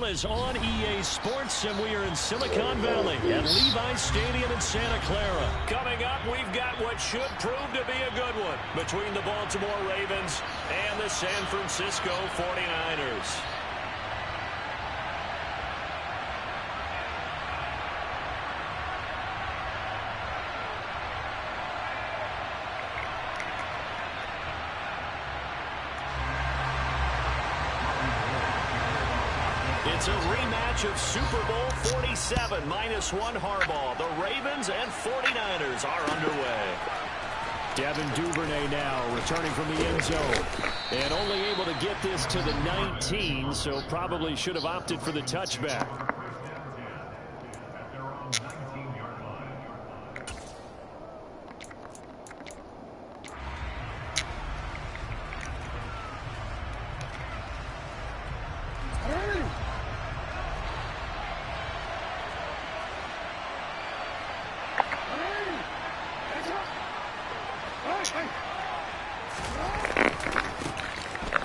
Is on EA Sports, and we are in Silicon Valley at Levi's Stadium in Santa Clara. Coming up, we've got what should prove to be a good one between the Baltimore Ravens and the San Francisco 49ers. It's a rematch of Super Bowl 47 -1 Harbaugh. The Ravens and 49ers are underway. Devin Duvernay now returning from the end zone. And only able to get this to the 19, so probably should have opted for the touchback.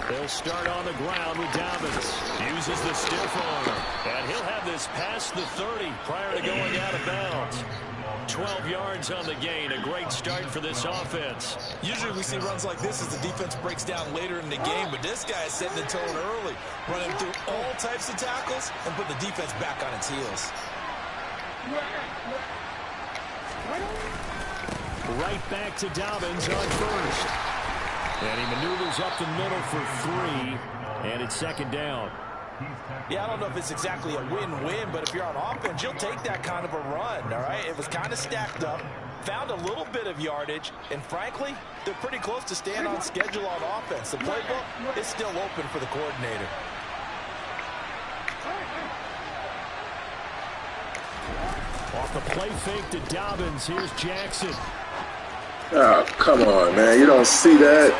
They'll start on the ground with Dobbins. Uses the stiff arm. And he'll have this past the 30 prior to going out of bounds. 12 yards on the gain. A great start for this offense. Usually we see runs like this as the defense breaks down later in the game, but this guy is setting the tone early, running through all types of tackles and putting the defense back on its heels. Right back to Dobbins on first. And he maneuvers up the middle for 3, and it's second down. Yeah, I don't know if it's exactly a win-win, but if you're on offense, you'll take that kind of a run, all right? It was kind of stacked up, found a little bit of yardage, and frankly, they're pretty close to staying on schedule on offense. The playbook is still open for the coordinator. Off the play fake to Dobbins, here's Jackson. Oh, come on, man. You don't see that.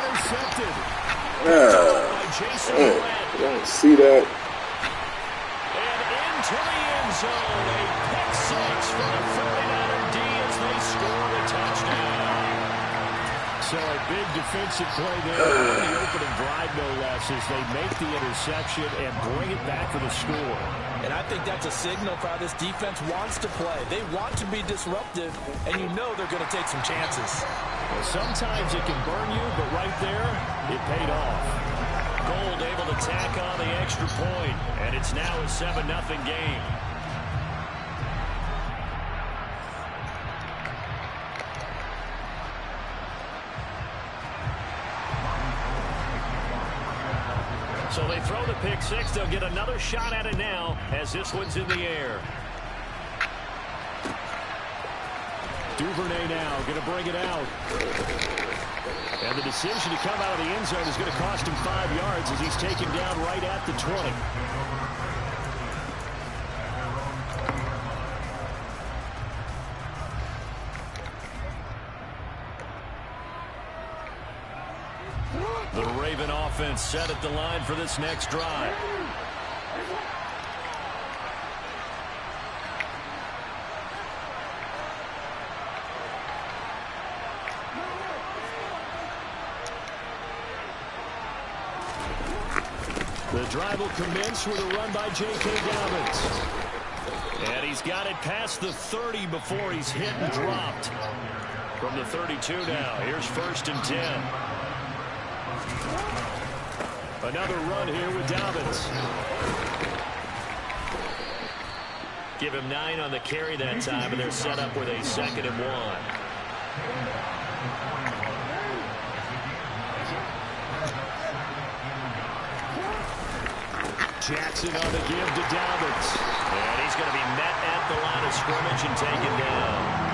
Jason Man, Brett. I don't see that. And into the end zone. A pick six for the 49er D as they score the touchdown. So a big defensive play there on the opening drive, no less, as they make the interception and bring it back for the score. And I think that's a signal for how this defense wants to play. They want to be disruptive, and you know they're going to take some chances. Well, sometimes it can burn you, but right there, it paid off. Gold able to tack on the extra point, and it's now a 7-0 game. So they throw the pick six. They'll get another shot at it now as this one's in the air. Duvernay now going to bring it out. And the decision to come out of the end zone is going to cost him 5 yards as he's taken down right at the 20. The Raven offense set at the line for this next drive. The drive will commence with a run by J.K. Dobbins. And he's got it past the 30 before he's hit and dropped. From the 32 now, here's 1st and 10. Another run here with Dobbins. Give him 9 on the carry that time, and they're set up with a 2nd and 1. Jackson on the give to Dobbins. And he's going to be met at the line of scrimmage and taken down.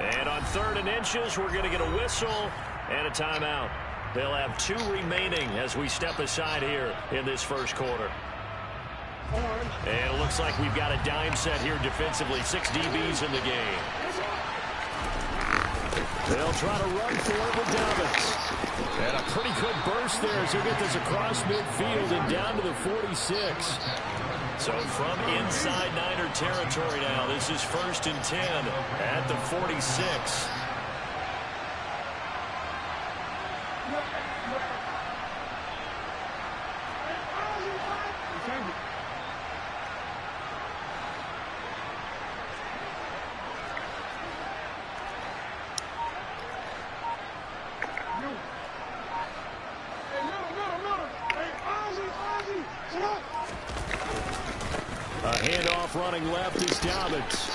And on 3rd and inches, we're going to get a whistle and a timeout. They'll have 2 remaining as we step aside here in this first quarter. And it looks like we've got a dime set here defensively. 6 DBs in the game. They'll try to run for it with Dobbins. And a pretty good burst there as he'll get this across midfield and down to the 46. So from inside Niner territory now, this is 1st and 10 at the 46. A handoff running left is Dobbins.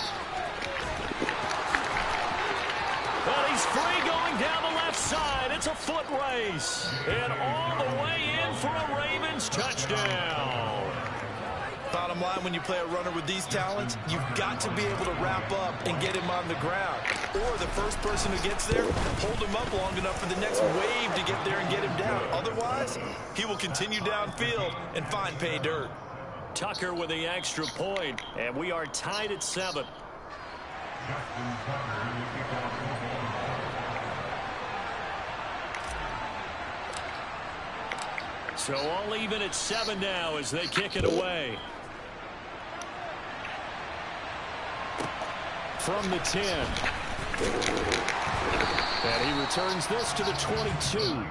But he's free going down the left side. It's a foot race. And all the way in for a Ravens touchdown. Bottom line, when you play a runner with these talents, you've got to be able to wrap up and get him on the ground. Or the first person who gets there, hold him up long enough for the next wave to get there and get him down. Otherwise, he will continue downfield and find pay dirt. Tucker with the extra point, and we are tied at 7. So all even at 7 now as they kick it away. From the 10. And he returns this to the 22.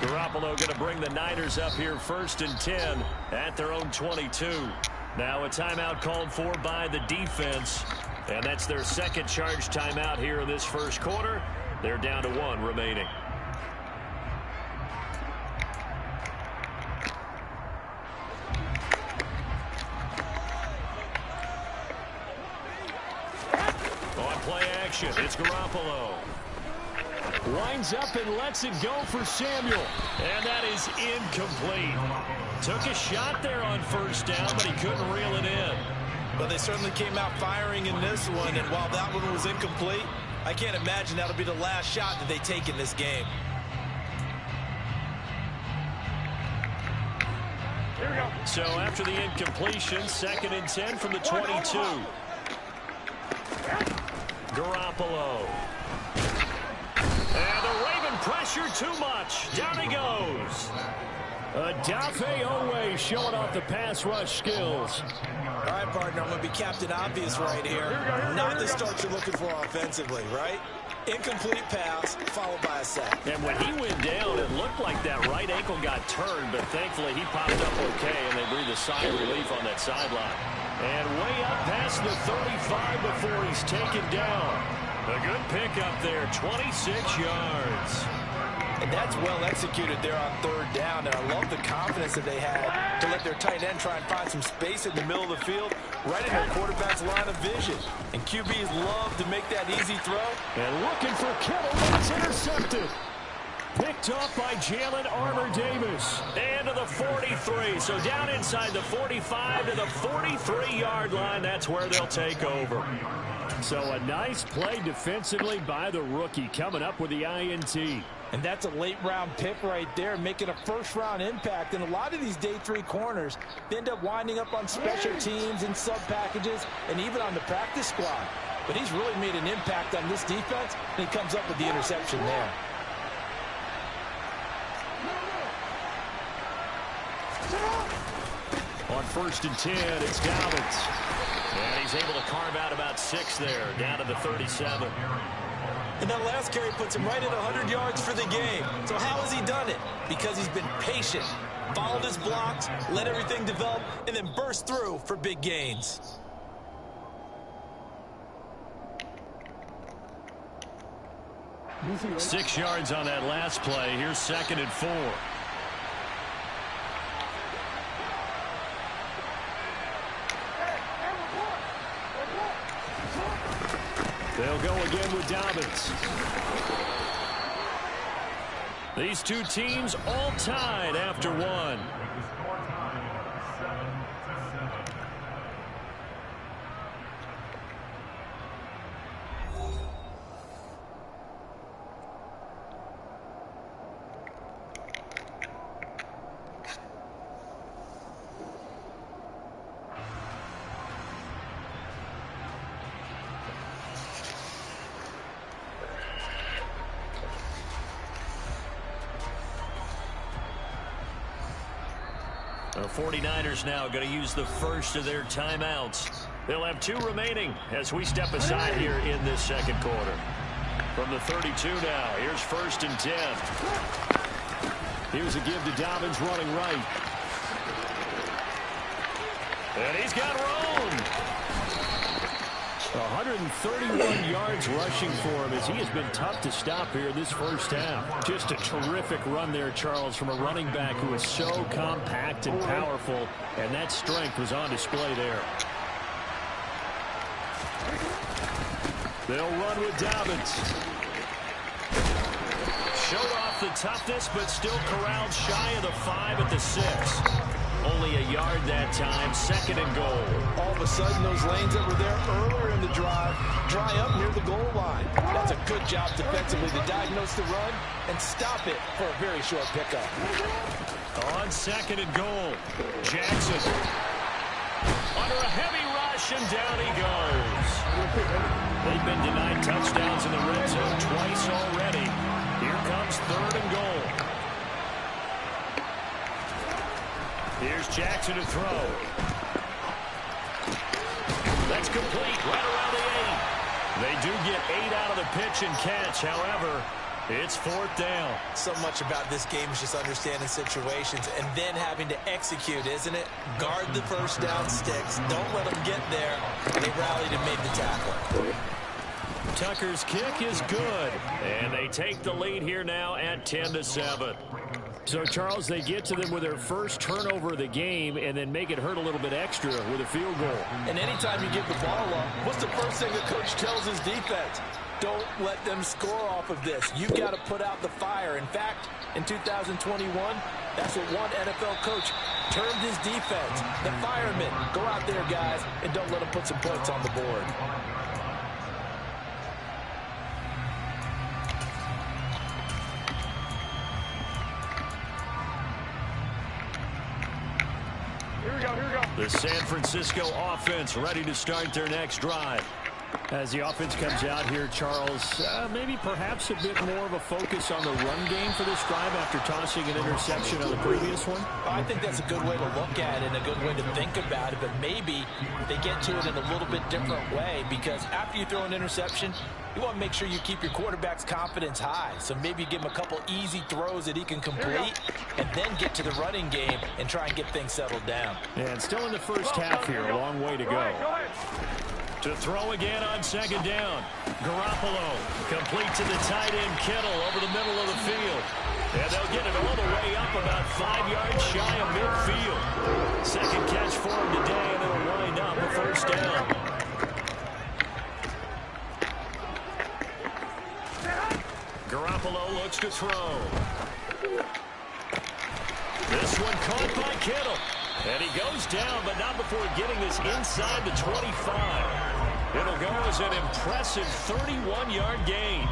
Garoppolo going to bring the Niners up here 1st and 10 at their own 22. Now a timeout called for by the defense. And that's their 2nd charge timeout here in this first quarter. They're down to 1 remaining. On play action, it's Garoppolo. Winds up and lets it go for Samuel. And that is incomplete. Took a shot there on first down, but he couldn't reel it in. But they certainly came out firing in this one, and while that one was incomplete, I can't imagine that'll be the last shot that they take in this game. Here we go. So after the incompletion, 2nd and 10 from the 22. Garoppolo. And the Raven pressure too much. Down he goes. Dafe Owe showing off the pass rush skills. All right, partner, I'm going to be Captain Obvious right here. Not the start you're looking for offensively, right? Incomplete pass, followed by a sack. And when he went down, it looked like that right ankle got turned, but thankfully he popped up okay, and they breathed a sigh of relief on that sideline. And way up past the 35 before he's taken down. A good pickup there, 26 yards. And that's well executed there on 3rd down, and I love the confidence that they had to let their tight end try and find some space in the middle of the field, right in their quarterback's line of vision. And QBs love to make that easy throw. And looking for Kittle, but it's intercepted. Picked off by Jalen Armour-Davis. And to the 43, so down inside the 45 to the 43-yard line. That's where they'll take over. So a nice play defensively by the rookie, coming up with the INT. And that's a late-round pick right there, making a first-round impact. And a lot of these day 3 corners, they end up winding up on special teams and sub-packages and even on the practice squad. But he's really made an impact on this defense, and he comes up with the interception there. On 1st and 10, it's Dobbins. And he's able to carve out about 6 there, down to the 37. And that last carry puts him right at 100 yards for the game. So how has he done it? Because he's been patient, followed his blocks, let everything develop, and then burst through for big gains. Six yards on that last play. Here's 2nd and 4. They'll go again with Dobbins. These two teams all tied after one. The 49ers now going to use the first of their timeouts. They'll have 2 remaining as we step aside here in this 2nd quarter. From the 32 now, here's 1st and 10. Here's a give to Dobbins running right. And he's got room. 131 yards rushing for him as he has been tough to stop here this first half. Just a terrific run there, Charles, from a running back who is so compact and powerful, and that strength was on display there. They'll run with Dobbins. Showed off the toughness, but still corralled shy of the 5 at the 6. Only a yard that time, 2nd and goal. All of a sudden, those lanes that were there earlier in the drive dry up near the goal line. That's a good job defensively to diagnose the run and stop it for a very short pickup. On 2nd and goal, Jackson. Under a heavy rush, and down he goes. They've been denied touchdowns in the red zone twice already. Here comes 3rd and goal. Here's Jackson to throw. That's complete right around the 8. They do get 8 out of the pitch and catch. However, it's 4th down. So much about this game is just understanding situations and then having to execute, isn't it? Guard the first down sticks. Don't let them get there. They rallied and made the tackle. Tucker's kick is good. And they take the lead here now at 10-7. So, Charles, they get to them with their first turnover of the game and then make it hurt a little bit extra with a field goal. And anytime you give the ball up, what's the first thing the coach tells his defense? Don't let them score off of this. You've got to put out the fire. In fact, in 2021, that's what one NFL coach termed his defense. The firemen. Go out there, guys, and don't let them put some points on the board. Here we go. The San Francisco offense ready to start their next drive. As the offense comes out here, Charles, maybe perhaps a bit more of a focus on the run game for this drive after tossing an interception on the previous one? I think that's a good way to look at it and a good way to think about it, but maybe they get to it in a little bit different way, because after you throw an interception, you want to make sure you keep your quarterback's confidence high. So maybe you give him a couple easy throws that he can complete and then get to the running game and try and get things settled down. And still in the first half here, a long way to go. To throw again on second down. Garoppolo complete to the tight end Kittle over the middle of the field. And they'll get it all the way up about 5 yards shy of midfield. Second catch for him today, and it'll wind up a first down. Garoppolo looks to throw. This one caught by Kittle. And he goes down, but not before getting this inside the 25. It'll go as an impressive 31-yard gain.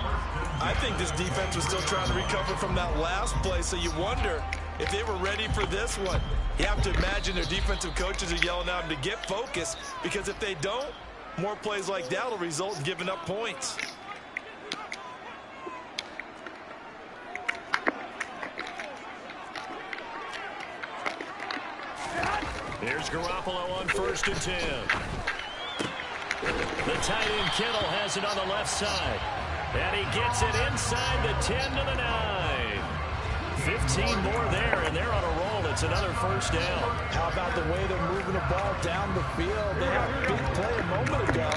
I think this defense was still trying to recover from that last play, so you wonder if they were ready for this one. You have to imagine their defensive coaches are yelling at them to get focused, because if they don't, more plays like that will result in giving up points. Here's Garoppolo on 1st and 10. The tight end Kittle has it on the left side. And he gets it inside the 10 to the 9. 15 more there, and they're on a roll. It's another first down. How about the way they're moving the ball down the field? They had a big play a moment ago.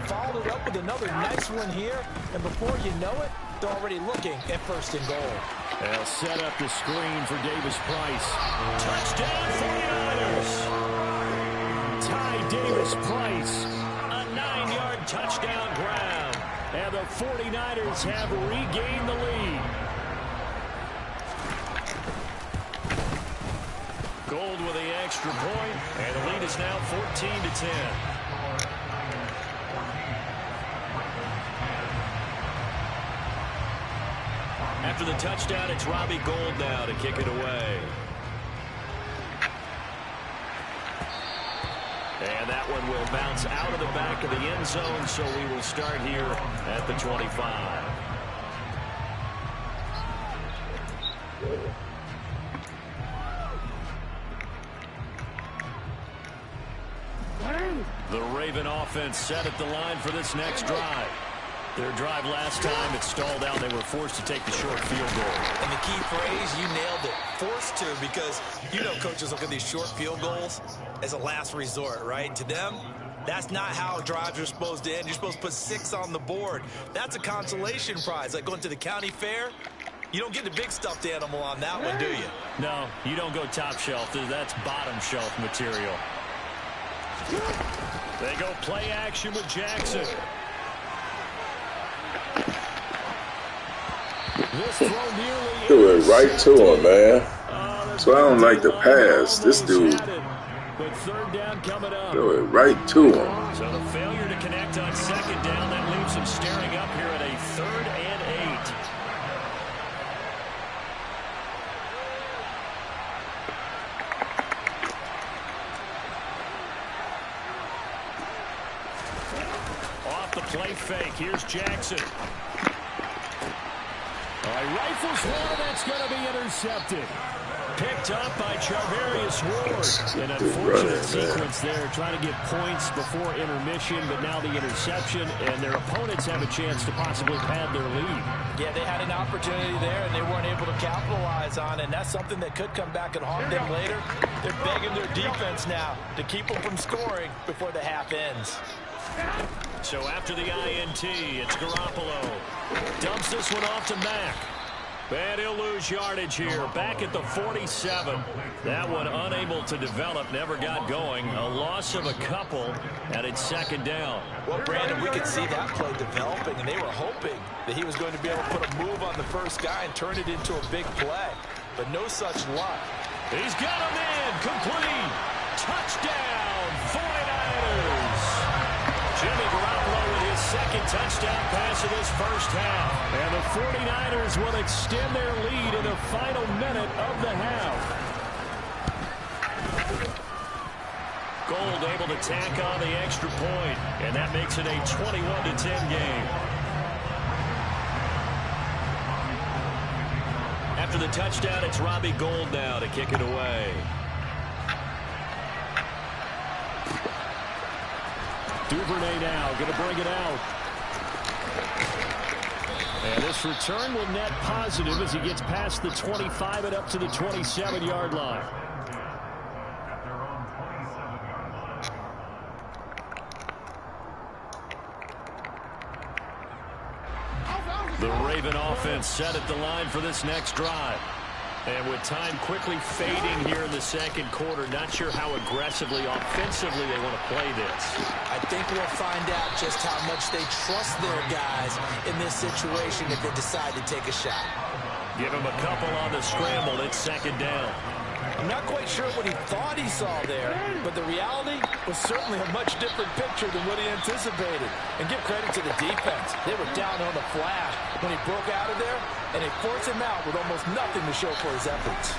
Followed it up with another nice one here. And before you know it, they're already looking at 1st and goal. They'll set up the screen for Davis Price. Touchdown 49ers. Ty Davis Price. A 9-yard touchdown grab. And the 49ers have regained the lead. Gold with the extra point, and the lead is now 14-10. After the touchdown, it's Robbie Gould now to kick it away. And that one will bounce out of the back of the end zone, so we will start here at the 25. The Raven offense set at the line for this next drive. Their drive last time, it stalled out. They were forced to take the short field goal. And the key phrase, you nailed it, forced to, because you know coaches look at these short field goals as a last resort, right? To them, that's not how drives are supposed to end. You're supposed to put 6 on the board. That's a consolation prize. Like going to the county fair, you don't get the big stuffed animal on that one, do you? No, you don't go top shelf. That's bottom shelf material. They go play action with Jackson. This throw nearly Do it right to him, man. So I don't like the pass. This dude. But third down coming up. Do it right to him. So the failure to connect on second down, that leaves him staring up here at a 3rd and 8. Off the play fake, here's Jackson. Rifles one, that's going to be intercepted. Picked up by Charvarius Ward. An unfortunate sequence there, trying to get points before intermission, but now the interception, and their opponents have a chance to possibly pad their lead. Yeah, they had an opportunity there, and they weren't able to capitalize on it, and that's something that could come back and haunt them later. They're begging their defense now to keep them from scoring before the half ends. So after the INT, it's Garoppolo. Dumps this one off to Mack. And he'll lose yardage here. Back at the 47. That one unable to develop, never got going. A loss of a couple, and it's second down. Well, Brandon, we could see that play developing, and they were hoping that he was going to be able to put a move on the first guy and turn it into a big play. But no such luck. He's got him in. Complete. Touchdown, 49ers. Jimmy Garoppolo with his second touchdown pass of this first half. And the 49ers will extend their lead in the final minute of the half. Gold able to tack on the extra point, and that makes it a 21-10 game. After the touchdown, it's Robbie Gould now to kick it away. Duvernay now going to bring it out. And this return will net positive as he gets past the 25 and up to the 27-yard line. The Raven offense set at the line for this next drive. And with time quickly fading here in the second quarter, not sure how aggressively, offensively they want to play this. I think we'll find out just how much they trust their guys in this situation if they decide to take a shot. Give him a couple on the scramble. It's second down. I'm not quite sure what he thought he saw there, but the reality was certainly a much different picture than what he anticipated. And give credit to the defense. They were down on the flash when he broke out of there, and they forced him out with almost nothing to show for his efforts.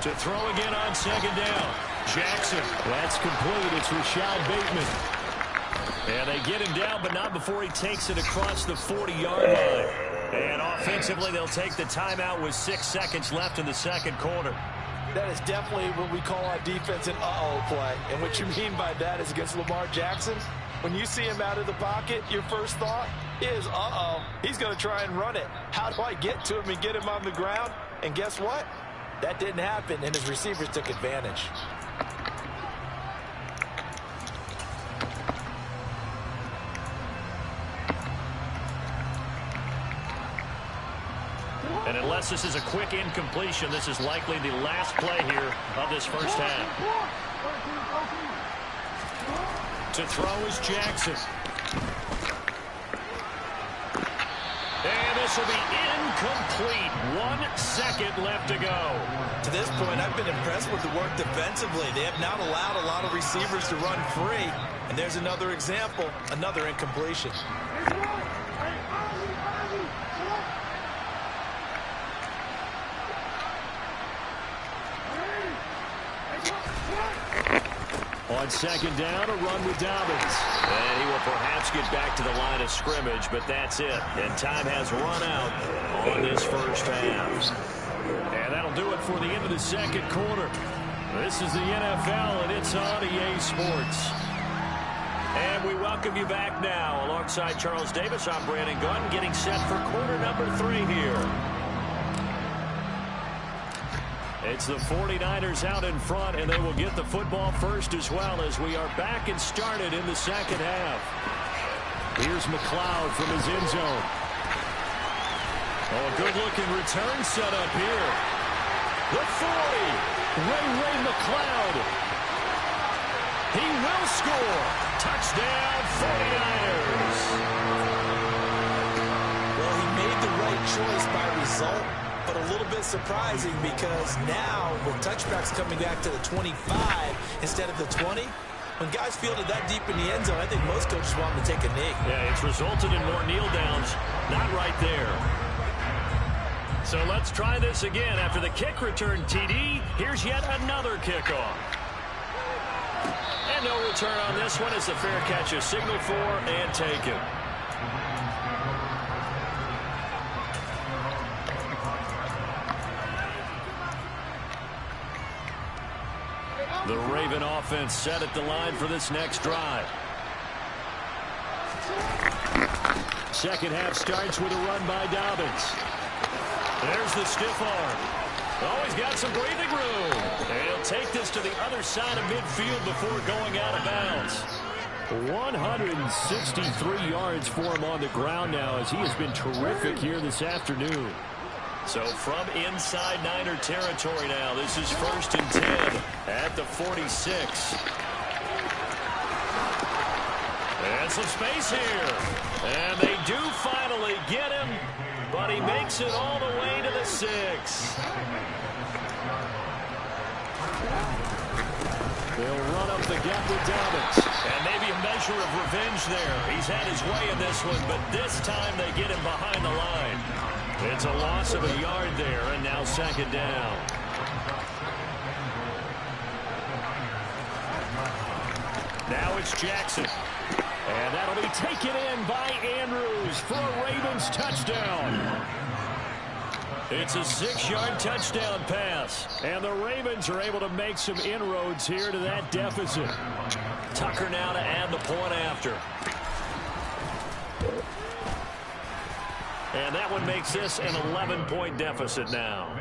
To throw again on second down. Jackson. That's complete. It's Rashad Bateman. And they get him down, but not before he takes it across the 40-yard line. And offensively, they'll take the timeout with 6 seconds left in the second quarter. That is definitely what we call our defense an uh-oh play. And what you mean by that is against Lamar Jackson, when you see him out of the pocket, your first thought is, uh-oh, he's going to try and run it. How do I get to him and get him on the ground? And guess what? That didn't happen, and his receivers took advantage. And unless this is a quick incompletion, this is likely the last play here of this first half. To throw is Jackson. And this will be incomplete. 1 second left to go. To this point, I've been impressed with the work defensively. They have not allowed a lot of receivers to run free. And there's another example, another incompletion. On second down, a run with Dobbins. And he will perhaps get back to the line of scrimmage, but that's it. And time has run out on this first half. And that'll do it for the end of the second quarter. This is the NFL, and it's on EA Sports. And we welcome you back now. Alongside Charles Davis, I'm Brandon Gunn, getting set for quarter number 3 here. It's the 49ers out in front, and they will get the football first as well as we are back and started in the second half. Here's McLeod from his end zone. Oh, a good-looking return set up here. The 40, Ray McLeod. He will score. Touchdown, 49ers. Well, he made the right choice by result, but a little bit surprising because now with touchbacks coming back to the 25 instead of the 20, when guys fielded that deep in the end zone, I think most coaches want them to take a knee. Yeah, it's resulted in more kneel downs. Not right there. So let's try this again. After the kick return TD, here's yet another kickoff. And no return on this one as the fair catch is signaled for and taken. The Raven offense set at the line for this next drive. Second half starts with a run by Dobbins. There's the stiff arm. Oh, he's got some breathing room. And he'll take this to the other side of midfield before going out of bounds. 163 yards for him on the ground now as he has been terrific here this afternoon. So from inside Niner territory now, this is 1st and 10 at the 46. And some space here. And they do finally get him, but he makes it all the way to the 6. They'll run up the gut with Dobbins. And maybe a measure of revenge there. He's had his way in this one, but this time they get him behind the line. It's a loss of a yard there, and now 2nd down. Now it's Jackson. And that'll be taken in by Andrews for a Ravens touchdown. It's a 6-yard touchdown pass. And the Ravens are able to make some inroads here to that deficit. Tucker now to add the point after. And that one makes this an 11-point deficit now.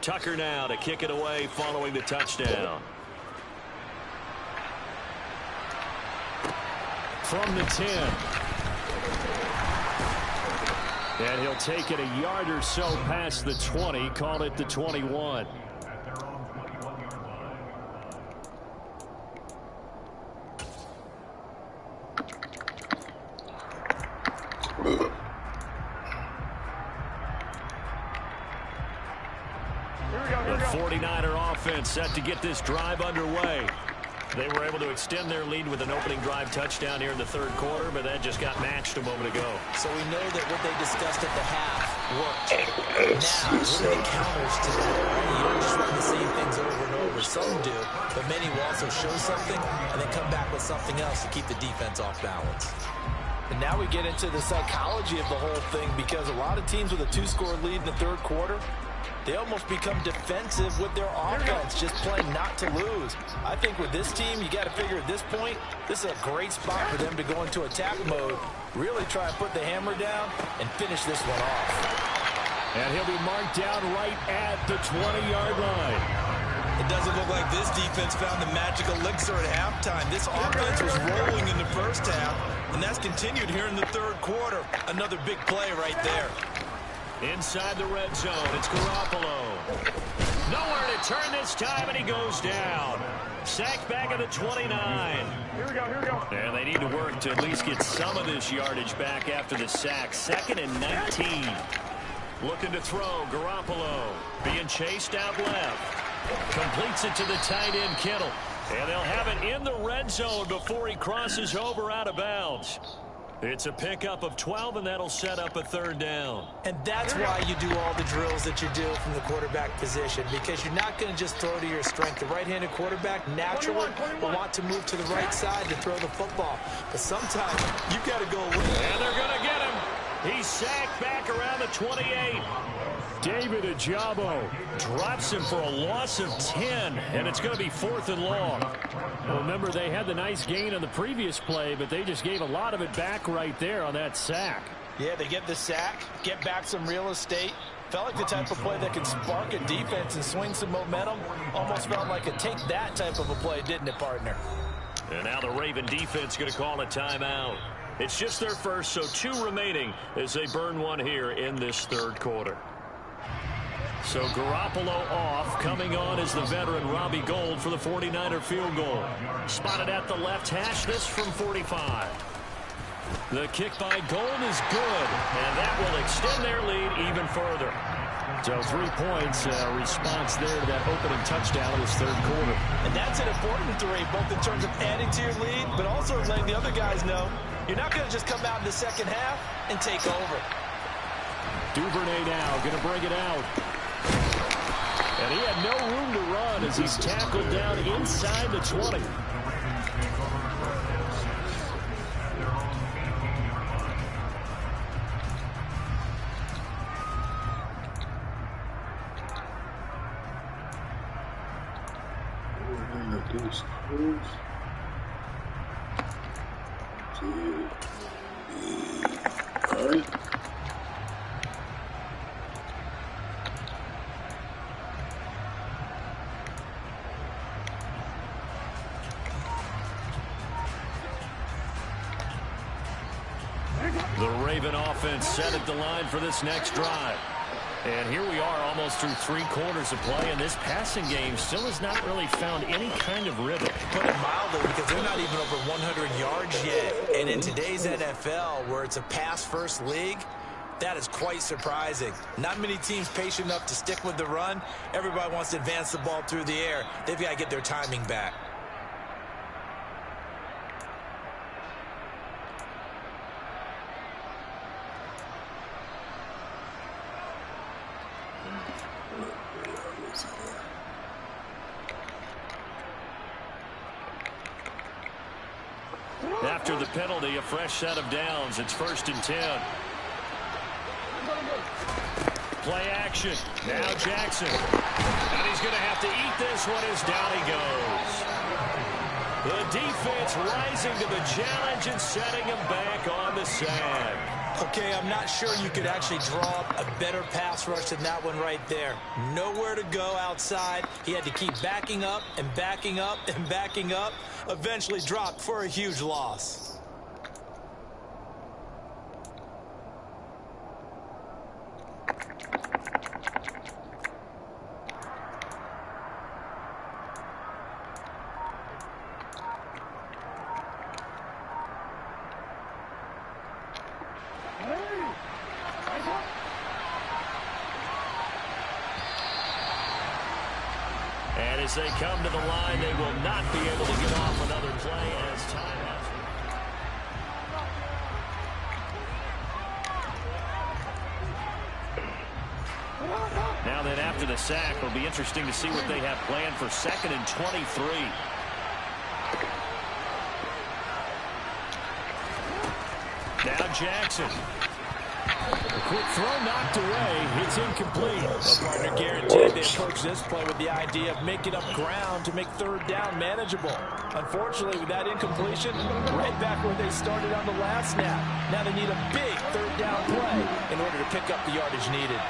Tucker now to kick it away following the touchdown. From the 10. And he'll take it a yard or so past the 20, call it the 21. The 49er offense set to get this drive underway. They were able to extend their lead with an opening drive touchdown here in the 3rd quarter, but that just got matched a moment ago. So we know that what they discussed at the half worked. Now, what are the counters to that? You don't just run the same things over and over. Some do, but many will also show something and then come back with something else to keep the defense off balance. And now we get into the psychology of the whole thing, because a lot of teams with a 2-score lead in the 3rd quarter, they almost become defensive with their offense, just playing not to lose. I think with this team, you got to figure at this point, this is a great spot for them to go into attack mode, really try and put the hammer down and finish this one off. And he'll be marked down right at the 20-yard line. It doesn't look like this defense found the magic elixir at halftime. This offense was rolling in the 1st half, and that's continued here in the 3rd quarter. Another big play right there. Inside the red zone, it's Garoppolo. Nowhere to turn this time, and he goes down. Sacked back at the 29. Here we go. And they need to work to at least get some of this yardage back after the sack. 2nd and 19. Looking to throw, Garoppolo. Being chased out left. Completes it to the tight end, Kittle. And they'll have it in the red zone before he crosses over out of bounds. It's a pickup of 12, and that'll set up a 3rd down. And that's why you do all the drills that you do from the quarterback position, because you're not going to just throw to your strength. The right-handed quarterback naturally will want to move to the right side to throw the football. But sometimes you got to go away. And they're going to get him. He's sacked back around the 28. David Ajabo drops him for a loss of 10, and it's going to be 4th and long. Well, remember, they had the nice gain on the previous play, but they just gave a lot of it back right there on that sack. Yeah, they get the sack, get back some real estate. Felt like the type of play that could spark a defense and swing some momentum. Almost felt like a take-that type of a play, didn't it, partner? And now the Raven defense going to call a timeout. It's just their first, so 2 remaining as they burn one here in this 3rd quarter. So Garoppolo off. Coming on is the veteran Robbie Gould for the 49er field goal. Spotted at the left hash, this from 45. The kick by Gould is good, and that will extend their lead even further. So 3 points, response there to that opening touchdown in this 3rd quarter. And that's an important 3, both in terms of adding to your lead, but also letting the other guys know you're not going to just come out in the 2nd half and take over. Duvernay now going to bring it out. And he had no room to run as he's tackled down inside the 20. The Raven offense set at the line for this next drive. And here we are almost through 3 quarters of play, and this passing game still has not really found any kind of rhythm. Put it mildly, because they're not even over 100 yards yet. And in today's NFL, where it's a pass-first league, that is quite surprising. Not many teams patient enough to stick with the run. Everybody wants to advance the ball through the air. They've got to get their timing back. After the penalty, a fresh set of downs. It's 1st and 10. Play action. Now Jackson. And he's going to have to eat this one as down he goes. The defense rising to the challenge and setting him back on the sand. Okay, I'm not sure you could actually draw up a better pass rush than that one right there. Nowhere to go outside. He had to keep backing up and backing up and backing up. Eventually dropped for a huge loss. And as they come to the line, they will not be able to get off another play as time has. Now then, after the sack, it'll be interesting to see what they have planned for 2nd and 23. Now Jackson. A quick throw knocked away. It's incomplete. A partner guaranteed they approach this play with the idea of making up ground to make 3rd down manageable. Unfortunately, with that incompletion, right back where they started on the last snap. Now they need a big 3rd down play in order to pick up the yardage needed.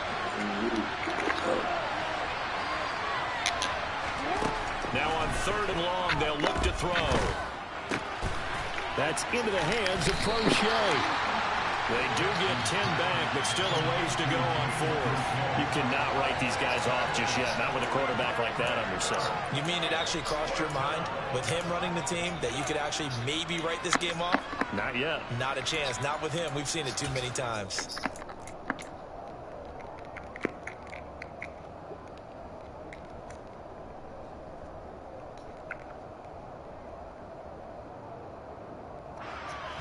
Now on 3rd and long, they'll look to throw. That's into the hands of Crochet. They do get 10 back, but still a ways to go on 4th. You cannot write these guys off just yet, not with a quarterback like that under center. You mean it actually crossed your mind with him running the team that you could actually maybe write this game off? Not yet. Not a chance. Not with him. We've seen it too many times.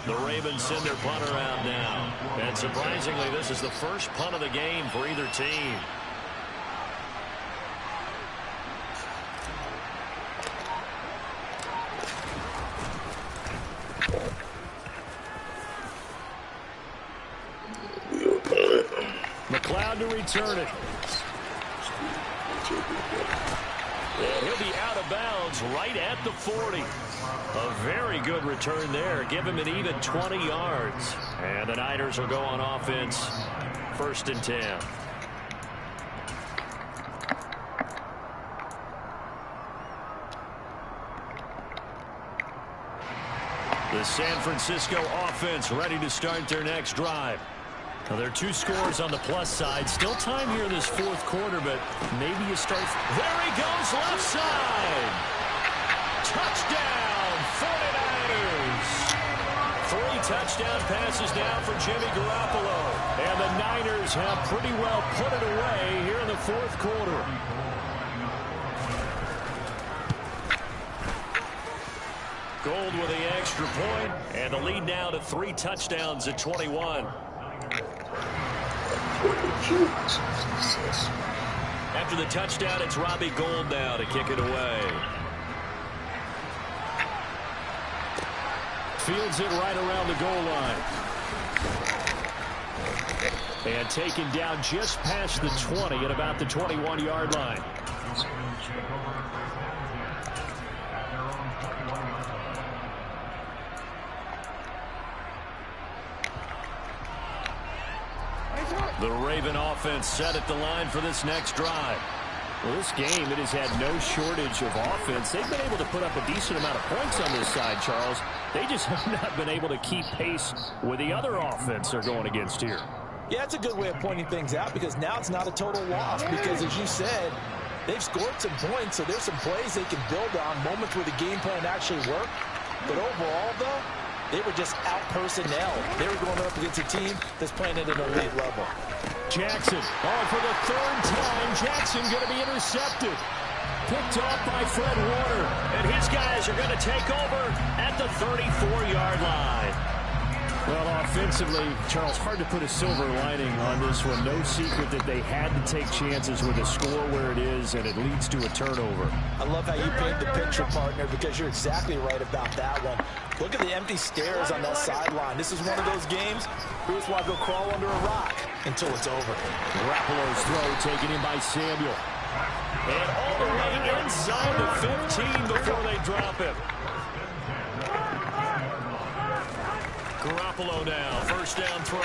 The Ravens send their punter out now. And surprisingly, this is the first punt of the game for either team. McLeod to return it. And he'll be out of bounds right at the 40. A very good return there. Give him an even 20 yards. And the Niners will go on offense. 1st and 10. The San Francisco offense ready to start their next drive. Now, there are 2 scores on the plus side. Still time here in this 4th quarter, but maybe you start. There he goes, left side. Touchdown, 49ers. 3 touchdown passes now for Jimmy Garoppolo. And the Niners have pretty well put it away here in the 4th quarter. Gold with the extra point, and the lead now to 3 touchdowns at 21. After the touchdown, it's Robbie Gould now to kick it away. Fields it right around the goal line. And taken down just past the 20 at about the 21-yard line. The Raven offense set at the line for this next drive. Well, this game, it has had no shortage of offense. They've been able to put up a decent amount of points on this side, Charles. They just have not been able to keep pace with the other offense they're going against here. Yeah, it's a good way of pointing things out because now it's not a total loss because, as you said, they've scored some points, so there's some plays they can build on, moments where the game plan actually worked. But overall, though, they were just out-personnel. They were going up against a team that's playing at an elite level. Jackson, for the third time, Jackson going to be intercepted. Picked off by Fred Warner. And his guys are going to take over at the 34-yard line. Well, offensively, Charles, hard to put a silver lining on this one. No secret that they had to take chances with a score where it is, and it leads to a turnover. I love how you paint the picture, partner, because you're exactly right about that one. Look at the empty stares on that sideline. This is one of those games where you just want to go crawl under a rock until it's over. Garoppolo's throw taken in by Samuel. And all the way inside the 15 before they drop him. Garoppolo now, first down throw.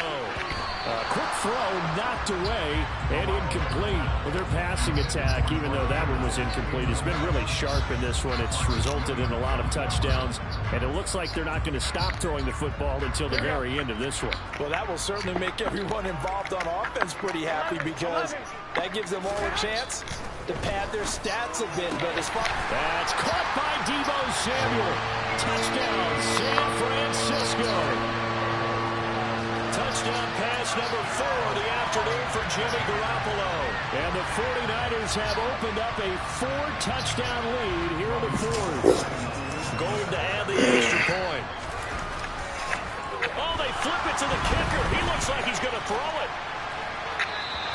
Quick throw, knocked away, and incomplete. Well, their passing attack, even though that one was incomplete, has been really sharp in this one. It's resulted in a lot of touchdowns, and it looks like they're not going to stop throwing the football until the very end of this one. Well, that will certainly make everyone involved on offense pretty happy because that gives them all a chance to pad their stats a bit. But as far that's caught by Deebo Samuel. Touchdown, San Francisco. Touchdown pass number 4 of the afternoon for Jimmy Garoppolo. And the 49ers have opened up a 4-touchdown lead here in the fourth. Gold to add the extra point. Oh, they flip it to the kicker. He looks like he's going to throw it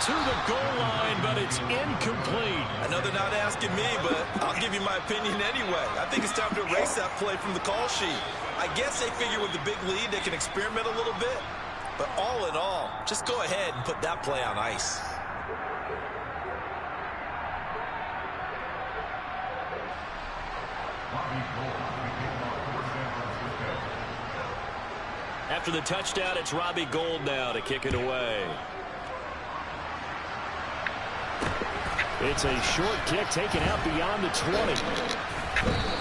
to the goal line, but it's incomplete. I know they're not asking me, but I'll give you my opinion anyway. I think it's time to erase that play from the call sheet. I guess they figure with the big lead they can experiment a little bit. But all in all, just go ahead and put that play on ice. After the touchdown, it's Robbie Gould now to kick it away. It's a short kick taken out beyond the 20.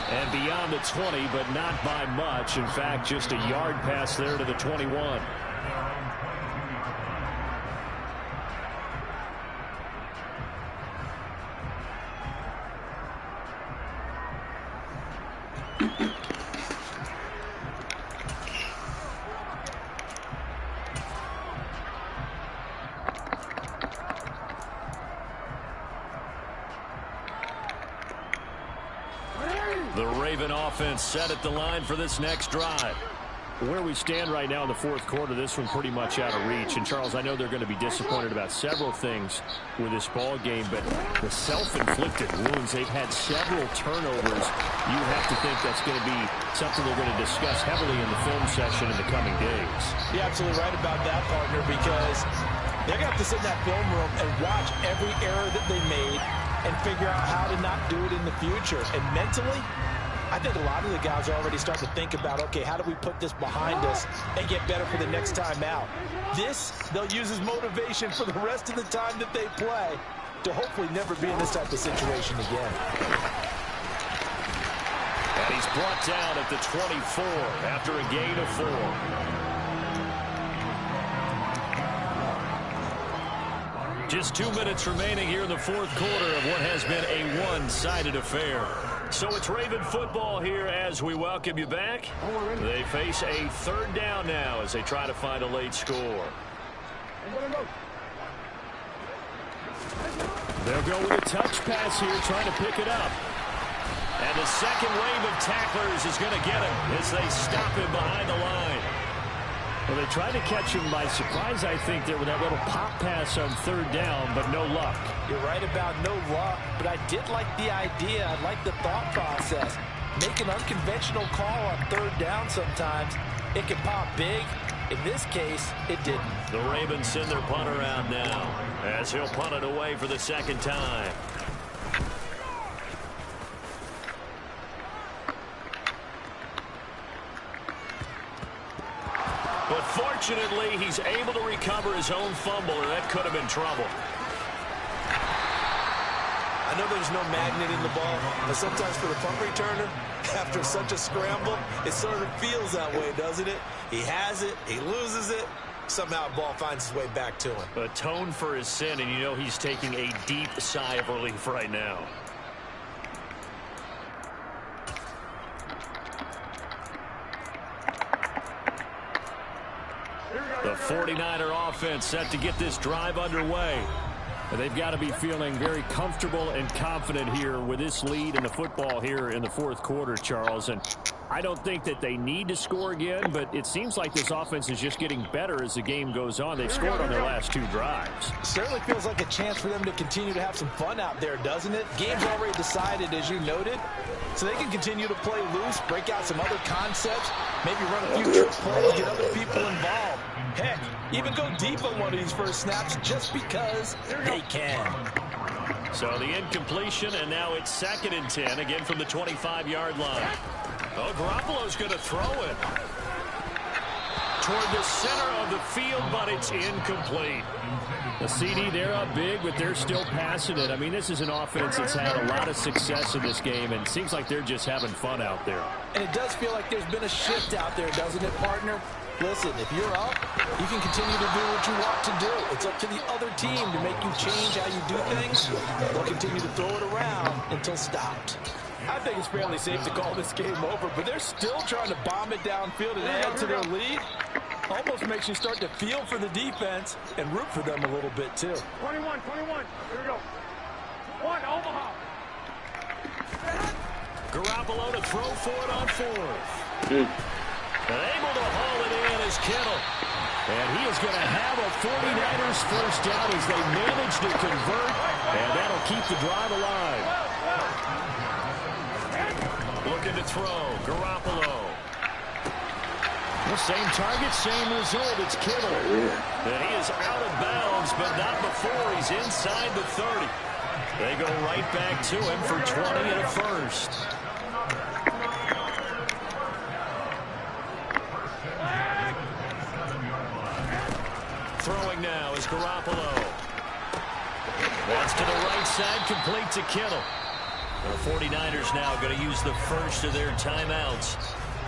And beyond the 20, but not by much. In fact, just a yard pass there to the 21. The Raven offense set at the line for this next drive. Where we stand right now in the fourth quarter, this one pretty much out of reach. And, Charles, I know they're going to be disappointed about several things with this ball game, but the self-inflicted wounds, they've had several turnovers. You have to think that's going to be something they're going to discuss heavily in the film session in the coming days. You're absolutely right about that, partner, because they're going to have to sit in that film room and watch every error that they made and figure out how to not do it in the future. And mentally, I think a lot of the guys are already starting to think about, okay, how do we put this behind us and get better for the next time out? This, they'll use as motivation for the rest of the time that they play to hopefully never be in this type of situation again. And he's brought down at the 24 after a gain of 4. Just 2 minutes remaining here in the fourth quarter of what has been a one-sided affair. So it's Raven football here as we welcome you back. They face a third down now as they try to find a late score. They'll go with a touch pass here, trying to pick it up. And the second wave of tacklers is going to get him as they stop him behind the line. Well, they tried to catch him by surprise, I think, there with that little pop pass on third down, but no luck. You're right about no luck, but I did like the idea. I like the thought process. Make an unconventional call on third down sometimes. It can pop big. In this case, it didn't. The Ravens send their punter out now as he'll punt it away for the second time. But fortunately, he's able to recover his own fumble, or that could have been trouble. I I know there's no magnet in the ball, but sometimes for the punt returner, after such a scramble, it sort of feels that way, doesn't it? He has it, he loses it, somehow the ball finds its way back to him. Atone for his sin, and you know he's taking a deep sigh of relief right now. The 49er offense set to get this drive underway. They've got to be feeling very comfortable and confident here with this lead in the football here in the fourth quarter, Charles. And I don't think that they need to score again, but it seems like this offense is just getting better as the game goes on. They've scored on their last 2 drives. Certainly feels like a chance for them to continue to have some fun out there, doesn't it? Game's already decided, as you noted, so they can continue to play loose, break out some other concepts, maybe run a few trick plays, get other people involved. Heck, even go deep on one of these first snaps just because they can. So the incompletion, and now it's 2nd and 10, again from the 25-yard line. Oh, Garoppolo's going to throw it toward the center of the field, but it's incomplete. The CD, they're up big, but they're still passing it. I mean, this is an offense that's had a lot of success in this game, and it seems like they're just having fun out there. And it does feel like there's been a shift out there, doesn't it, partner? Listen, if you're up, you can continue to do what you want to do. It's up to the other team to make you change how you do things. They'll continue to throw it around until stopped. I think it's fairly safe to call this game over, but they're still trying to bomb it downfield and add to their lead. Almost makes you start to feel for the defense and root for them a little bit, too. 21. Here we go. 1, Omaha. Garoppolo to throw for it on 4th. And able to haul it in is Kittle. And he is going to have a 49ers first down as they manage to convert, and that'll keep the drive alive. Looking to throw, Garoppolo. The same target, same result. It's Kittle. And he is out of bounds, but not before he's inside the 30. They go right back to him for 20 and a first. Throwing now is Garoppolo. That's to the right side, complete to Kittle. The 49ers now going to use the first of their timeouts.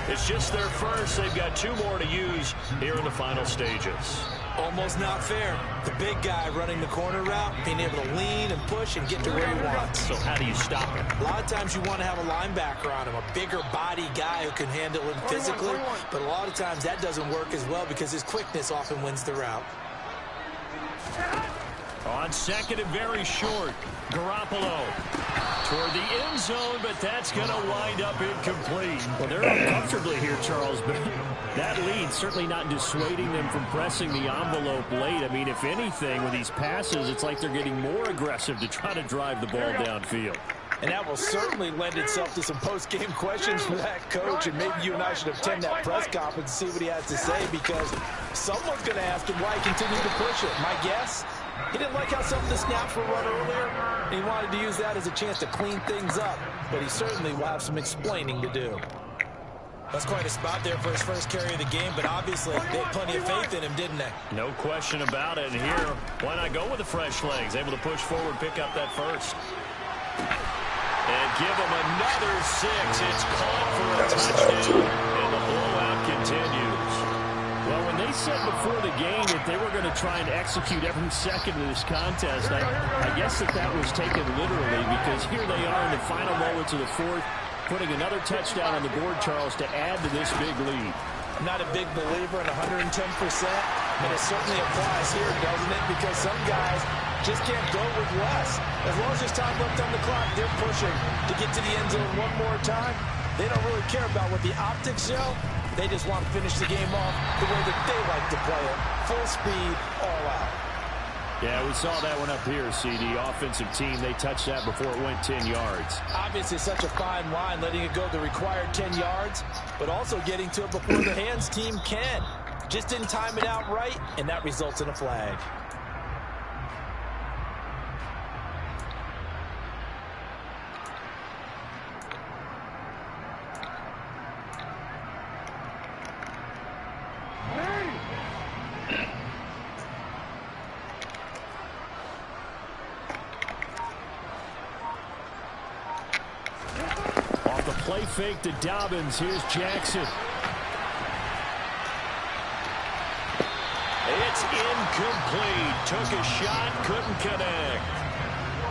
It's just their first. They've got 2 more to use here in the final stages. Almost not fair. The big guy running the corner route, being able to lean and push and get to where he wants. So how do you stop him? A lot of times you want to have a linebacker on him, a bigger body guy who can handle him physically. But a lot of times that doesn't work as well because his quickness often wins the route. On 2nd and very short, Garoppolo toward the end zone, but that's going to wind up incomplete. Well, they're up comfortably here, Charles, but that lead certainly not dissuading them from pressing the envelope late. I mean, if anything, with these passes, it's like they're getting more aggressive to try to drive the ball downfield. And that will certainly lend itself to some post-game questions for that coach, and maybe you and I should attend that press conference and see what he has to say, because someone's going to ask him why he continued to push it. My guess, he didn't like how some of the snaps were run earlier, and he wanted to use that as a chance to clean things up, but he certainly will have some explaining to do. That's quite a spot there for his first carry of the game, but obviously they had plenty of faith in him, didn't they? No question about it. And here, why not go with the fresh legs? Able to push forward, pick up that first. And give him another 6. It's caught for a touchdown, and the blowout continues. Well, when they said before the game that they were going to try and execute every second of this contest, I guess that was taken literally, because here they are in the final moments of the fourth, putting another touchdown on the board, Charles, to add to this big lead. I'm not a big believer in 110%, but it certainly applies here, doesn't it? Because some guys just can't go with less. As long as there's time left on the clock, they're pushing to get to the end zone one more time. They don't really care about what the optics show. They just want to finish the game off the way that they like to play it. Full speed, all out. Yeah, we saw that one up here, CD. Offensive team, they touched that before it went 10 yards. Obviously, such a fine line, letting it go the required 10 yards, but also getting to it before the hands team can. Just didn't time it out right, and that results in a flag. fake to Dobbins. Here's Jackson. It's incomplete. Took a shot, couldn't connect.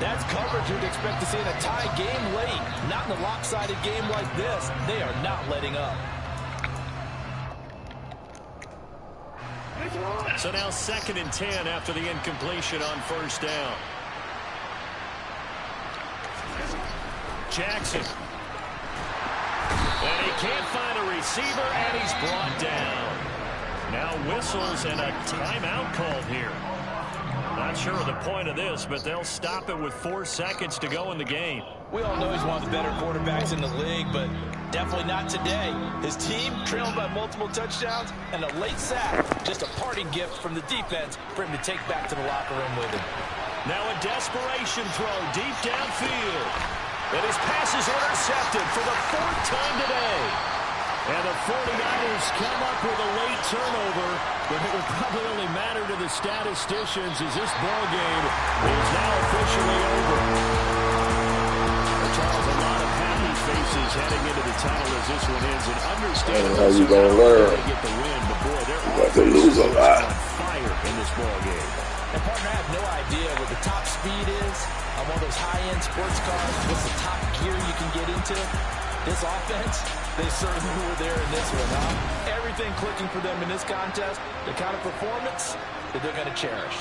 That's coverage you'd expect to see in a tie game late. Not in a lopsided game like this. They are not letting up. So now 2nd and 10 after the incompletion on first down. Jackson. And he can't find a receiver, and he's brought down. Now whistles and a timeout called here. Not sure of the point of this, but they'll stop it with 4 seconds to go in the game. We all know he's one of the better quarterbacks in the league, but definitely not today. His team trailing by multiple touchdowns and a late sack. Just a parting gift from the defense for him to take back to the locker room with him. Now a desperation throw deep downfield. And his pass is intercepted for the 4th time today. And the 49ers come up with a late turnover, but it will probably only matter to the statisticians as this ball game is now officially over. Charles, a lot of happy faces heading into the tunnel as this one ends, and understandable. How you gonna learn? They get the win, but boy, they're about to lose a lot. On fire in this ball game. And partner, I have no idea what the top speed is on one of those high-end sports cars. What's the top gear you can get into? This offense, they certainly were there in this one, huh? Everything clicking for them in this contest, the kind of performance that they're going to cherish.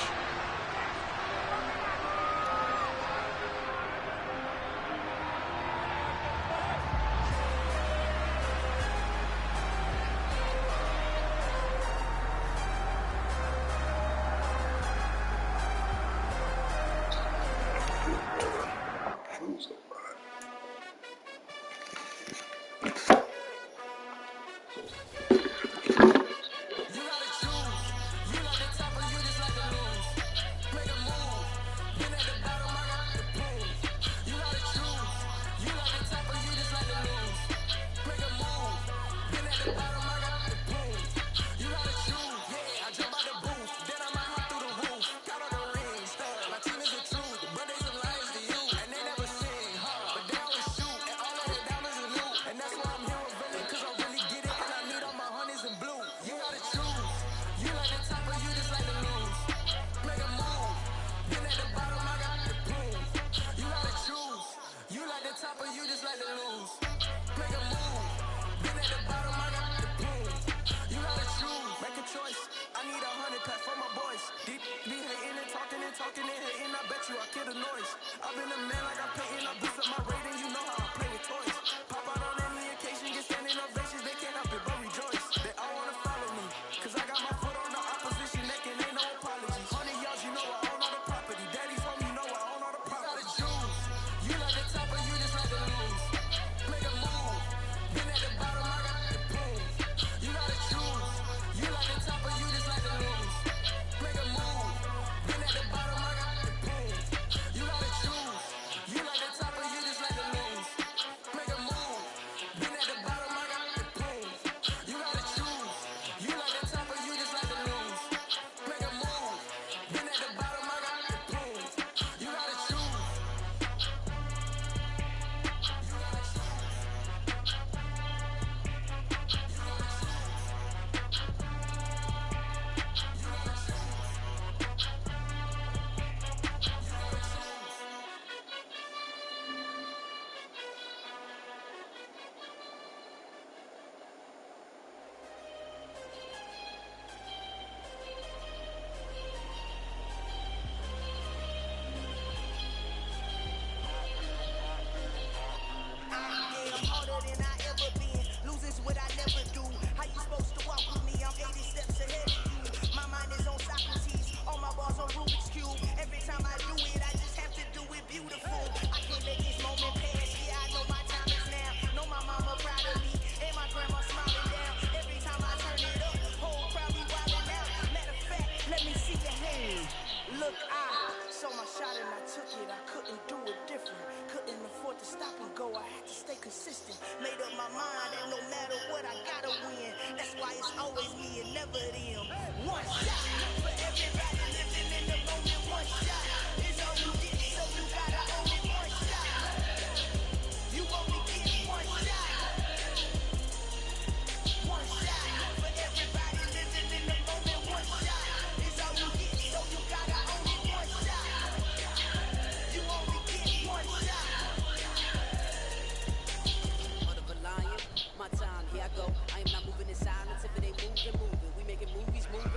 go. I am not moving in silence if it ain't moving. We making movies, moving.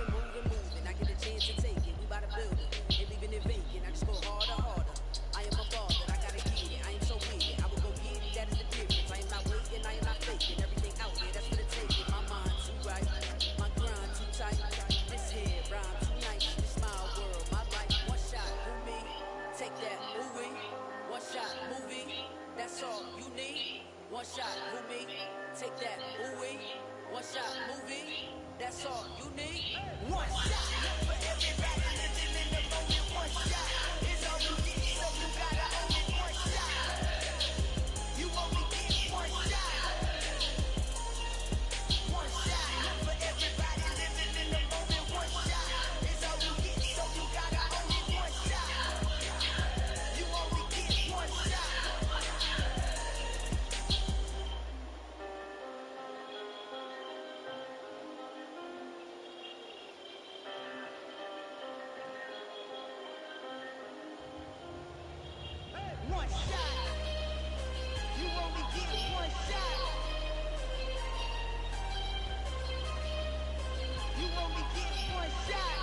I get a chance to take it. We bout to build it. Ain't leaving it vacant. I just go harder. I am a baller. I gotta get it. I am so with it. I will go get it. That is the difference. I am not waiting. I am not faking. Everything out there, that's for the taking. My mind too right. My grind too tight. This here rhyme too nice. This my world. My life. One shot. Who me? Take that. Movie. One shot. Movie. That's all you need. One shot. Who me? Take that. Movie. One shot. Movie. That's all you need. One shot for everybody living in the moment. One shot is all you get, so you gotta own it. One shot. You only get one shot. One shot for everybody living in the moment. One shot is all you get, so you gotta own it. One shot. You only get one shot. One shot. You only get one shot. You only get one shot.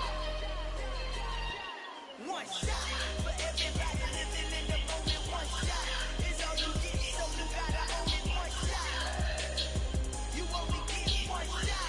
One shot for everybody living in the moment. One shot is all you get, so you gotta own it. One shot. You only get one shot.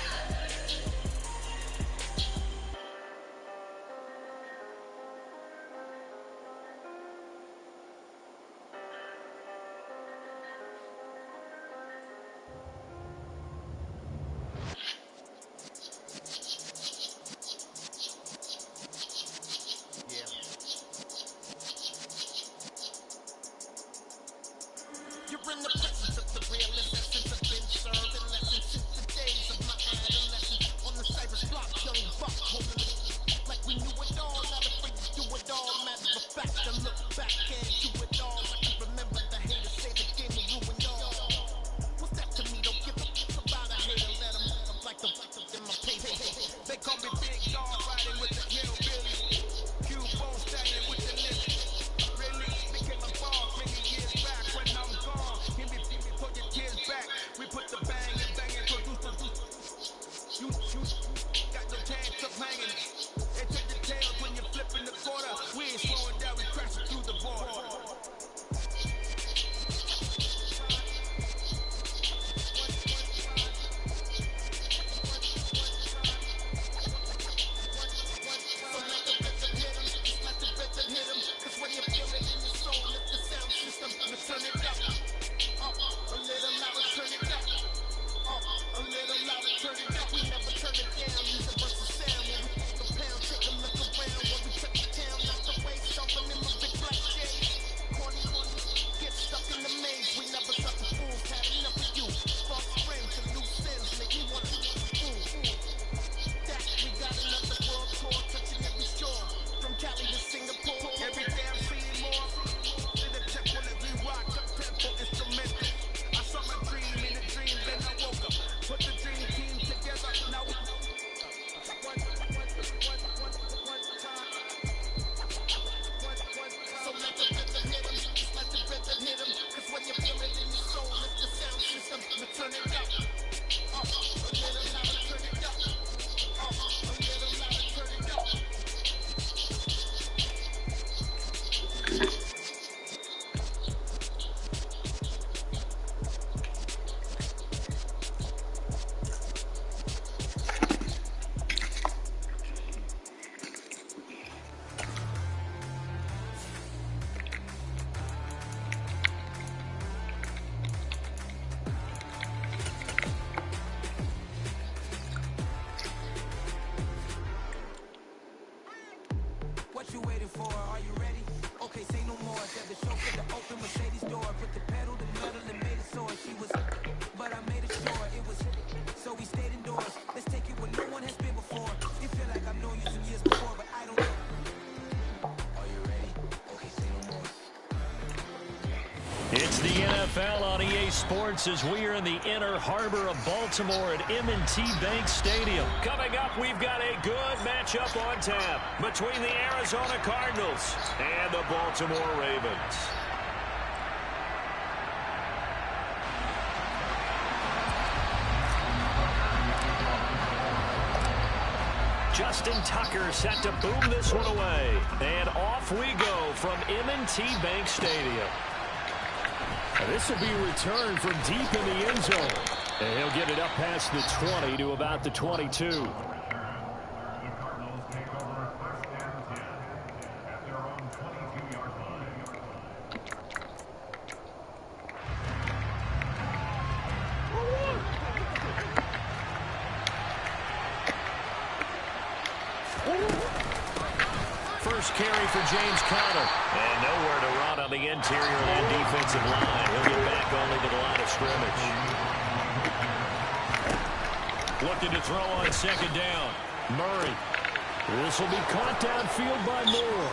You're in the presence of the realest essence. I've been served in lessons since the days of my adolescence. On the Cypress block, young buck holding it like we knew it all. Not afraid to do it all. Matter of fact, I look back and do it all. I can remember the haters say the game will ruin y'all. What's that to me? Don't give a fuck about a hater. Let them up like the in my paper. They call me Big Dog, riding with the hillbilly. Q-Bone staying with the list. Really became a boss many years back when I'm gone. Give me, put your kids back. We put the bang and produce. You got no chance of hanging. They take the tails when you're flipping the quarter. We ain't slowing down, we crashing through the border. What you waiting for? Are you ready? Okay, say no more. Said the show for the open Mercedes door. Put the pedal to metal and made it soar. She was, but I made it sure it was. So we stayed indoors. Let's take it where no one has been before. You feel like I've known you some years before, but I don't know. Are you ready? Okay, say no more. It's the NFL on EA Sports as we are in the inner harbor of Baltimore at M&T Bank Stadium. Coming up, we've got a good matchup on tap between the Arizona Cardinals and the Baltimore Ravens. Justin Tucker set to boom this one away. And off we go from M&T Bank Stadium. This will be returned from deep in the end zone. And he'll get it up past the 20 to about the 22. First carry for James Conner. And nowhere to run on the interior of that defensive line. He'll get back only to the line of scrimmage. Looking to throw on second down. Murray. This will be caught downfield by Moore.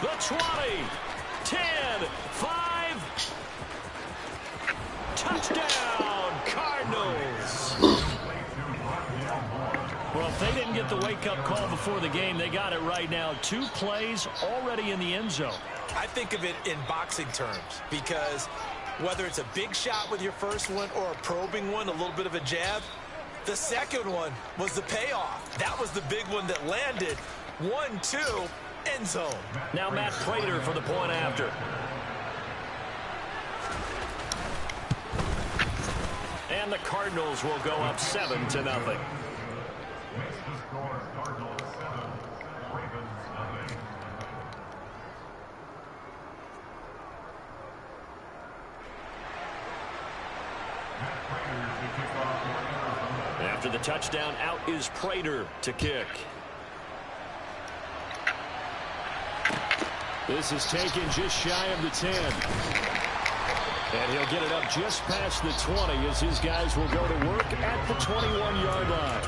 The 20. 10. 5. Touchdown, Cardinals. Well, if they didn't get the wake-up call before the game, they got it right now. 2 plays already in the end zone. I think of it in boxing terms because whether it's a big shot with your first one or a probing one, a little bit of a jab, the second one was the payoff. That was the big one that landed. 1-2, end zone. Now Matt Prater for the point after. And the Cardinals will go up 7-0. After the touchdown, out is Prater to kick. This is taken just shy of the 10. And he'll get it up just past the 20 as his guys will go to work at the 21-yard line.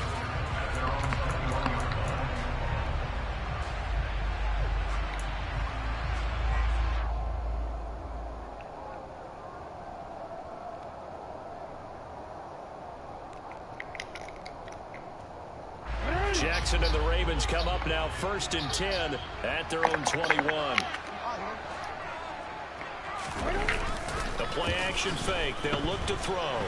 Jackson and the Ravens come up now 1st and 10 at their own 21. The play action fake. They'll look to throw.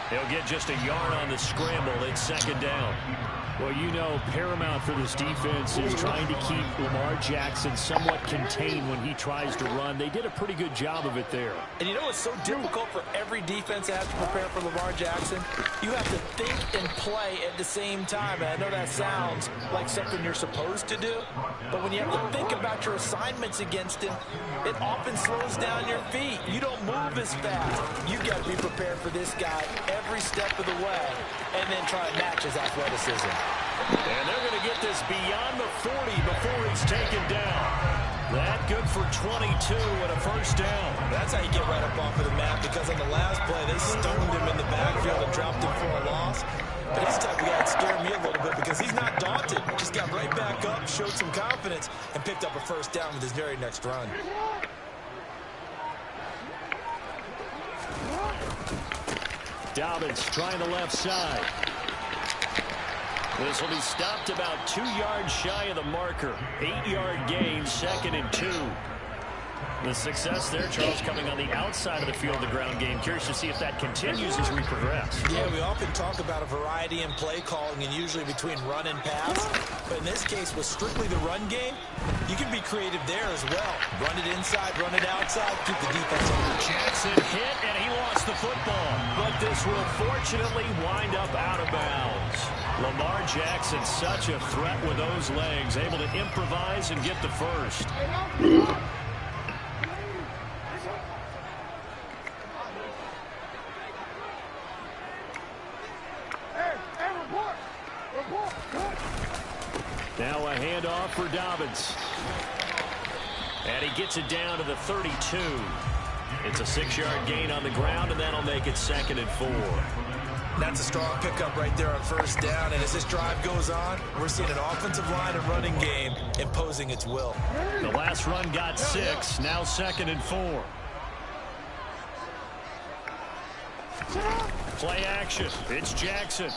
He'll get just a yard on the scramble. It's second down. Well, you know, paramount for this defense is trying to keep Lamar Jackson somewhat contained when he tries to run. They did a pretty good job of it there. And you know what's so difficult for every defense that has to prepare for Lamar Jackson? You have to think and play at the same time. And I know that sounds like something you're supposed to do, but when you have to think about your assignments against him, it often slows down your feet. You don't move as fast. You've got to be prepared for this guy every step of the way and then try and match his athleticism. And they're going to get this beyond the 40 before he's taken down. That good for 22 and a first down. That's how you get right up off of the map, because on the last play, they stoned him in the backfield and dropped him for a loss. But this type of guy scared me a little bit because he's not daunted. Just got right back up, showed some confidence, and picked up a first down with his very next run. Dobbins trying the left side. This will be stopped about 2 yards shy of the marker. 8-yard gain, 2nd and 2. The success there, Charles, coming on the outside of the field, the ground game. Curious to see if that continues as we progress. Yeah, we often talk about a variety in play calling and usually between run and pass. But in this case, with strictly the run game, you can be creative there as well. Run it inside, run it outside, keep the defense under. Jackson hit, and he lost the football. But this will fortunately wind up out of bounds. Lamar Jackson, such a threat with those legs, able to improvise and get the first. Now a handoff for Dobbins. And he gets it down to the 32. It's a 6-yard gain on the ground, and that'll make it 2nd and 4. That's a strong pickup right there on first down, and as this drive goes on, we're seeing an offensive line and running game imposing its will. The last run got 6, now 2nd and 4. Play action, it's Jackson.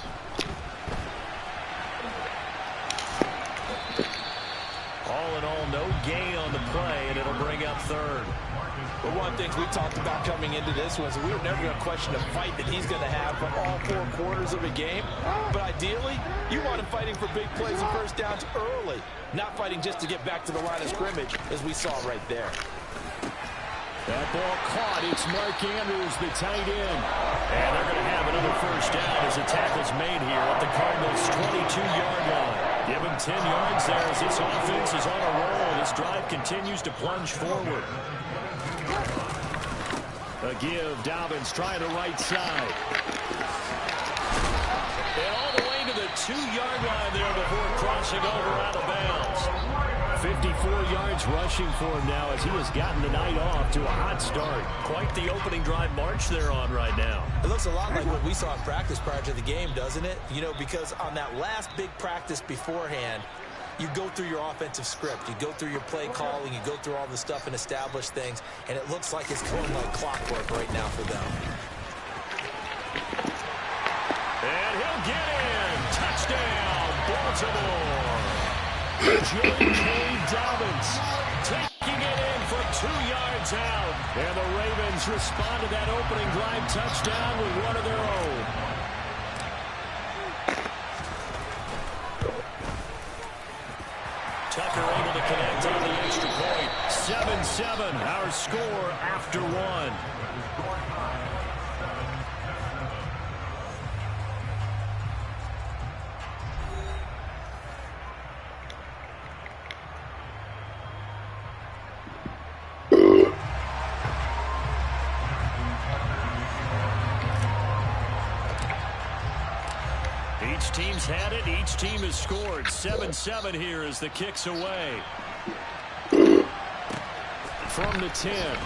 All in all, no gain on the play, and it'll bring up 3rd. But one of the things we talked about coming into this was we were never going to question the fight that he's going to have for all 4 quarters of a game. But ideally, you want him fighting for big plays and first downs early, not fighting just to get back to the line of scrimmage, as we saw right there. That ball caught. It's Mark Andrews, the tight end. And they're going to have another first down as the tackle's made here at the Cardinals' 22-yard line. Give him 10 yards there as this offense is on a roll. This drive continues to plunge forward. A give. Dobbins trying the right side. And all the way to the 2-yard line there before crossing over out of bounds. 54 yards rushing for him now as he has gotten the night off to a hot start. Quite the opening drive march they're on right now. It looks a lot like what we saw in practice prior to the game, doesn't it? You know, because on that last big practice beforehand, you go through your offensive script, you go through your play calling, you go through all the stuff and establish things, and it looks like it's going like clockwork right now for them. And he'll get in. Touchdown, Baltimore. J.K. Dobbins taking it in from 2 yards out. And the Ravens respond to that opening drive touchdown with one of their own. Tucker able to connect on the extra point. 7-7, our score after 1. Each team's had it. Each team has scored. 7-7 here as the kick's away. From the 10.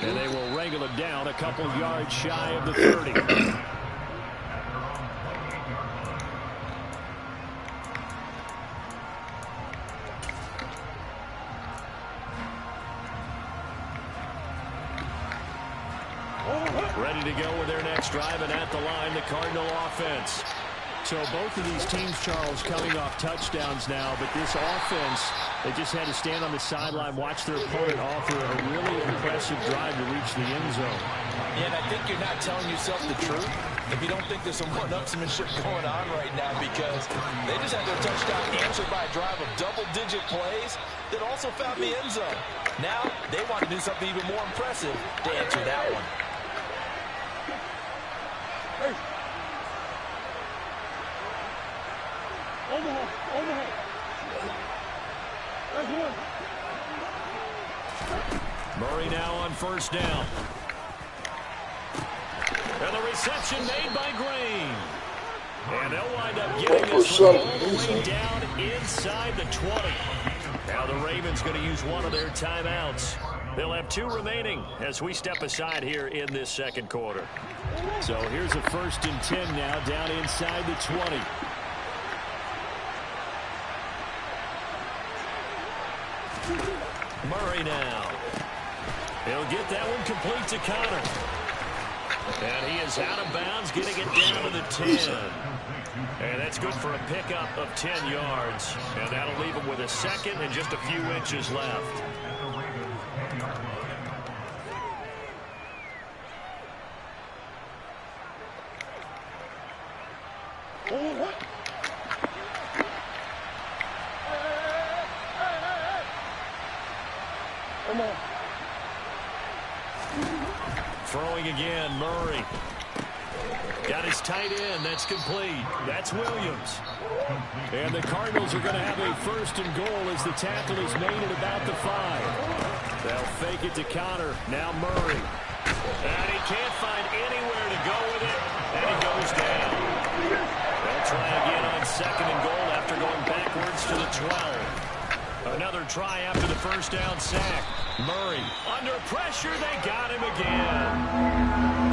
And they will wrangle it down a couple yards shy of the 30. Ready to go with their next drive, and at the line, the Cardinal offense. So both of these teams, Charles, coming off touchdowns now, but this offense, they just had to stand on the sideline, watch their opponent offer a really impressive drive to reach the end zone. Yeah, and I think you're not telling yourself the truth if you don't think there's some one-upsmanship going on right now, because they just had their touchdown answered by a drive of double-digit plays that also found the end zone. Now they want to do something even more impressive to answer that one. Hey. Omaha. That's one. Murray now on first down. And the reception made by Green. And they'll wind up getting this one all the way down inside the 20. Now the Ravens going to use one of their timeouts. They'll have 2 remaining as we step aside here in this second quarter. So here's a 1st and 10 now down inside the 20. Murray now. He'll get that one complete to Connor. And he is out of bounds, getting it down to the 10. And that's good for a pickup of 10 yards. And that'll leave him with a second and just a few inches left. Throwing again, Murray. Got his tight end. That's complete. That's Williams. And the Cardinals are going to have a 1st and goal as the tackle is made at about the 5. They'll fake it to Connor. Now Murray. And he can't find anywhere to go with it. And he goes down. They'll try again on 2nd and goal after going backwards to the 12. Another try after the first down sack. Murray under pressure. They got him again.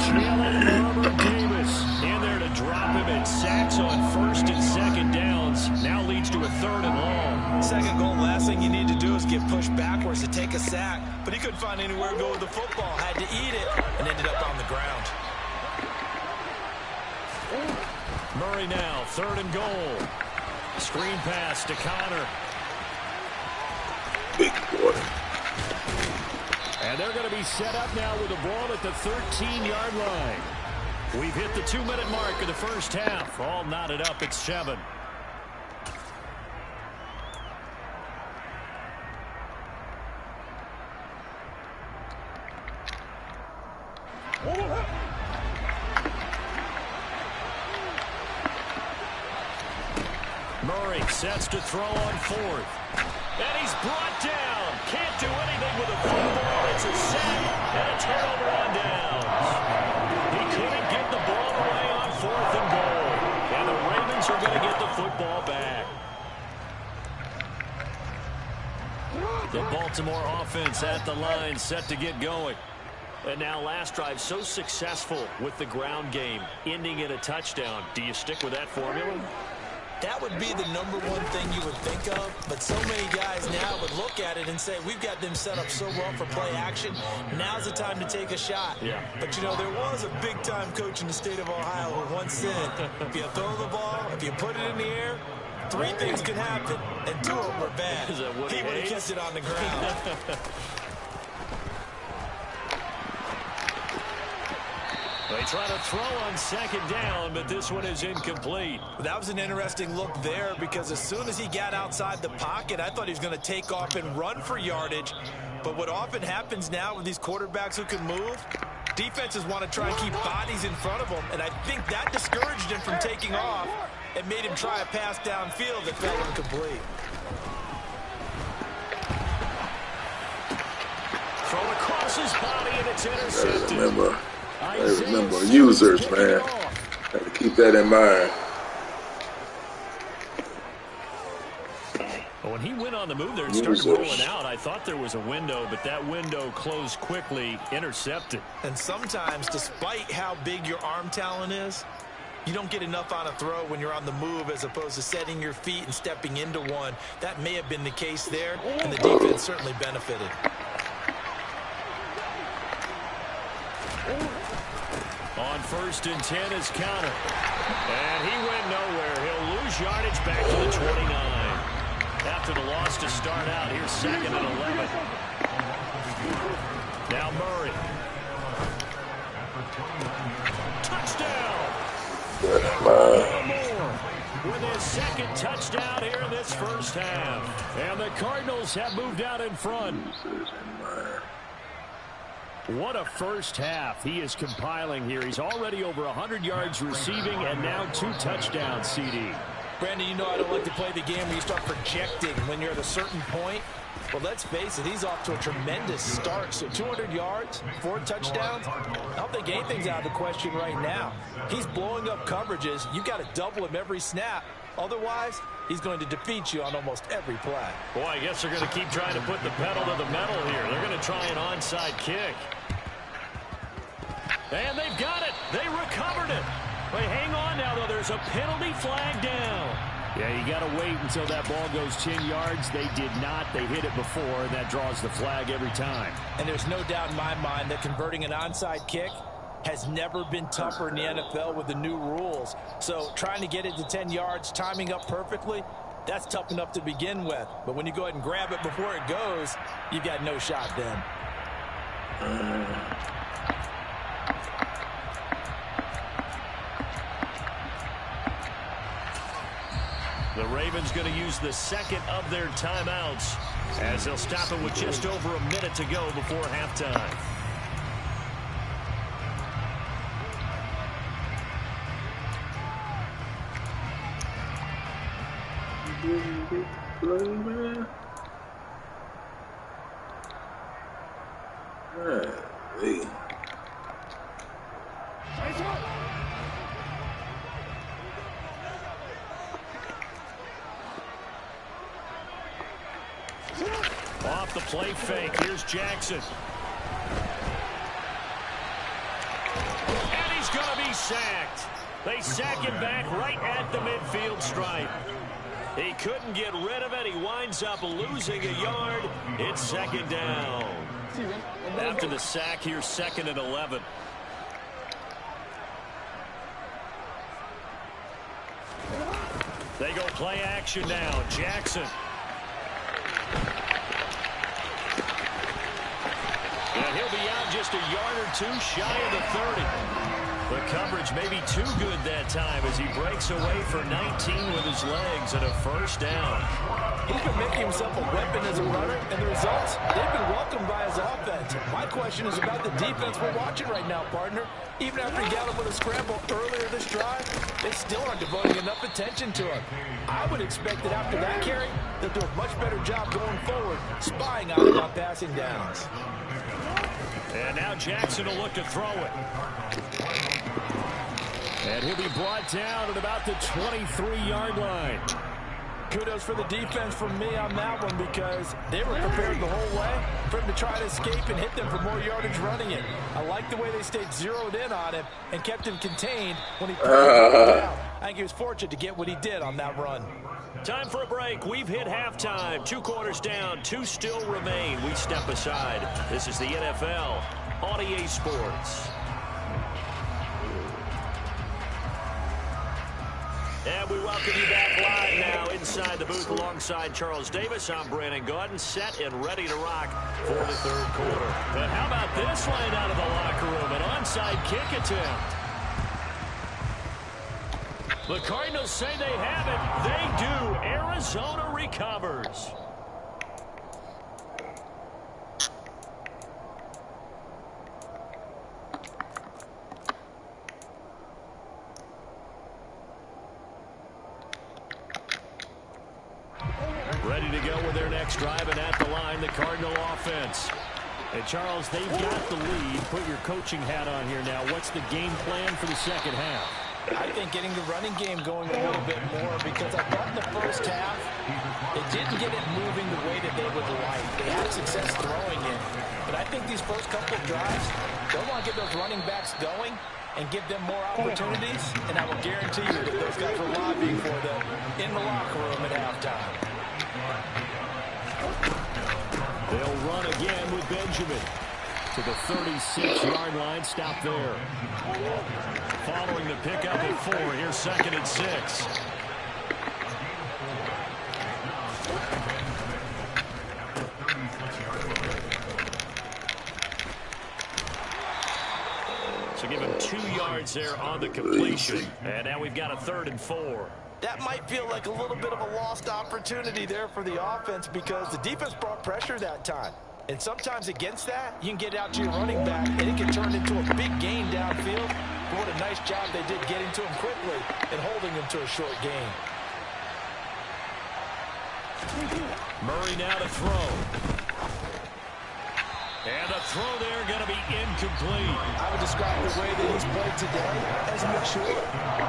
Jalen Davis in there to drop him at sacks on 1st and 2nd downs. Now leads to a 3rd and long. 2nd goal, last thing you need to do is get pushed backwards to take a sack. But he couldn't find anywhere to go with the football. Had to eat it and ended up on the ground. Murray now, 3rd and goal. Screen pass to Connor. Big boy. And they're going to be set up now with the ball at the 13-yard line. We've hit the 2-minute mark of the first half. All knotted up at 7. Murray sets to throw on 4th. And he's brought down. Can't do anything with a football. It's a sack and a turnover on downs. He couldn't get the ball away on 4th and goal. And the Ravens are going to get the football back. The Baltimore offense at the line, set to get going. And now last drive so successful with the ground game, ending in a touchdown. Do you stick with that formula? That would be the number one thing you would think of, but so many guys now would look at it and say, we've got them set up so well for play action. Now's the time to take a shot. Yeah. But, you know, there was a big-time coach in the state of Ohio who once said, if you throw the ball, if you put it in the air, 3 things can happen, and 2 of them were bad. Is that what he would have kept it on the ground. They try to throw on 2nd down, but this one is incomplete. That was an interesting look there because as soon as he got outside the pocket, I thought he was going to take off and run for yardage. But what often happens now with these quarterbacks who can move, defenses want to try and keep bodies in front of them, and I think that discouraged him from taking off and made him try a pass downfield that fell incomplete. Throw across his body, and it's intercepted. I remember users, man. Got to keep that in mind. When he went on the move there and started rolling out, I thought there was a window, but that window closed quickly, intercepted. And sometimes, despite how big your arm talent is, you don't get enough on a throw when you're on the move as opposed to setting your feet and stepping into one. That may have been the case there, and the defense certainly benefited. On 1st and 10 is counter. And he went nowhere. He'll lose yardage back to the 29. After the loss to start out, here's 2nd and 11. Now Murray. Touchdown! With his 2nd touchdown here in this first half. And the Cardinals have moved out in front. What a first half he is compiling here. He's already over 100 yards receiving and now 2 touchdowns, CD. Brandon, you know I don't like to play the game where you start projecting when you're at a certain point. Well, let's face it, he's off to a tremendous start. So 200 yards, 4 touchdowns. I don't think anything's out of the question right now. He's blowing up coverages. You've got to double him every snap. Otherwise, he's going to defeat you on almost every play. Boy, I guess they're going to keep trying to put the pedal to the metal here. They're going to try an onside kick. And they've got it. They recovered it. Wait, hang on now, though. There's a penalty flag down. Yeah, you got to wait until that ball goes 10 yards. They did not. They hit it before, and that draws the flag every time. And there's no doubt in my mind that converting an onside kick has never been tougher in the NFL with the new rules. So trying to get it to 10 yards, timing up perfectly, that's tough enough to begin with. But when you go ahead and grab it before it goes, you've got no shot then. The Ravens going to use the 2nd of their timeouts as they'll stop it with just over a minute to go before halftime. Off the play fake, here's Jackson. And he's going to be sacked. They sack him back right at the midfield stripe. He couldn't get rid of it. He winds up losing a yard. It's 2nd down. After the sack, here's 2nd and 11. They go play action now. Jackson. just a yard or two shy of the 30. The coverage may be too good that time as he breaks away for 19 with his legs and a first down. He's been making himself a weapon as a runner, and the results, they've been welcomed by his offense. My question is about the defense we're watching right now, partner. Even after he got him with a scramble earlier this drive, they still aren't devoting enough attention to him. I would expect that after that carry, they'll do a much better job going forward, spying on him on passing downs. And now Jackson will look to throw it. And he'll be brought down at about the 23-yard line. Kudos for the defense from me on that one because they were prepared the whole way for him to try to escape and hit them for more yardage running it. I like the way they stayed zeroed in on him and kept him contained when he threw it down. I think he was fortunate to get what he did on that run. Time for a break. We've hit halftime. 2 quarters down. 2 still remain. We step aside. This is the NFL on EA Sports. And we welcome you back live now inside the booth alongside Charles Davis. I'm Brandon Gaudin, set and ready to rock for the third quarter. But how about this line out of the locker room? An onside kick attempt. The Cardinals say they have it. They do. Arizona recovers. Ready to go with their next drive, and at the line, the Cardinal offense. And Charles, they've got the lead. Put your coaching hat on here now. What's the game plan for the second half? I think getting the running game going a little bit more because I thought in the first half they didn't get it moving the way that they would like. They had success throwing it. But I think these first couple of drives, they'll want to get those running backs going and give them more opportunities. And I will guarantee you that those guys were lobbying for them in the locker room at halftime. They'll run again with Benjamin to the 36-yard line. Stop there. Following the pickup at 4, here's 2nd and 6. So give him 2 yards there on the completion. And now we've got a 3rd and 4. That might feel like a little bit of a lost opportunity there for the offense because the defense brought pressure that time. And sometimes against that, you can get out to your running back, and it can turn into a big gain downfield. But what a nice job they did getting to him quickly and holding him to a short gain. Murray now to throw. And the throw there going to be incomplete. I would describe the way that he's played today as mature.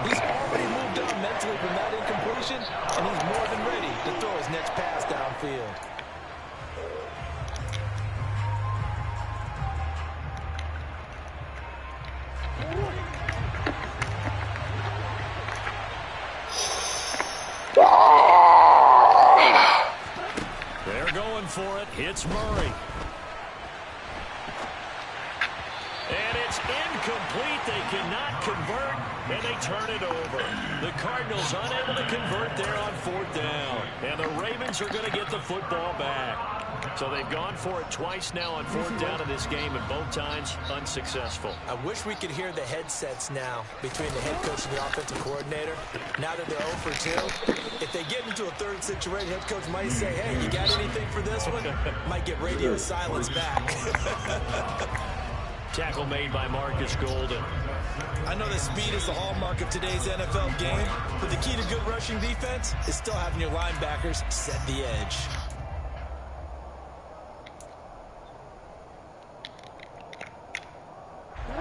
He's already moved on mentally from that incompletion, and he's more than ready to throw his next pass downfield. They're going for it. Hits Murray. And it's incomplete. They cannot convert, and they turn it over. The Cardinals unable to convert there on 4th down. And the Ravens are going to get the football back. So they've gone for it twice now on 4th down in this game, and both times unsuccessful. I wish we could hear the headsets now between the head coach and the offensive coordinator. Now that they're 0 for 2, if they get into a third situation, head coach might say, hey, you got anything for this one? Might get radio silence back. Tackle made by Marcus Golden. I know that speed is the hallmark of today's NFL game, but the key to good rushing defense is still having your linebackers set the edge.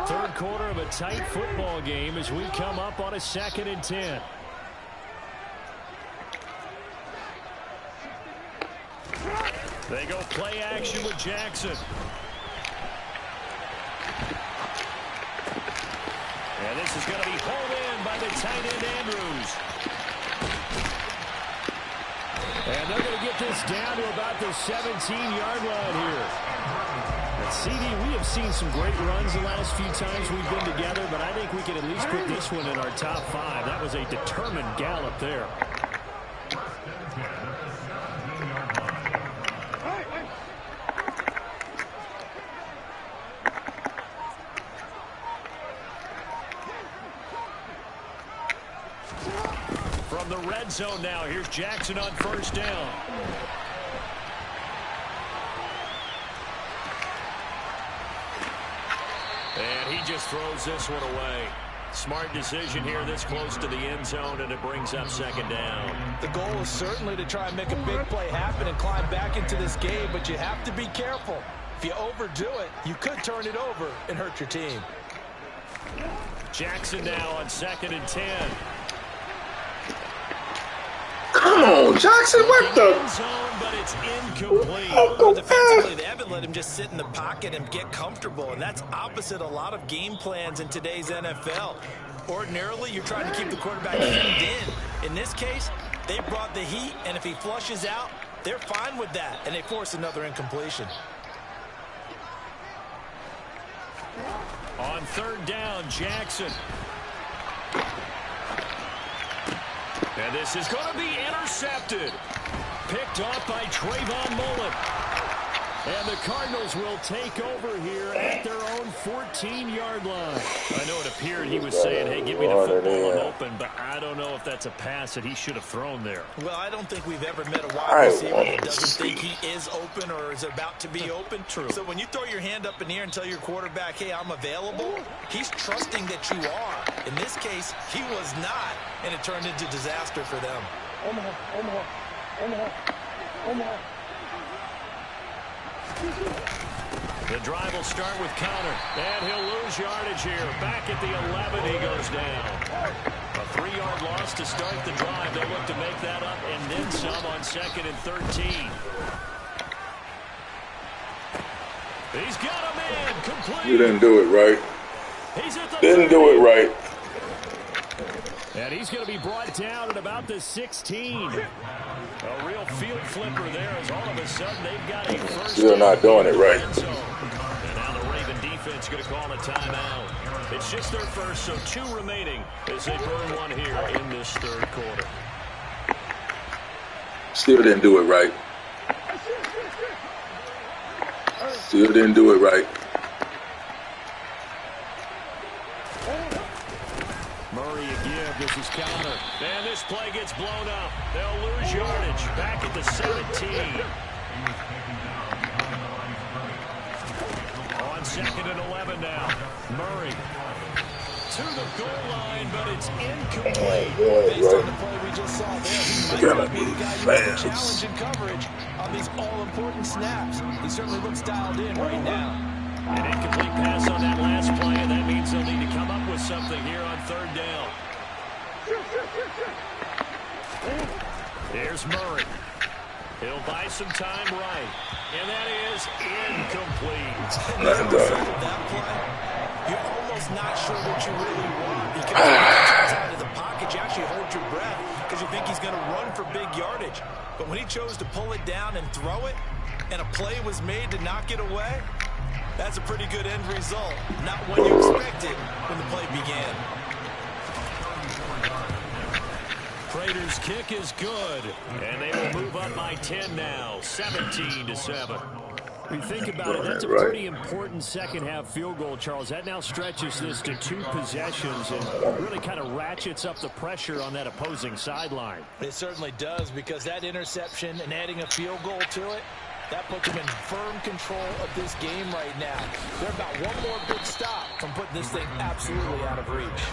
Third quarter of a tight football game as we come up on a 2nd and 10. They go play action with Jackson. And this is going to be hauled in by the tight end Andrews. And they're going to get this down to about the 17-yard line here. And CD, we have seen some great runs the last few times we've been together, but I think we can at least put this one in our top 5. That was a determined gallop there. the red zone now. Here's Jackson on first down. And he just throws this one away. Smart decision here this close to the end zone, and it brings up second down. The goal is certainly to try and make a big play happen and climb back into this game, but you have to be careful. If you overdo it, you could turn it over and hurt your team. Jackson now on 2nd and 10. Come on, Jackson, what the? End zone, but it's incomplete. Go Defensively, they haven't let him just sit in the pocket and get comfortable, and that's opposite a lot of game plans in today's NFL. Ordinarily, you're trying to keep the quarterback hemmed in. In this case, they brought the heat, and if he flushes out, they're fine with that, and they force another incompletion. On 3rd down, Jackson. And this is going to be intercepted. Picked off by Trayvon Mullen. And the Cardinals will take over here at their own 14-yard line. I know it appeared he was saying, hey, give me the football, I'm open, but I don't know if that's a pass that he should have thrown there. Well, I don't think we've ever met a wide receiver that doesn't think he is open or is about to be open. True. So when you throw your hand up in the air and tell your quarterback, hey, I'm available, he's trusting that you are. In this case, he was not, and it turned into disaster for them. Omaha. The drive will start with Connor, and he'll lose yardage here. Back at the 11, he goes down. A 3-yard loss to start the drive. They'll look to make that up and then some on 2nd and 13. He's got a man complete. You didn't do it right. He's at the Didn't do it right. And he's going to be brought down at about the 16. A real field flipper there as all of a sudden they've got a first. Still not doing it right. And now the Raven defense going to call a timeout. It's just their first, so 2 remaining as they burn one here in this 3rd quarter. Still didn't do it right. Still didn't do it right. Murray again. This is Connor. And this play gets blown up. They'll lose yardage. Back at the 17. On 2nd and 11 now. Murray to the goal line, but it's incomplete. Based on the play we just saw there, he might be the guy you have to challenge in coverage on these all-important snaps. He certainly looks dialed in right now. An incomplete pass on that last play, and that means they'll need to come up with something here on 3rd down. Here's Murray. He'll buy some time right. And that is incomplete. Nothing done. That play, you're almost not sure what you really want because when he comes out of the pocket, you actually hold your breath because you think he's going to run for big yardage. But when he chose to pull it down and throw it, and a play was made to knock it away, that's a pretty good end result. Not what you expected when the play began. Prater's kick is good, and they will move up by 10 now, 17-7. When you think about it, that's a pretty important second-half field goal, Charles. That now stretches this to 2 possessions and really kind of ratchets up the pressure on that opposing sideline. It certainly does, because that interception and adding a field goal to it, that puts them in firm control of this game right now. They're about one more big stop from putting this thing absolutely out of reach.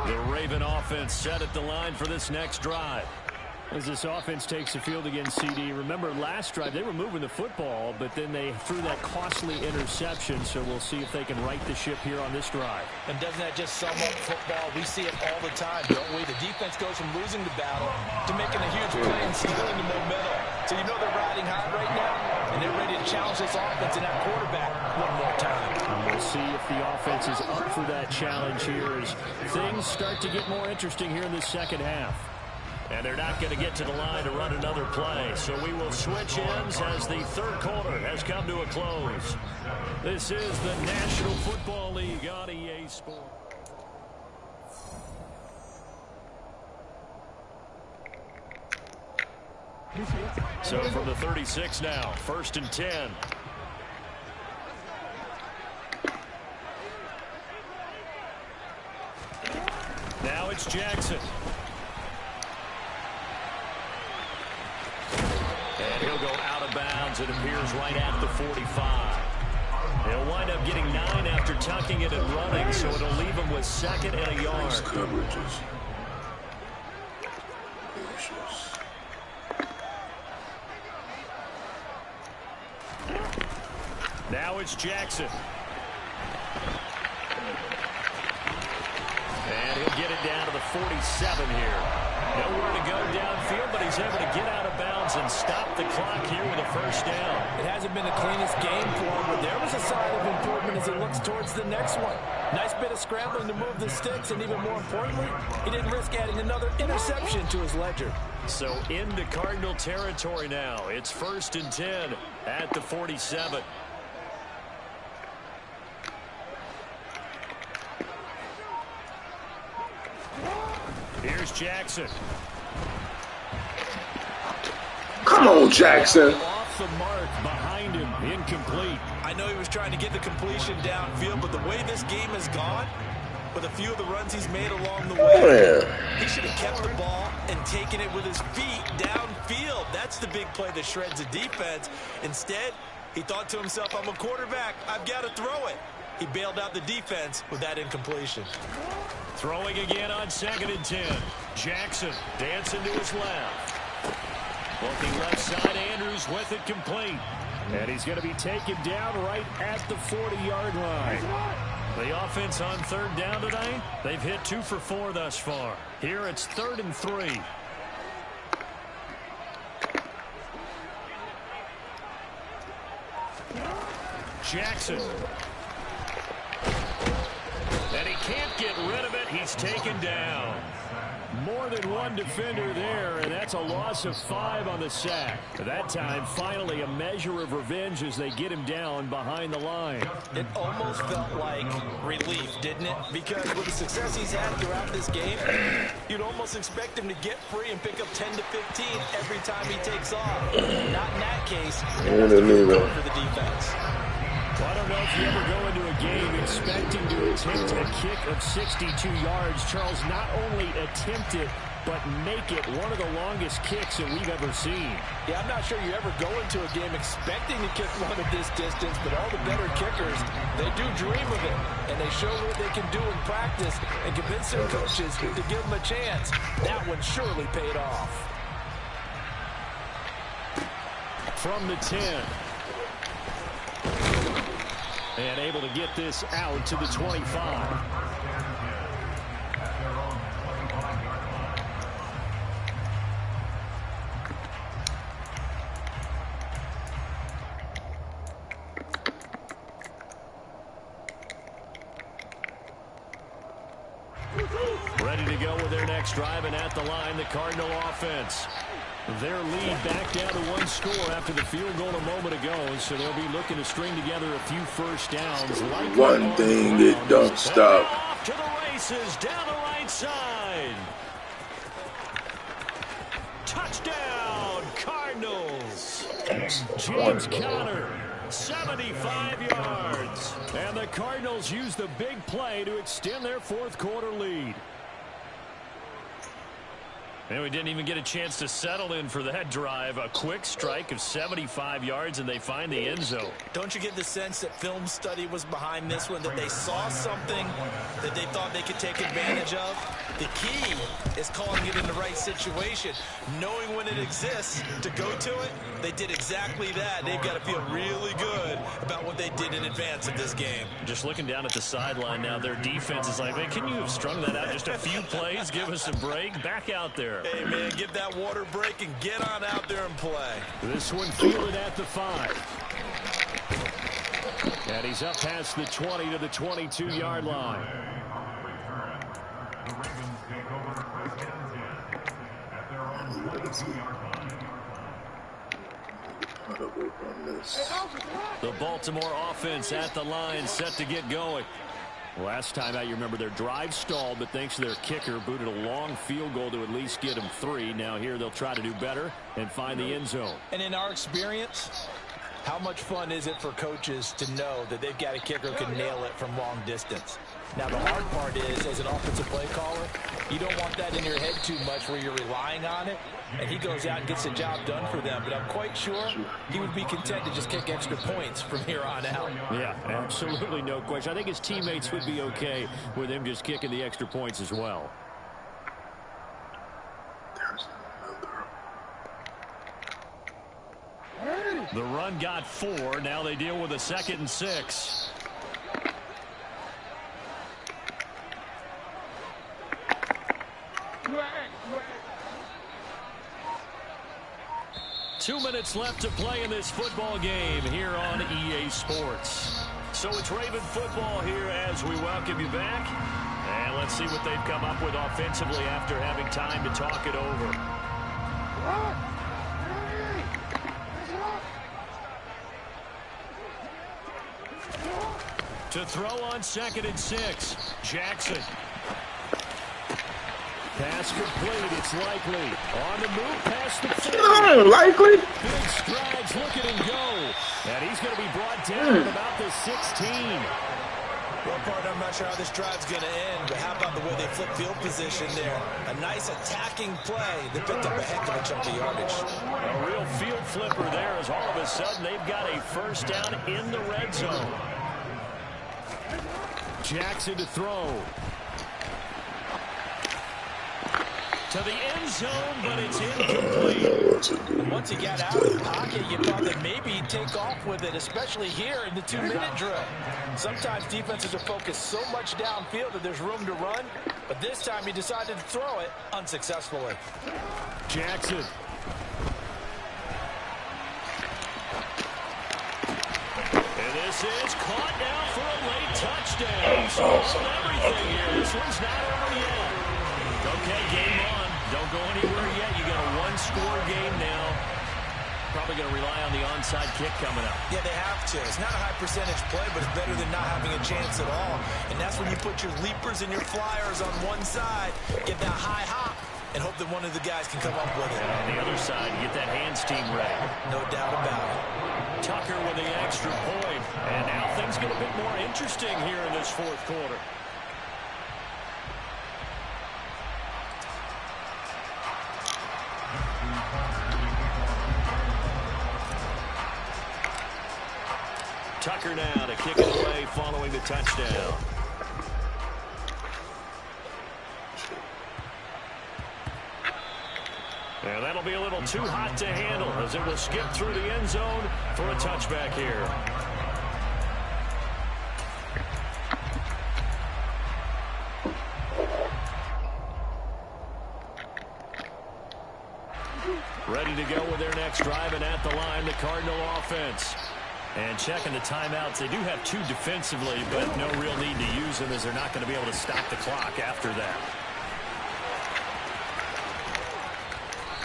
The Raven offense set at the line for this next drive. As this offense takes the field against CD, remember last drive they were moving the football, but then they threw that costly interception, so we'll see if they can right the ship here on this drive. And doesn't that just sum up football? We see it all the time, don't we? The defense goes from losing the battle to making a huge play and stealing the momentum. So you know they're riding high right now, and they're ready to challenge this offense and that quarterback one more time. And we'll see if the offense is up for that challenge here as things start to get more interesting here in this second half. And they're not going to get to the line to run another play. So we will switch ends as the 3rd quarter has come to a close. This is the National Football League on EA Sports. So from the 36 now, 1st and 10. Now it's Jackson. And he'll go out of bounds. It appears right at the 45. He'll wind up getting 9 after tucking it and running, so it'll leave him with 2nd and a yard. Nice coverages. Now it's Jackson. And he'll get it down to the 47 here. Nowhere to go downfield, but he's able to get out of bounds and stop the clock here with a 1st down. It hasn't been the cleanest game for him, but there was a sign of improvement as he looks towards the next one. Nice bit of scrambling to move the sticks, and even more importantly, he didn't risk adding another interception to his ledger. So into Cardinal territory now. It's 1st and 10 at the 47. Here's Jackson. Come on, Jackson. Off the mark, behind him, incomplete. I know he was trying to get the completion downfield, but the way this game has gone, with a few of the runs he's made along the way, he should have kept the ball and taken it with his feet downfield. That's the big play that shreds the defense. Instead, he thought to himself, I'm a quarterback, I've got to throw it. He bailed out the defense with that incompletion. Throwing again on 2nd and 10. Jackson dancing to his left. Looking left side, Andrews with it complete. And he's going to be taken down right at the 40-yard line. The offense on 3rd down tonight, they've hit 2 for 4 thus far. Here it's 3rd and 3. Jackson. And he can't get rid of it. He's taken down. More than one defender there, and that's a loss of 5 on the sack. That time, finally, a measure of revenge as they get him down behind the line. It almost felt like relief, didn't it? Because with the success he's had throughout this game, you'd almost expect him to get free and pick up 10 to 15 every time he takes off. Not in that case. For the defense. Well, I don't know if you ever go into a game expecting to attempt a kick of 62 yards. Charles, not only attempt it, but make it one of the longest kicks that we've ever seen. Yeah, I'm not sure you ever go into a game expecting to kick one of this distance, but all the better kickers, they do dream of it, and they show what they can do in practice and convince their coaches to give them a chance. That one surely paid off. From the 10. And able to get this out to the 25. Ready to go with their next drive, and at the line, the Cardinal offense. Their lead back down to 1 score after the field goal a moment ago, so they'll be looking to string together a few 1st downs. One thing it don't stop. Off to the races, down the right side. Touchdown, Cardinals. James Conner, 75 yards. And the Cardinals use the big play to extend their 4th quarter lead. And we didn't even get a chance to settle in for that drive. A quick strike of 75 yards, and they find the end zone. Don't you get the sense that film study was behind this one, that they saw something that they thought they could take advantage of? The key is calling it in the right situation, knowing when it exists to go to it. They did exactly that. They've got to feel really good about what they did in advance of this game. Just looking down at the sideline now, their defense is like, man, can you have strung that out just a few plays? Give us a break. Back out there. Hey, man, get that water break and get on out there and play. This one fielded at the 5. And he's up past the 20 to the 22-yard line. The Baltimore offense at the line, set to get going. Last time out, you remember their drive stalled, but thanks to their kicker, booted a long field goal to at least get them 3. Now here they'll try to do better and find the end zone. And in our experience, how much fun is it for coaches to know that they've got a kicker who can nail it from long distance? Now, the hard part is, as an offensive play caller, you don't want that in your head too much where you're relying on it, and he goes out and gets the job done for them. But I'm quite sure he would be content to just kick extra points from here on out. Yeah, absolutely no question. I think his teammates would be okay with him just kicking the extra points as well. The run got 4. Now they deal with a 2nd and 6. Two minutes left to play in this football game here on EA Sports. So it's Raven football here as we welcome you back. And let's see what they've come up with offensively after having time to talk it over. To throw on 2nd and 6. Jackson. Pass complete. It's Likely. On the move past the 30. Likely? Big strides. Look at him go. And he's going to be brought down at about the 16. Well, partner, I'm not sure how this drive's going to end, but how about the way they flip field position there? A nice attacking play that picked up a heck of a chunk of yardage. A real field flipper there as all of a sudden they've got a first down in the red zone. Jackson to throw. To the end zone, but it's incomplete. Once he got out of the pocket, you thought that maybe he'd take off with it, especially here in the 2-minute drill. Sometimes defenses are focused so much downfield that there's room to run, but this time he decided to throw it unsuccessfully. Jackson. And this is caught now for a late touchdown. So everything here. This one's not over yet. Okay, game on. Don't go anywhere yet. You got a one-score game now. Probably going to rely on the onside kick coming up. Yeah, they have to. It's not a high percentage play, but it's better than not having a chance at all. And that's when you put your leapers and your flyers on one side, get that high hop, and hope that one of the guys can come up with it. And on the other side, get that hands team ready. No doubt about it. Tucker with the extra point. And now things get a bit more interesting here in this fourth quarter. Tucker now to kick it away following the touchdown. And that'll be a little too hot to handle as it will skip through the end zone for a touchback here. Ready to go with their next drive, and at the line, the Cardinal offense. And checking the timeouts, they do have 2 defensively, but no real need to use them as they're not going to be able to stop the clock after that.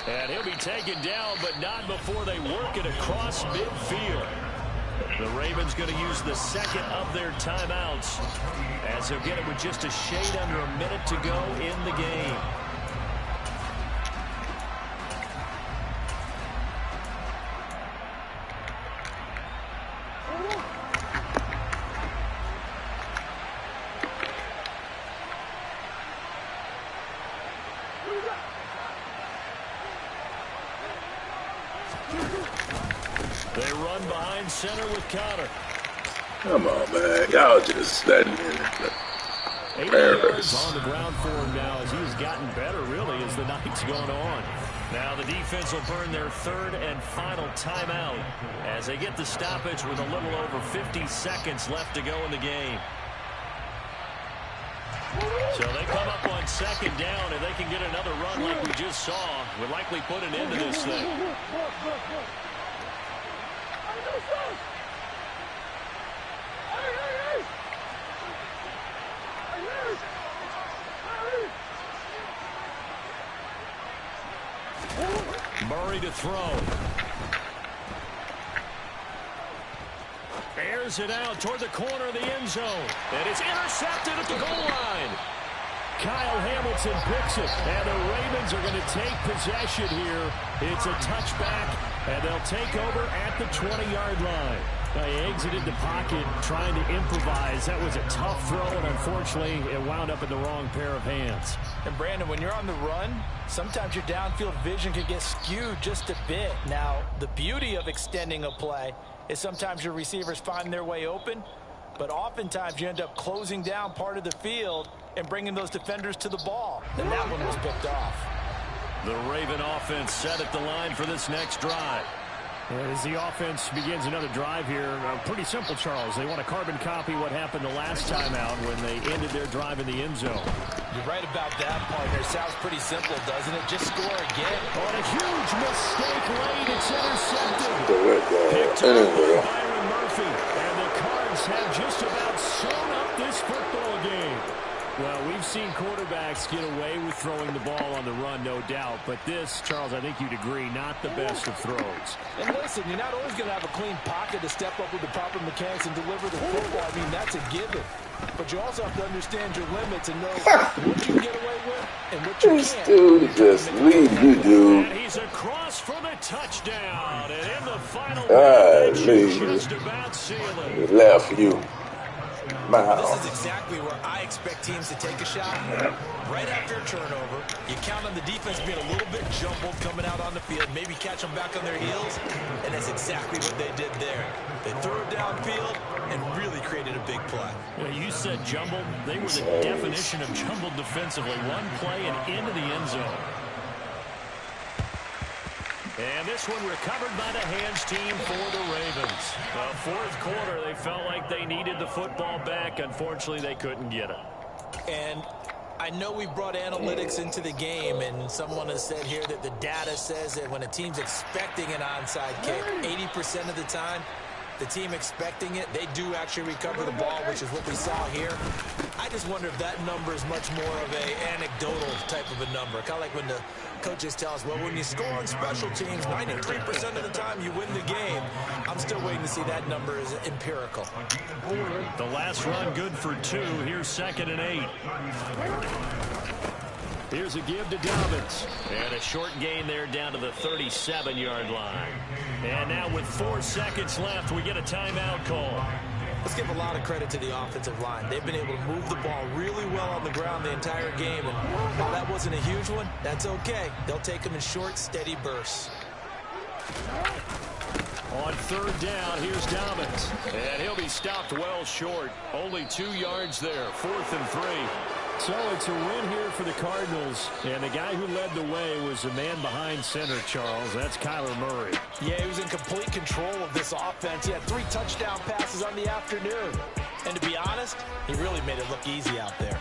And he'll be taken down, but not before they work it across midfield. The Ravens going to use the second of their timeouts as they'll get it with just a shade under a minute to go in the game. They run behind center with Connor. Come on, man. Y'all just letting me. 8 yards on the ground for him now as he's gotten better, really, as the night's going on. Now the defense will burn their 3rd and final timeout as they get the stoppage with a little over 50 seconds left to go in the game. So they come up on 2nd down, and they can get another run like we just saw. Would likely put an end to this thing. Murray to throw. fires it out toward the corner of the end zone. And it's intercepted at the goal line. Kyle Hamilton picks it, and the Ravens are going to take possession here. It's a touchback, and they'll take over at the 20-yard line. He exited the pocket trying to improvise. That was a tough throw, and unfortunately, it wound up in the wrong pair of hands. And, Brandon, when you're on the run, sometimes your downfield vision can get skewed just a bit. Now, the beauty of extending a play is sometimes your receivers find their way open, but oftentimes you end up closing down part of the field and bringing those defenders to the ball. And that one was picked off. The Raven offense set at the line for this next drive. As the offense begins another drive here, pretty simple, Charles. They want to carbon copy what happened the last time out when they ended their drive in the end zone. You're right about that, partner. Sounds pretty simple, doesn't it? Just score again. On a huge mistake late, it's intercepted. Picked up by Byron Murphy. And the Cards have just about sewn up this football game. Well, we've seen quarterbacks get away with throwing the ball on the run, no doubt. But this, Charles, I think you'd agree, not the best of throws. And listen, you're not always going to have a clean pocket to step up with the proper mechanics and deliver the football. I mean, that's a given. But you also have to understand your limits and know what you can get away with and what you This can't. dude just leave you, dude. And he's across for the touchdown. And in the final just about seal it. He left you. Wow. This is exactly where I expect teams to take a shot. Right after a turnover, you count on the defense being a little bit jumbled coming out on the field, maybe catch them back on their heels, and that's exactly what they did there. They threw it downfield and really created a big play. Well, you said jumbled. They were the definition of jumbled defensively. One play and into the end zone. And this one recovered by the hands team for the Ravens. Fourth quarter, they felt like they needed the football back. Unfortunately, they couldn't get it. And I know we brought analytics into the game, and someone has said here that the data says that when a team's expecting an onside kick, 80% of the time, the team expecting it, they do actually recover the ball, which is what we saw here. I just wonder if that number is much more of an anecdotal type of a number. Kind of like when the coaches tell us, well, when you score on special teams, 93% of the time you win the game. I'm still waiting to see that number is empirical. The last run good for 2. Here's 2nd and 8. Here's a give to Dobbins. And a short gain there down to the 37-yard line. And now with 4 seconds left, we get a timeout call. Let's give a lot of credit to the offensive line. They've been able to move the ball really well on the ground the entire game. And while that wasn't a huge one, that's okay. They'll take them in short, steady bursts. On 3rd down, here's Dobbins. And he'll be stopped well short. Only 2 yards there. 4th and 3. So it's a win here for the Cardinals. And the guy who led the way was the man behind center, Charles. That's Kyler Murray. Yeah, he was in complete control of this offense. He had 3 touchdown passes on the afternoon. And to be honest, he really made it look easy out there.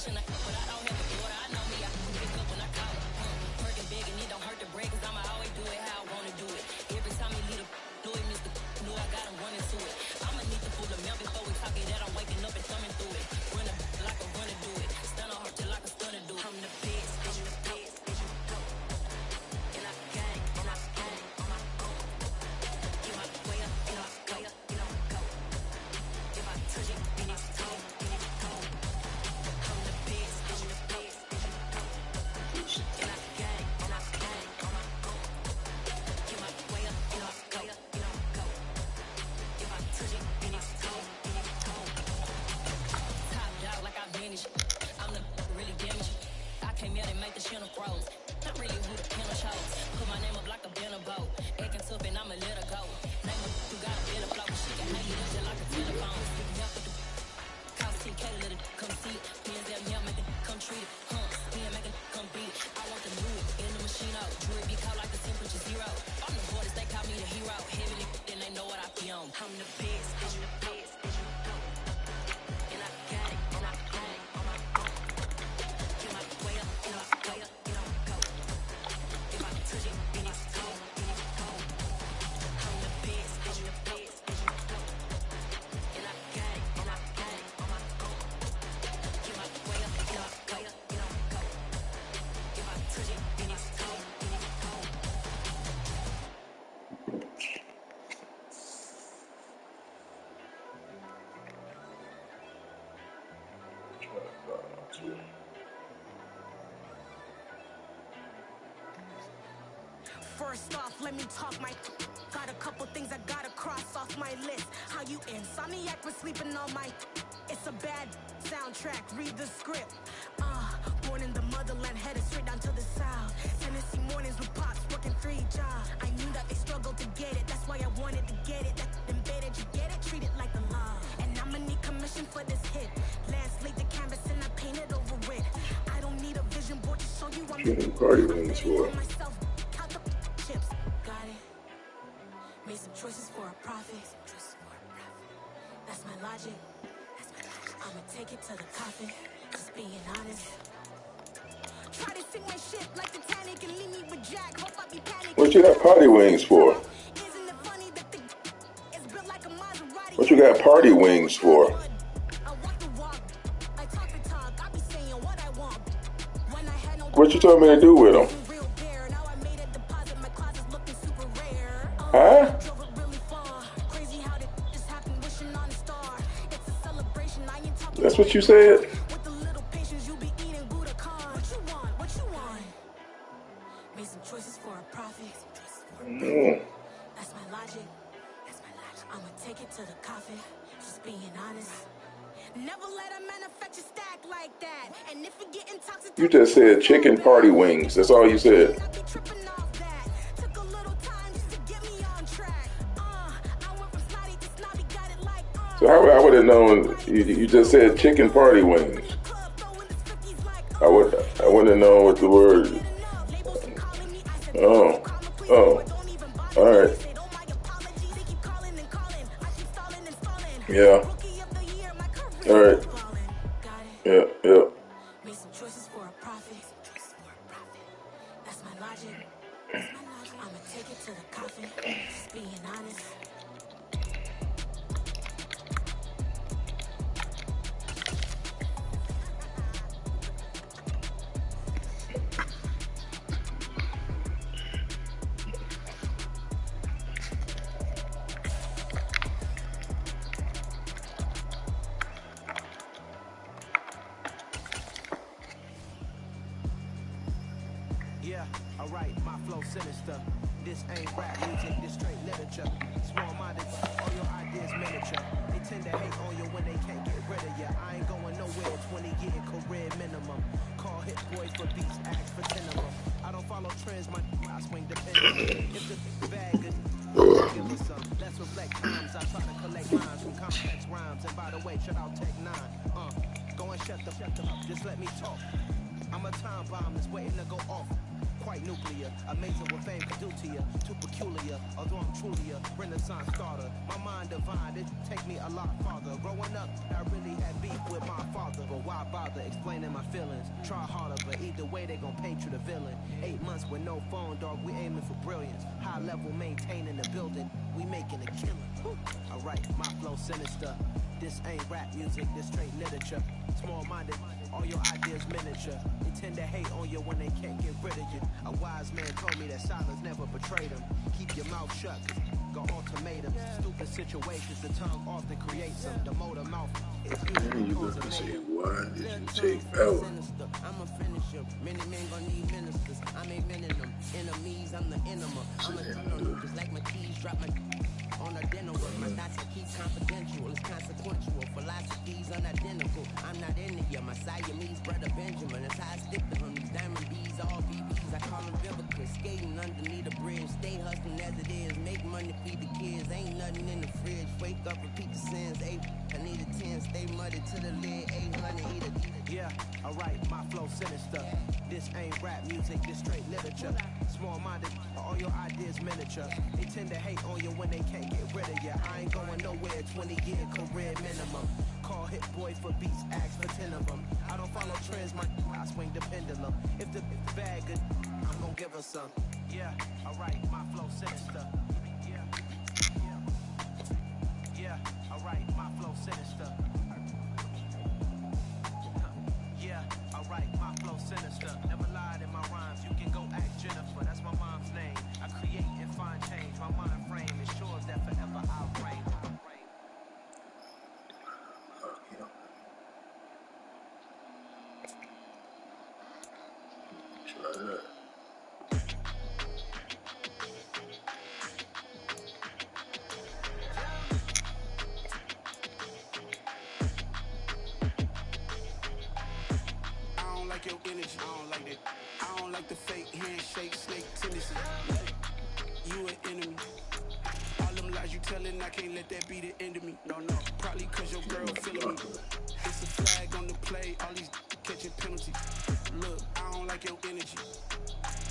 But I don't have a daughter, I know me, I can pick up when I call her. Working big and it don't hurt to break. First off, let me talk my. Got a couple things I gotta cross off my list. How you insomniac was sleeping on my. It's a bad soundtrack. Read the script. Born in the motherland, headed straight down to the south. Tennessee mornings with pops, working 3 jobs. I knew that they struggled to get it. That's why I wanted to get it. That embedded, you get it, treat it like a law. And I'ma need commission for this hit. Lance laid the canvas and I painted over it. I don't need a vision board to show you I'm Chicken party wings for. myself. Count the chips. Got it. Made some choices for a profit. That's my logic. I'ma take it to the coffin. Just being honest. Try to sing my shit like Titanic and leave me with Jack. Hope I be panicking. What you got party wings for? Isn't it funny that the is built like a Maserati? What you got party wings for? I walk the walk. I talk the talk. I be saying what I want. When I had no What you told me to do with them? real bear. Now I made a deposit. My closet's looking super rare. Huh? Drove it really far. Crazy how did this happen? Wishing on a star. It's a celebration. I ain't talking. That's what you said? With the little patience you be eating Budokan. What you want? What you want? Made some choices for a profit. That's my logic. I'ma take it to the coffin. Just being honest. Never let a manufacture stack like that. And if it get intoxicated, You just said chicken party wings. That's all you said. I be tripping off that. Took a little time just to get me on track. I went from snotty to snobby, got it like So I would have known you just said chicken party wings. I wouldn't have known what the word. Oh. All right. Yeah. All right. Yeah. Made some choices for a profit. That's my logic. I'ma take it to the coffin. Just being honest. Yeah, alright, my flow sinister. This ain't rap music, this straight literature. Small-minded, all your ideas miniature. They tend to hate on you when they can't get rid of you. I ain't going nowhere, 20-year career minimum. Call hit boys for beats, ask for 10 of them. I don't follow trends, I swing dependent. If the bag good, give us some. Let's reflect times, I try to collect lines from complex rhymes. And by the way, shut out Tech 9. Go and shut the up, just let me talk. I'm a time bomb that's waiting to go off. Quite nuclear, amazing what fame can do to you. Too peculiar, although I'm truly a renaissance starter. My mind divine, it take me a lot farther. Growing up, I really had beef with my father. But why bother explaining my feelings? Try harder, but either way they gon' paint you the villain. 8 months with no phone, dog, we aiming for brilliance. High level maintaining the building, we making a killing. Alright, my flow sinister. This ain't rap music, this straight literature. Small-minded, all your ideas miniature. They tend to hate on you when they can't get rid of you. A wise man told me that silence never betrayed him. Keep your mouth shut, cause go ultimatums. Stupid situations, the tongue often creates them. The motor mouth is Then you gonna say, why did you take out? I'm a finisher. Many men gonna need ministers. I make men in them. Enemies, I'm the enema. I'm a tunnel, just like my keys drop my on a dinner with my thoughts I keep confidential. It's consequential. Philosophies unidentical. I'm not in it yet. My Siamese brother Benjamin. That's how I stick to him. These diamond bees, all BBs. I call them biblicals. Skating underneath the bridge. Stay hustling as it is. Make money, feed the kids. Ain't nothing in the fridge. Wake up, repeat the sins. I need a 10. Stay muddy to the lid. 800 eat it. Yeah, alright. My flow sinister. This ain't rap music. This straight literature. Small-minded. All your ideas miniature. They tend to hate on you when they can't get rid of you. I ain't going nowhere, 20-year career minimum. Call hit boy for beats, ask for 10 of them. I don't follow trends, I swing the pendulum. If the bag good, I'm gonna give her some. Yeah, alright, my flow sinister. Yeah, alright, my flow sinister. Yeah, alright, my flow sinister. Never lied in my rhymes, you can go ask Jennifer, that's my mom's name. I create and find change, my mind frame ensures that forever I'll reign. Try that. telling I can't let that be the end of me. No, no, probably cause your girl feeling me. It's a flag on the play, all these catching penalties. Look, I don't like your energy.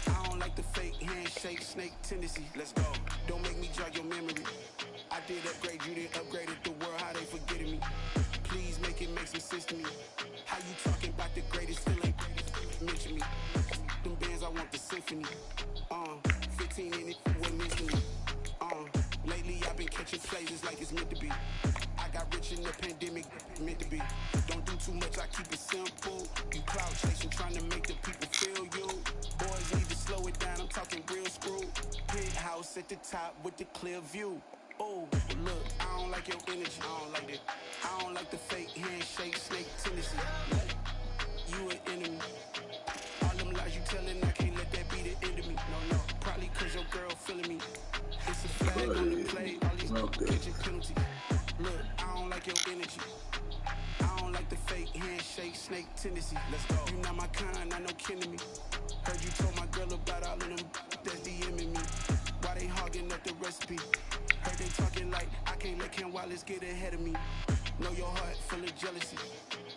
I don't like the fake handshake, snake tendency. Let's go. Don't make me jog your memory. I did upgrade, you didn't upgrade it. The world, how they forgetting me. Please make it make some sense to me. How you talking about the greatest feeling? Mention me. Them bands, I want the symphony. 15 in it, what meant to me. Lately I've been catching plays like it's meant to be. I got rich in the pandemic, meant to be. Don't do too much, I keep it simple. You cloud chasing, trying to make the people feel you. Boys need to slow it down, I'm talking real screw. Penthouse at the top with the clear view. Oh, look, I don't like your energy, I don't like that. I don't like the fake handshake, snake tendency. You an enemy. All them lies you telling, I can't let that be the end of me. No, no, probably cause your girl feeling me. It's a flag on the play, all these catching penalties. Look, I don't like your energy. I don't like the fake handshake, snake tendency. Let's go. You not my kind, I know kin to me. Heard you told my girl about all of them that's DMing me. Why they hogging up the recipe? Heard they talking like I can't let Ken Wallace get ahead of me. Know your heart full of jealousy.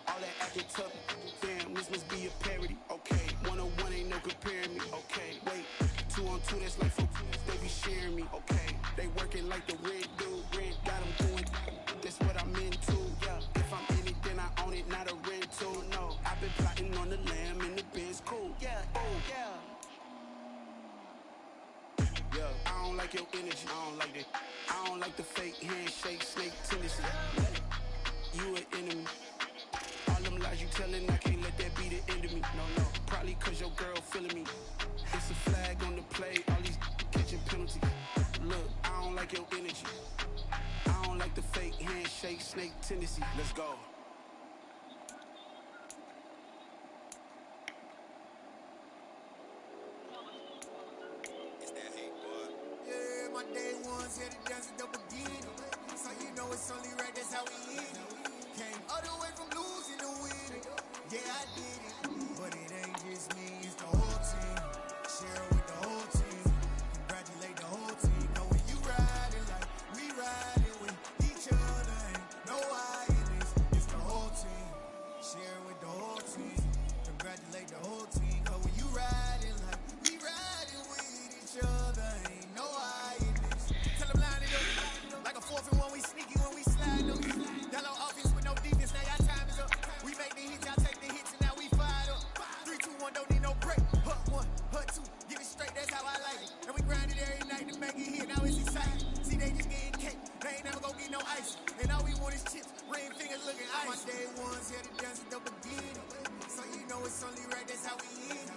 All that acting tough, damn, this must be a parody. Okay, 101 ain't no comparing me. Okay, wait, 2 on 2, that's like for they be sharing me. Okay, they working like the rent dude. Rent got them doing, that's what I'm into. Yeah, if I'm in it, then I own it, not a rental. No, I've been plotting on the lamb and the Benz cool. Yeah, oh, yeah. Yeah, I don't like your energy, I don't like that. I don't like the fake handshake, snake tendency. You an enemy. All them lies you telling, I can't let that be the end of me. No, no, probably cause your girl feeling me. It's a flag on the play, all these catching penalties. Look, I don't like your energy. I don't like the fake handshake, snake tendency. Let's go. Yeah, my day ones here to dance it up again. So you know it's only right, that's how we end it. Came all the way from losing to winning. Yeah, I did it. But it ain't just me, it's the whole team. Share with the whole team. Congratulate the whole team. Know when you riding like we riding with each other. Ain't no I in this, it's the whole team. Share with the whole team. Congratulate the whole team. Know when you riding like we riding with each other. Ain't no I in this. Tell them line it up. Like a 4th and 1, we sneaky when we slide up. That low offense with no defense, now y'all time is up. We make the hits, y'all take the hits, and now we fired up. 3, 2, 1, don't need no break. Hut 1, hut 2, give it straight, that's how I like it. And we grind it every night to make it hit, now it's exciting. See, they just getting cake, they ain't never gonna get no ice. And all we want is chips, ring fingers looking ice. My day ones here to dance it up again. So you know it's only right, that's how we end.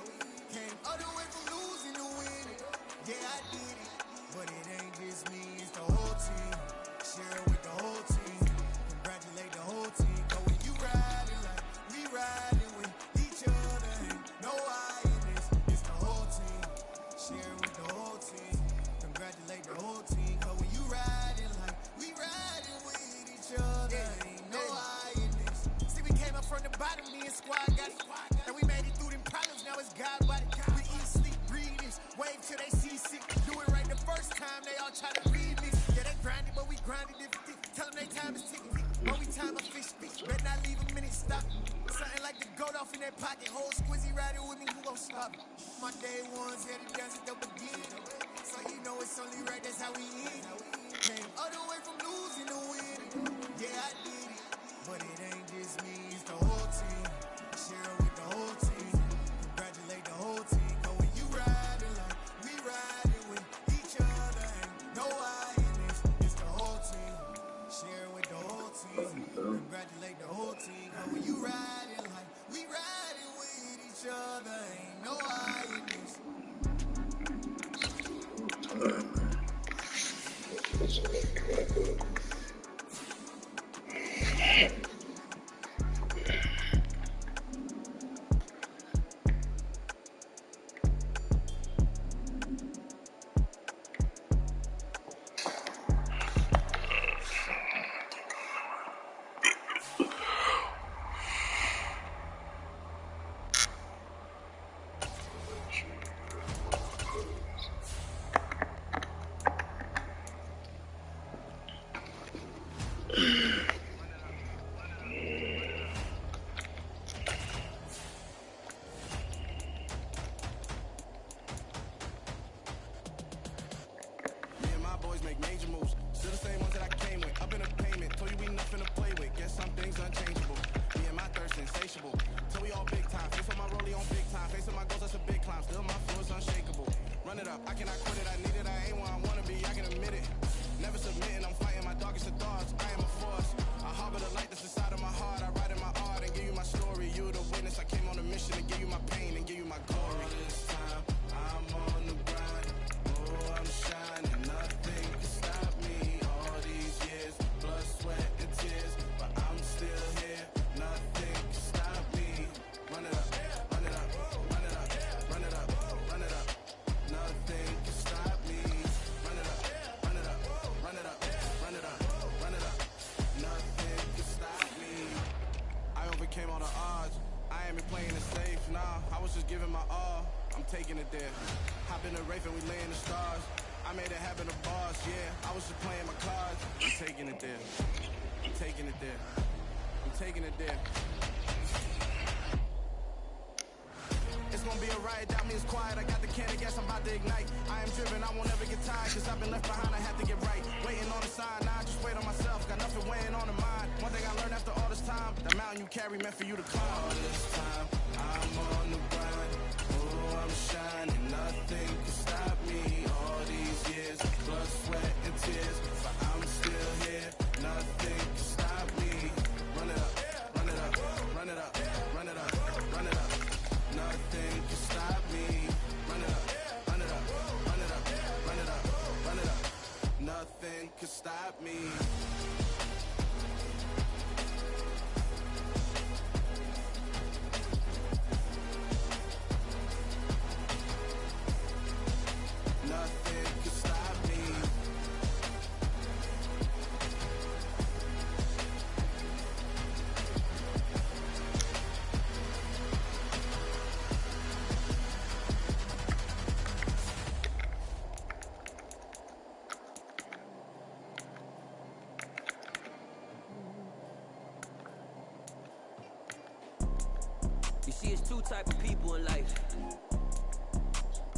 Came all the way from losing to winning. Yeah, I did it. But it ain't just me, it's the whole team. Share with the whole team. Congratulate the whole team. But when you riding like we riding with each other, ain't no I in this, it's the whole team. Share with the whole team. Congratulate the whole team. But when you riding like we riding with each other, ain't no I in this. See, we came up from the bottom, me and squad got it. And we made it through them problems, now it's God body. We eat, sleep, breathe this, wave till they see sick. Do it right the first time, they all try to read me. Yeah, they grinded, but we grinded it. Tell them they time is ticking. When we time a fish, better not leave a minute stop. Something like the goat off in their pocket. Whole squizzy riding with me, who gon' stop it? My day ones here to dance it up again. So you know it's only right, that's how we end. Came all the way from losing to winning. Yeah, I did it. But it ain't just me, it's the whole team. Share with the whole team. Congratulate the whole team. But when you riding like we riding with each other, ain't no I in this, it's the whole team. Share with the whole team. Congratulate the whole team. But when you riding like we riding with each other, ain't no I in this. changing moves. Still the same ones that I came with. Up in the payment, told you we nothing to play with. Guess some things unchangeable. Me and my thirst insatiable. Till we all big time. Face on my rollie on big time. Face on my goals, that's a big climb. Still my flow is unshakable. Run it up, I cannot quit it. I need it, I ain't where I wanna be. I can admit it. Never submitting, I'm fighting my darkest of thoughts. I am a force. I harbor the light that's inside of my heart. I write in my art and give you my story. You the witness. I came on a mission to give you my pain and give you my glory. All this time, I'm on the grind. Oh, I'm shining. Nothing can stop me. All these years, blood, sweat, and tears, but I'm still here. Nothing can stop me. Run it up, run it up, run it up, run it up, run it up. Nothing can stop me. Run it up, run it up, run it up, run it up, run it up. Nothing can stop me. I overcame all the odds. I ain't been playing it safe, nah. I was just giving my all. I'm taking it there. Hop in the Wraith and we lay in the stars. I made it happen to bars, yeah. I was just playing my cards. I'm taking it there. I'm taking it there. I'm taking it there. It's gonna be a riot, doubt me it's quiet. I got the can of gas, I'm about to ignite. I am driven, I won't ever get tired, cause I've been left behind, I have to get right. Waiting on the sign, now I just wait on myself. Got nothing weighing on the mind. One thing I learned after all this time, the mountain you carry meant for you to climb. All this time, I'm on the grind. Oh, I'm shining, nothing can stop me. All these years, blood, sweat, and tears, but I'm still here. Nothing can stop me. Run it up, run it up, run it up, run it up, run it up. Nothing can stop me. Run it up, run it up, run it up, run it up, run it up. Nothing can stop me. Nothing can stop me. You see, it's two type of people in life.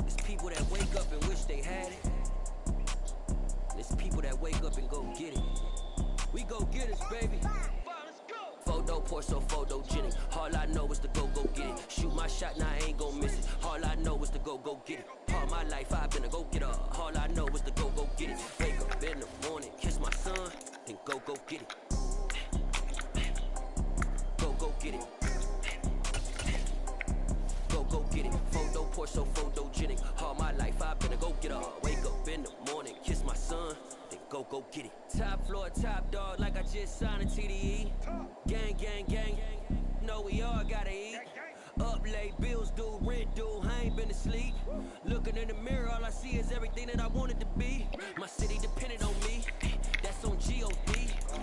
It's people that wake up and wish they had it. And it's people that wake up and go get it. We go get it, baby. Photo poor, so photogenic. All I know is to go get it. Shoot my shot, now I ain't gon' miss it. All I know is to go get it. All my life I've been a go-getter. All I know is to go get it. Wake up in the morning, kiss my son, then go get it. Go get it. Go get it. Photo poor, so photogenic. All my life I've been a go-getter. Wake up in the morning, kiss my son, then go get it. Top floor, top dog, like I just signed a TDE. Gang, gang, gang. Know we all gotta eat. Up late, bills due, rent due, I ain't been asleep. Looking in the mirror, all I see is everything that I wanted to be. My city depended on me, that's on G.O.D.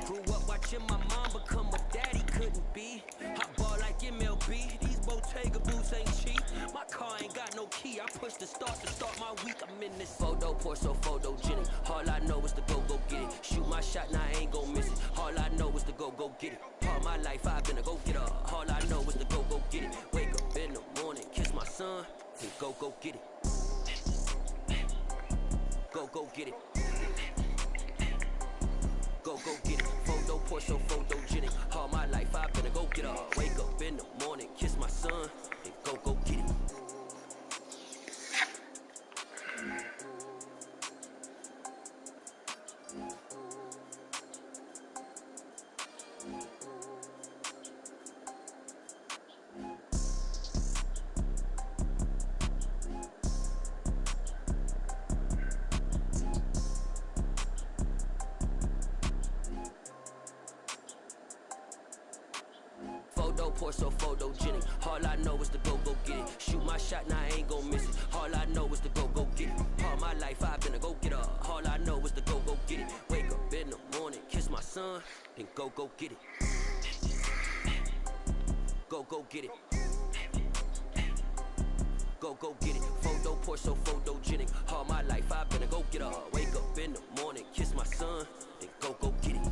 Grew up watching my mom become what daddy couldn't be. Hot ball like MLB, these Bottega boots ain't cheap. My car ain't got no key, I push the start to start my week. I'm in this photo poor, so photogenic. All I know is to go get it. Shoot my shot, now I ain't gon' miss it. All I know is to go get it. All my life I've been a go-getter. All I know is to go get it. Wake up in the morning, kiss my son, then go get it. Go get it. Go get it. Photo poor, so photogenic. All my life I've been a go-getter. Wake up in the morning, kiss my son, then go get it. Photo poor, so photogenic. All I know is to go get it. Shoot my shot, now I ain't gon' miss it. All I know is to go get it. All my life I've been a go-getter. All I know is to go get it. Wake up in the morning, kiss my son, then go get it. Go get it. Go get it. Photo poor, so photogenic. All my life I've been a go-getter. Wake up in the morning, kiss my son, then go get it.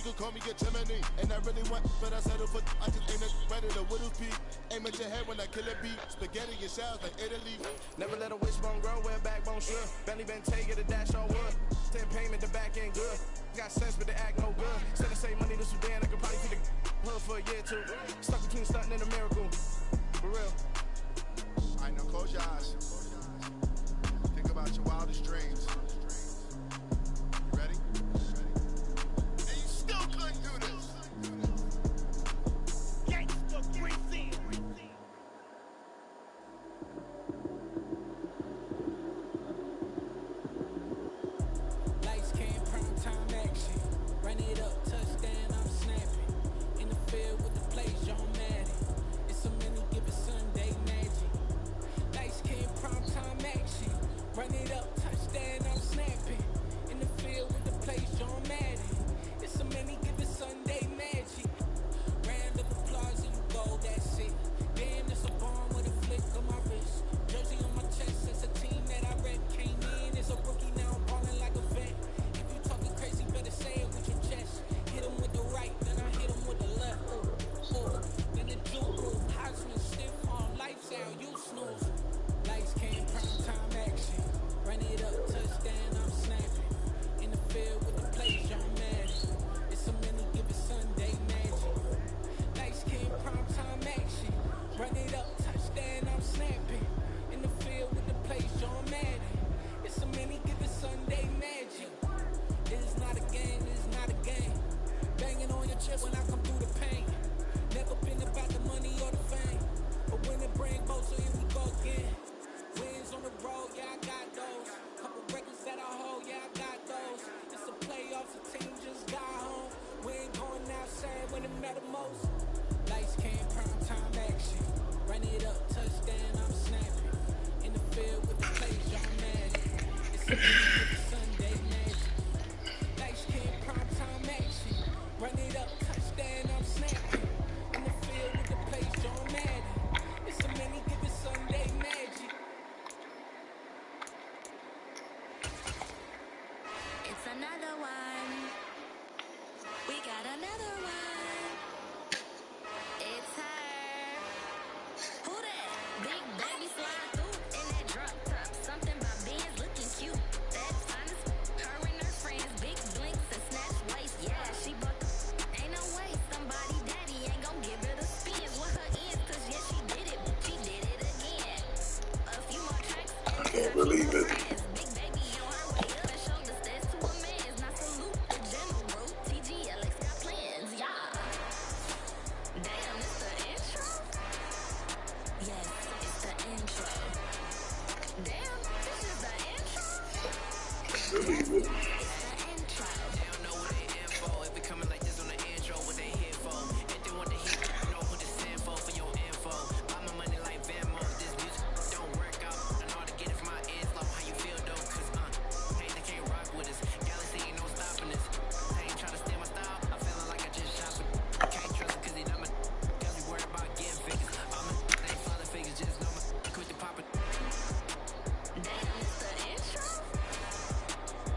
You could call me a Gemini. And I really want, but I settle for, I just ain't a predator. Widow's peak. Aim at your head when I kill a beat. Spaghetti and shells like Italy. Never let a wishbone grow where backbone should. Bentley been take it a dash on wood. 10 payment, the back ain't good. Got sense, but the act no good. Instead of say money to Sudan, I could probably feed the hood for a year or two. Stuck between stunting and a miracle. For real. I know, close your eyes. Think about your wildest dreams. You ready? And you still couldn't do this. Lights came, prime time action. Run it up, touchdown, I'm snapping. In the field with the plays, John Madden. It's a many given Sunday magic. Lights came, prime time action. Run it up, touchdown, I'm snapping. In the field with the plays, John Madden. It's a many given Sunday magic. Round of applause and you go, that's it. Damn, it's a bomb with a flick of my wrist. Jersey on my chest, it's a team that I rep. Came in as a rookie, now I'm balling like a vet. If you talking crazy, better say it with your chest. Hit him with the right, then I hit him with the left. Then the dual, Heisman stiff on lights out, you snooze. Lights came, prime time action. Run it up, touchdown, I'm snapping. In the field with the plays, John Madden. It's a many given Sunday magic. Lights came, prime time action. Run it up, touchdown, I'm snapping. In the field with the plays, John Madden. It's a many given Sunday magic. It is not a game, it is not a game. Banging on your chest when I come through the pain. Never been about the money or the fame. But when it bring both, so here we go again. Wins on the road, yeah, I got those. Couple records that I hold, yeah, I got those. It's the playoffs, the team just got home. We ain't going outside when it matter most. Lights came, prime time action. Run it up, touchdown, I'm snapping. In the field with the plays, John Madden. It's a Sunday magic. Lights came, prime time action. Run it up, touchdown, I'm snapping. In the field with the plays, John Madden. It's a many given Sunday magic. It's another one. We got another one. It's her. Who that? Big baby slide through in that drop top. Something about Benz looking cute. That's honest. Her and her friends, big blinks and snatch waist. Yeah, she bought the. Ain't no way somebody daddy ain't gon' give her the spins with her ends. Cause yeah, she did it, but she did it again. A few more tracks. I can't believe it. Big baby on her way up and shoulder steps to a man's. Not salute the general. TGLX got plans, yeah. Damn, it's the intro. Yes, it's the intro. Damn, this is the intro. Believe it. It's the intro. They don't know what they in for. If we coming like this on the intro, what they here for? If they want to hear, you know who this info for your info. Buy my money like Venmo. This music don't work out. I know how to get it from my inflow. How you feel though? Cause hey, they can't rock with us. Galaxy ain't no stopping this. They ain't trying to steal my style. I'm feeling like I just shot for. Can't trust cause he not my. Cause we worried about getting figures. All my they ain't father figures. Just know my quit the poppin'. Damn, it's the intro.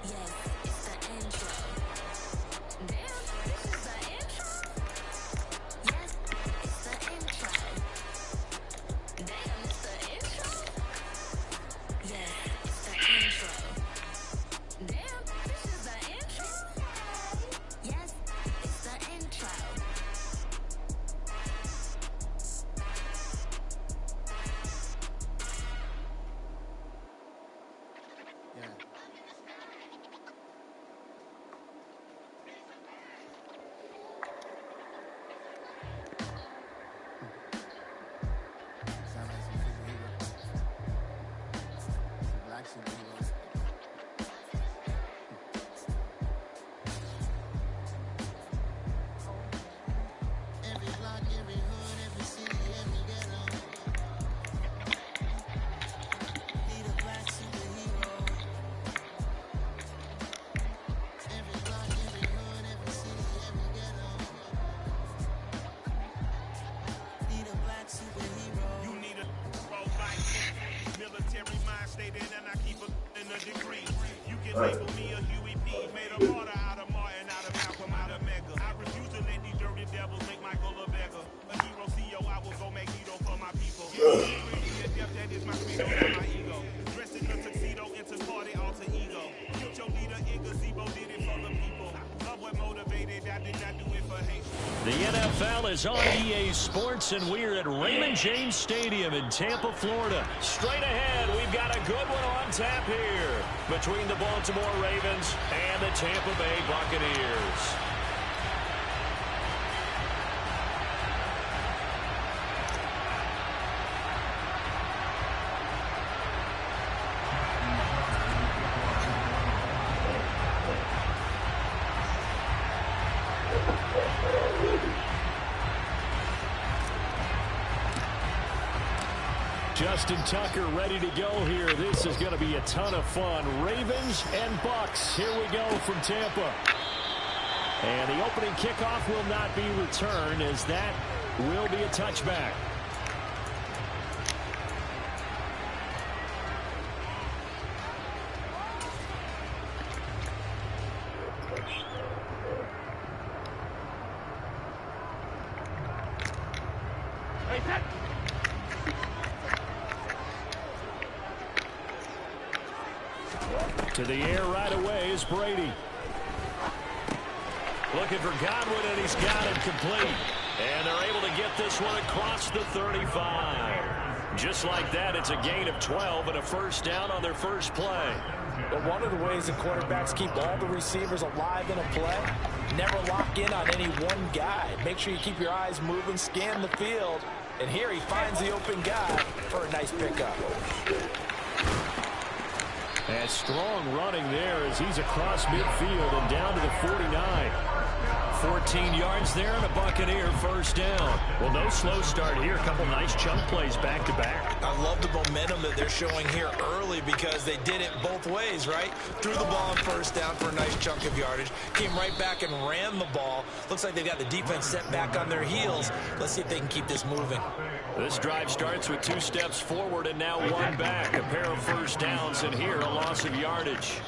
Yes, it's the intro. Damn, this is the intro. Yes, it's the intro. Damn, it's the intro. Yes, it's the intro. Damn, this is the intro. Yes, it's the intro. Yeah. Sound like some superhero. Some black superheroes. Every block, every hood, every city, every ghetto. Need a black superhero. Every block, every hood, every city, every ghetto. Need a black superhero. You need a roll like military mind stated, and I keep a in a degree. You can label me a Huey P. Made a martyr out of Martin, out of Malcolm, out of Mega. is on EA Sports, and we're at Raymond James Stadium in Tampa, Florida. Straight ahead, we've got a good one on tap here between the Baltimore Ravens and the Tampa Bay Buccaneers. Justin Tucker ready to go here. This is going to be a ton of fun. Ravens and Bucks. Here we go from Tampa. And the opening kickoff will not be returned, as that will be a touchback. To the air right away is Brady. Looking for Godwin, and he's got it complete. And they're able to get this one across the 35. Just like that, it's a gain of 12 and a first down on their first play. But one of the ways that quarterbacks keep all the receivers alive in a play, never lock in on any one guy. Make sure you keep your eyes moving, scan the field. And here he finds the open guy for a nice pickup. And strong running there as he's across midfield and down to the 49. 14 yards there and a Buccaneer first down. Well, no slow start here. A couple nice chunk plays back to back. I love the momentum that they're showing here early because they did it both ways, right? Threw the ball on first down for a nice chunk of yardage. Came right back and ran the ball. Looks like they've got the defense set back on their heels. Let's see if they can keep this moving. This drive starts with 2 steps forward and now 1 back. A pair of first downs, and here a loss of yardage.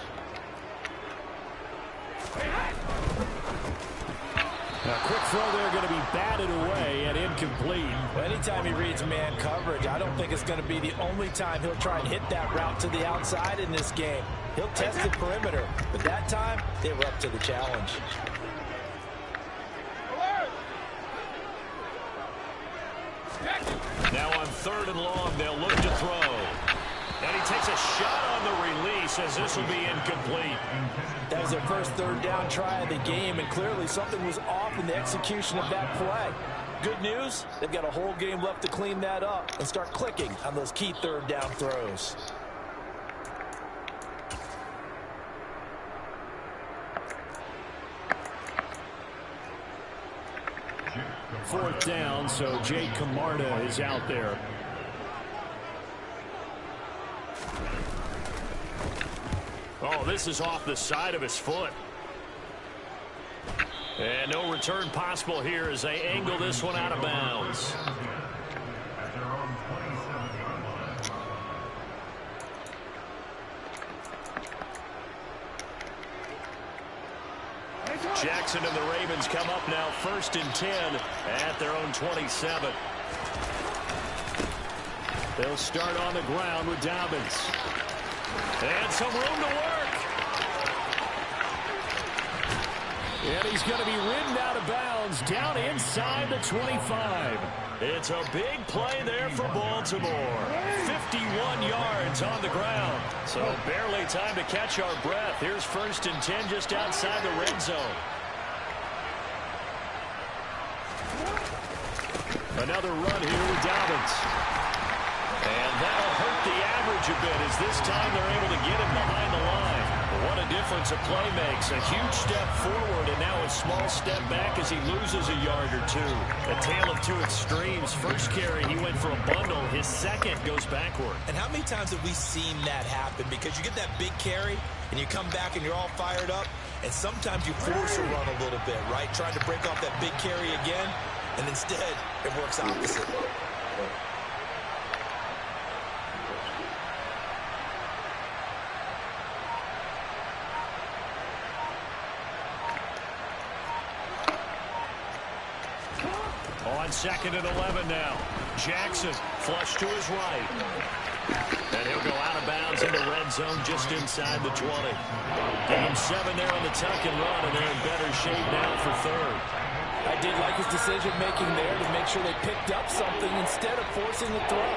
A quick throw there, going to be batted away and incomplete. Well, anytime he reads man coverage, I don't think it's going to be the only time he'll try and hit that route to the outside in this game. He'll test the perimeter, but that time they were up to the challenge. Now on 3rd and long, they'll look to throw. And he takes a shot on the release, as this will be incomplete. That was their first 3rd down try of the game, and clearly something was off in the execution of that play. Good news, they've got a whole game left to clean that up and start clicking on those key 3rd down throws. Fourth down, so Jake Camarda is out there. Oh, this is off the side of his foot. And no return possible here as they angle this one out of bounds. Jackson and the Ravens come up now 1st and 10 at their own 27. They'll start on the ground with Dobbins. And some room to work. And he's going to be ridden out of bounds down inside the 25. It's a big play there for Baltimore. 51 yards on the ground. So barely time to catch our breath. Here's 1st and 10 just outside the red zone. Another run here with Dobbins. And that'll hurt the average a bit, as this time they're able to get him behind the line. What a difference a play makes. A huge step forward and now a small step back as he loses a yard or 2. A tale of 2 extremes. First carry, he went for a bundle. His second goes backward. And how many times have we seen that happen? Because you get that big carry and you come back and you're all fired up, and sometimes you force a run a little bit, right? Trying to break off that big carry again, and instead it works opposite. On 2nd and 11 now. Jackson flush to his right. And he'll go out of bounds in the red zone just inside the 20. Game 7 there on the tuck and run, and they're in better shape now for 3rd. I did like his decision-making there to make sure they picked up something instead of forcing the throw.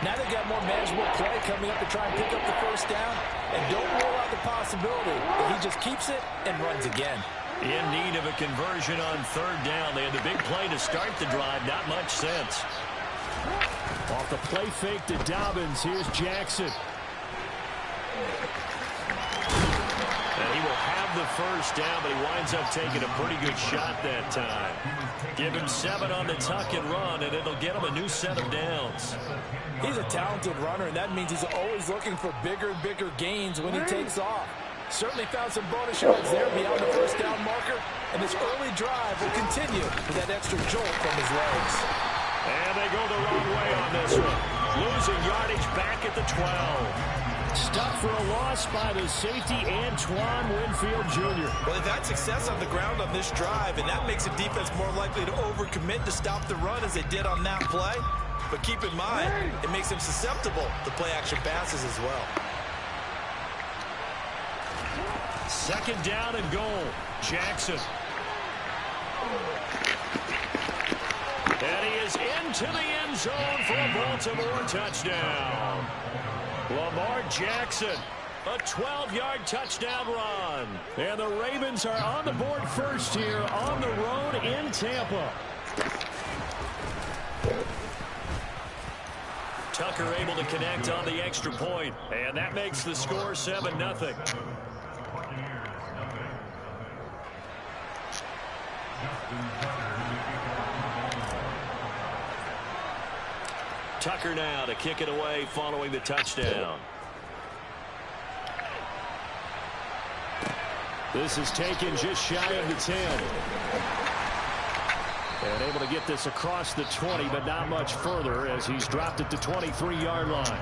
Now they got more manageable play coming up to try and pick up the first down, and don't rule out the possibility that he just keeps it and runs again. In need of a conversion on third down. They had the big play to start the drive. Not much sense. Off the play fake to Dobbins. Here's Jackson. And he will have the first down, but he winds up taking a pretty good shot that time. Give him 7 on the tuck and run, and it'll get him a new set of downs. He's a talented runner, and that means he's always looking for bigger and bigger gains when he takes off. Certainly found some bonus yards there beyond the first down marker, and this early drive will continue with that extra jolt from his legs. And they go the wrong way on this one. Losing yardage back at the 12. Stuck for a loss by the safety, Antoine Winfield Jr. Well, they've had success on the ground on this drive, and that makes a defense more likely to overcommit to stop the run as they did on that play. But keep in mind, it makes them susceptible to play-action passes as well. Second down and goal. Jackson. And he is into the end zone for a Baltimore touchdown. Lamar Jackson, a 12-yard touchdown run. And the Ravens are on the board first here on the road in Tampa. Tucker able to connect on the extra point, and that makes the score 7-0. Tucker now to kick it away following the touchdown. This is taken just shy of the 10. And able to get this across the 20, but not much further as he's dropped at the 23-yard line.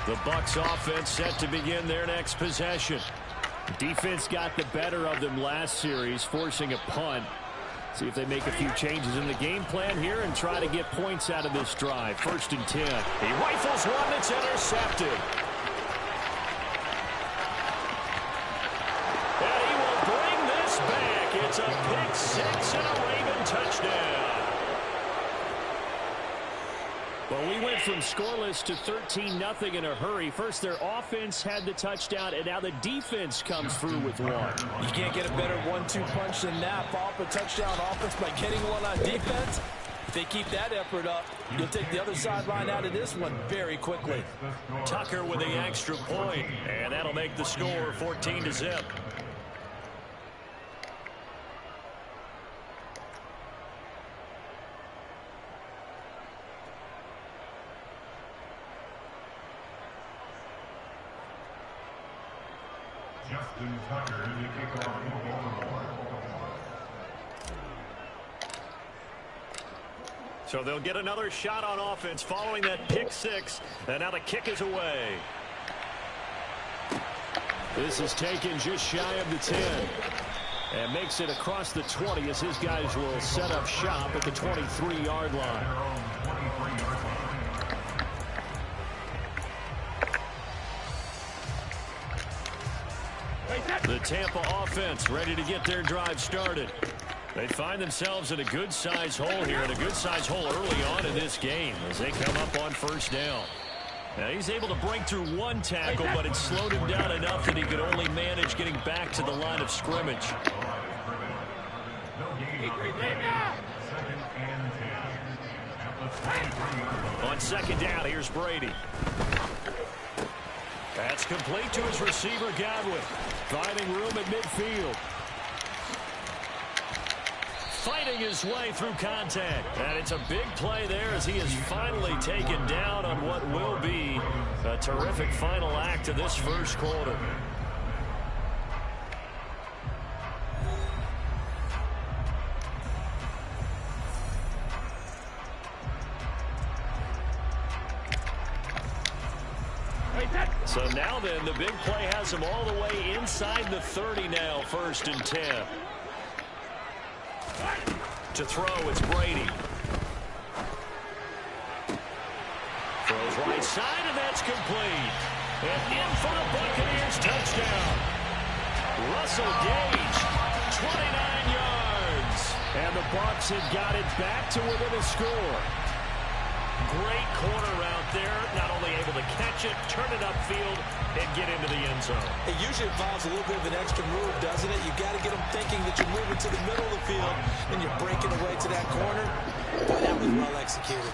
The Bucs offense set to begin their next possession. Defense got the better of them last series, forcing a punt. See if they make a few changes in the game plan here and try to get points out of this drive. 1st and 10. He rifles one that's intercepted. And he will bring this back. It's a pick 6 and a Raven touchdown. Well, we went from scoreless to 13-0 in a hurry. First, their offense had the touchdown, and now the defense comes through with one. You can't get a better 1-2 punch than that. Follow up a touchdown offense by getting one on defense. If they keep that effort up, you'll take the other sideline out of this one very quickly. Tucker with the extra point, and that'll make the score 14-0. Justin Tucker, the kickoff for Baltimore. So they'll get another shot on offense following that pick 6, and now the kick is away. This is taken just shy of the 10. And makes it across the 20 as his guys will set up shop at the 23-yard line. The Tampa offense ready to get their drive started. They find themselves in a good-sized hole here, and a good-sized hole early on in this game as they come up on 1st down. Now he's able to break through one tackle, but it slowed him down enough that he could only manage getting back to the line of scrimmage. On 2nd down, here's Brady. That's complete to his receiver, Godwin. Finding room at midfield. Fighting his way through contact. And it's a big play there as he is finally taken down on what will be a terrific final act of this first quarter. So now then, the big play has him all the way inside the 30 now, 1st and 10. To throw, it's Brady. Throws right side, and that's complete. And in for the Buccaneers touchdown. Russell Gage, 29 yards. And the Bucs had got it back to within a score. Great corner out there. Not only able to catch it, turn it upfield, and get into the end zone. It usually involves a little bit of an extra move, doesn't it? You've got to get them thinking that you're moving to the middle of the field, and you're breaking away to that corner. Boy, that was well executed.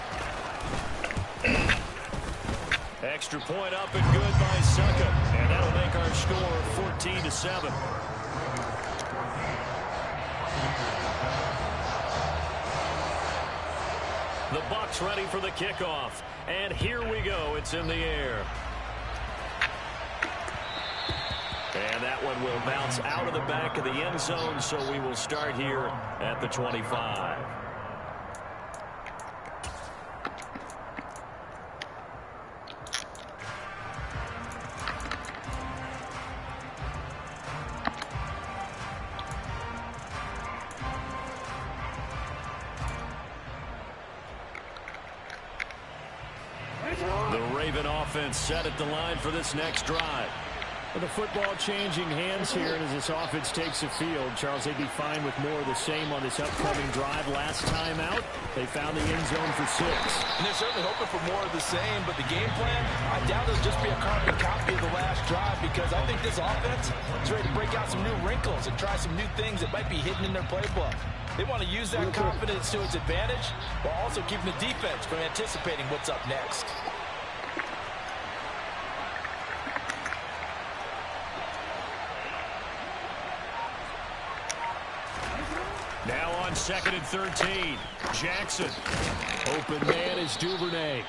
Extra point up and good by Succa. And that'll make our score 14-7. The Bucs ready for the kickoff. And here we go. It's in the air. And that one will bounce out of the back of the end zone, so we will start here at the 25. The Raven offense set at the line for this next drive. The football changing hands here, and as this offense takes the field, Charles, they'd be fine with more of the same on this upcoming drive. Last time out, they found the end zone for 6. And they're certainly hoping for more of the same, but the game plan, I doubt it'll just be a carbon copy of the last drive, because I think this offense is ready to break out some new wrinkles and try some new things that might be hidden in their playbook. They want to use that confidence to its advantage while also keeping the defense from anticipating what's up next. Now on 2nd and 13. Jackson. Open man is Duvernay.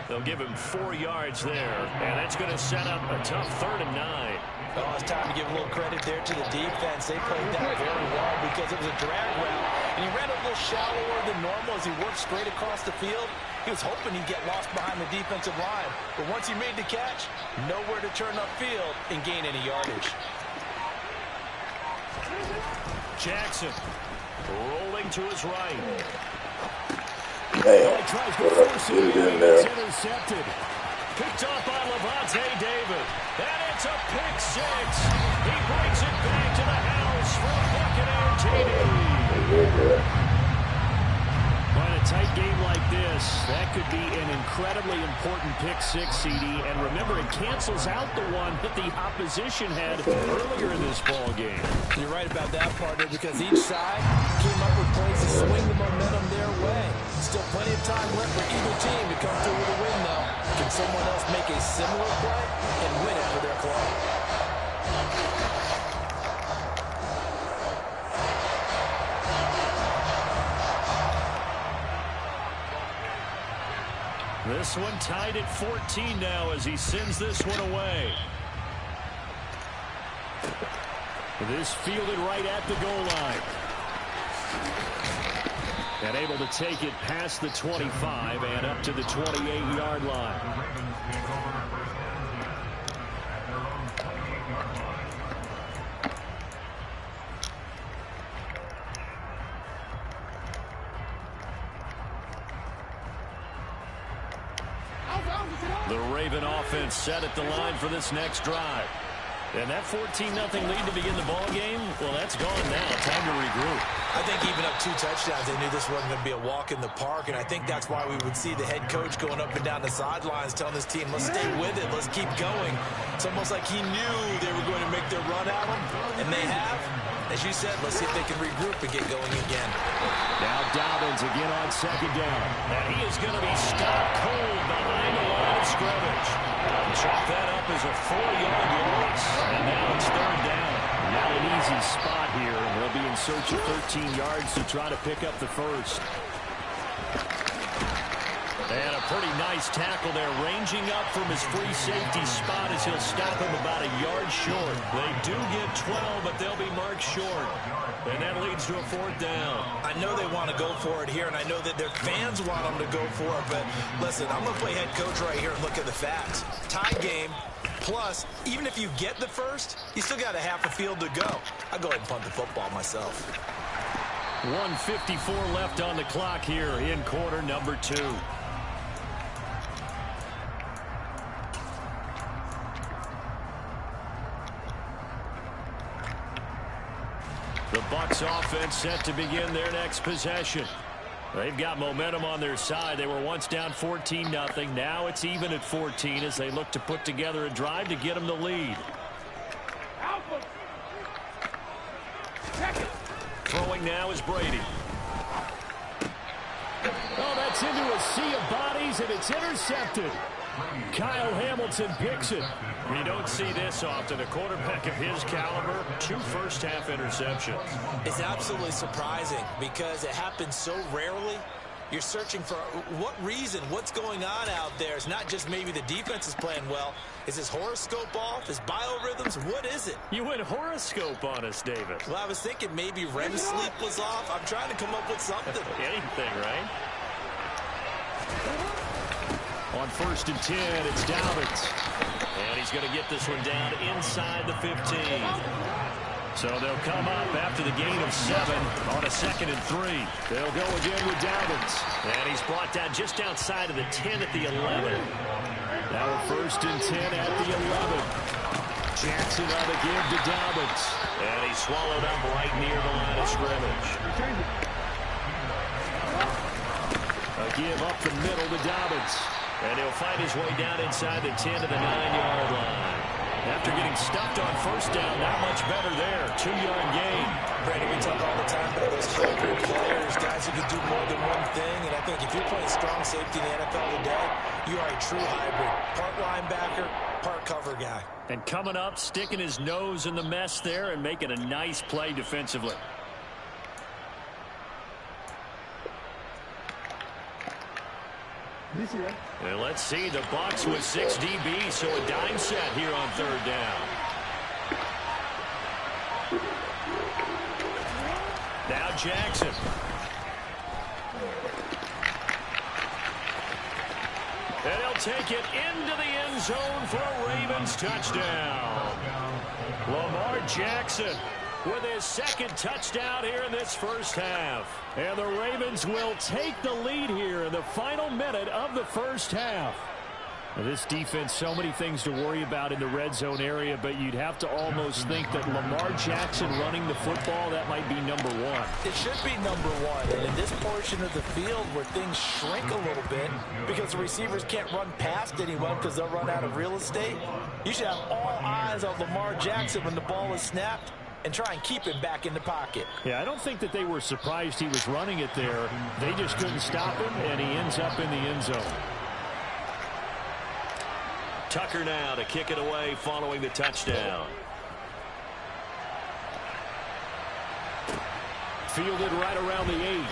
They'll give him 4 yards there, and that's going to set up a tough 3rd and 9. Oh, it's time to give a little credit there to the defense. They played that very well because it was a drag route, and he ran a little shallower than normal as he worked straight across the field. He was hoping he'd get lost behind the defensive line, but once he made the catch, nowhere to turn upfield and gain any yardage. Jackson rolling to his right. Man, get it in there. Intercepted. Picked up by Levante David. And it's a pick 6. He brings it back to the house for a Buccaneer TD. But a tight game like this, that could be an incredibly important pick 6, CD. And remember, it cancels out the one that the opposition had earlier in this ball game. You're right about that, partner, because each side came up with plays to swing the momentum their way. Still plenty of time left for either team to come through with a win, though. Can someone else make a similar play and win it for their club? This one tied at 14 now as he sends this one away. This fielded right at the goal line. And able to take it past the 25 and up to the 28-yard line. The Raven offense set at the line for this next drive. And that 14-0 lead to begin the ball game, well, that's gone now. Time to regroup. I think even up 2 touchdowns, they knew this wasn't going to be a walk in the park, and I think that's why we would see the head coach going up and down the sidelines telling his team, let's stay with it, let's keep going. It's almost like he knew they were going to make their run at him, and they have. As you said, let's see if they can regroup and get going again. Now Dobbins again on 2nd down. And he is going to be stopped cold behind the line of scrimmage. Chalk that up as a 4-yard loss. And now it's 3rd down. Not an easy spot here. They'll be in search of 13 yards to try to pick up the first. And a pretty nice tackle there, ranging up from his free safety spot as he'll stop him about a yard short. They do get 12, but they'll be marked short. And that leads to a 4th down. I know they want to go for it here, and I know that their fans want them to go for it, but listen, I'm going to play head coach right here and look at the facts. Tie game, plus, even if you get the first, you still got a half a field to go. I'll go ahead and punt the football myself. 1:54 left on the clock here in quarter number 2. The Bucs offense set to begin their next possession. They've got momentum on their side. They were once down 14-0. Now it's even at 14 as they look to put together a drive to get them the lead. Throwing now is Brady. Oh, that's into a sea of bodies, and it's intercepted. Kyle Hamilton picks it. You don't see this often. A quarterback of his caliber, 2 first-half interceptions. It's absolutely surprising because it happens so rarely. You're searching for what reason, what's going on out there. It's not just maybe the defense is playing well. Is his horoscope off? His biorhythms? What is it? You went horoscope on us, David. Well, I was thinking maybe REM sleep was off. I'm trying to come up with something. Anything, right? On 1st and 10, it's Dobbins. And he's going to get this one down inside the 15. So they'll come up after the gain of 7 on a 2nd and 3. They'll go again with Dobbins. And he's brought down just outside of the 10 at the 11. Now a 1st and 10 at the 11. Jackson on the give to Dobbins. And he's swallowed up right near the line of scrimmage. A give up the middle to Dobbins. And he'll fight his way down inside the 10 to the 9-yard line. After getting stuffed on 1st down, not much better there. 2-yard gain. Brady, we talk all the time about those hybrid players, guys who can do more than one thing. And I think if you're playing strong safety in the NFL today, you are a true hybrid. Part linebacker, part cover guy. And coming up, sticking his nose in the mess there and making a nice play defensively. And let's see, the Bucs with 6 DBs, so a dime set here on 3rd down. Now Jackson. And he'll take it into the end zone for a Ravens touchdown. Lamar Jackson with his 2nd touchdown here in this 1st half. And the Ravens will take the lead here in the final minute of the 1st half. Now, this defense, so many things to worry about in the red zone area, but you'd have to almost think that Lamar Jackson running the football, that might be number 1. It should be number 1. And in this portion of the field where things shrink a little bit because the receivers can't run past anyone because they'll run out of real estate, you should have all eyes on Lamar Jackson when the ball is snapped and try and keep him back in the pocket. Yeah, I don't think that they were surprised he was running it there. They just couldn't stop him, and he ends up in the end zone. Tucker now to kick it away following the touchdown. Fielded right around the 8.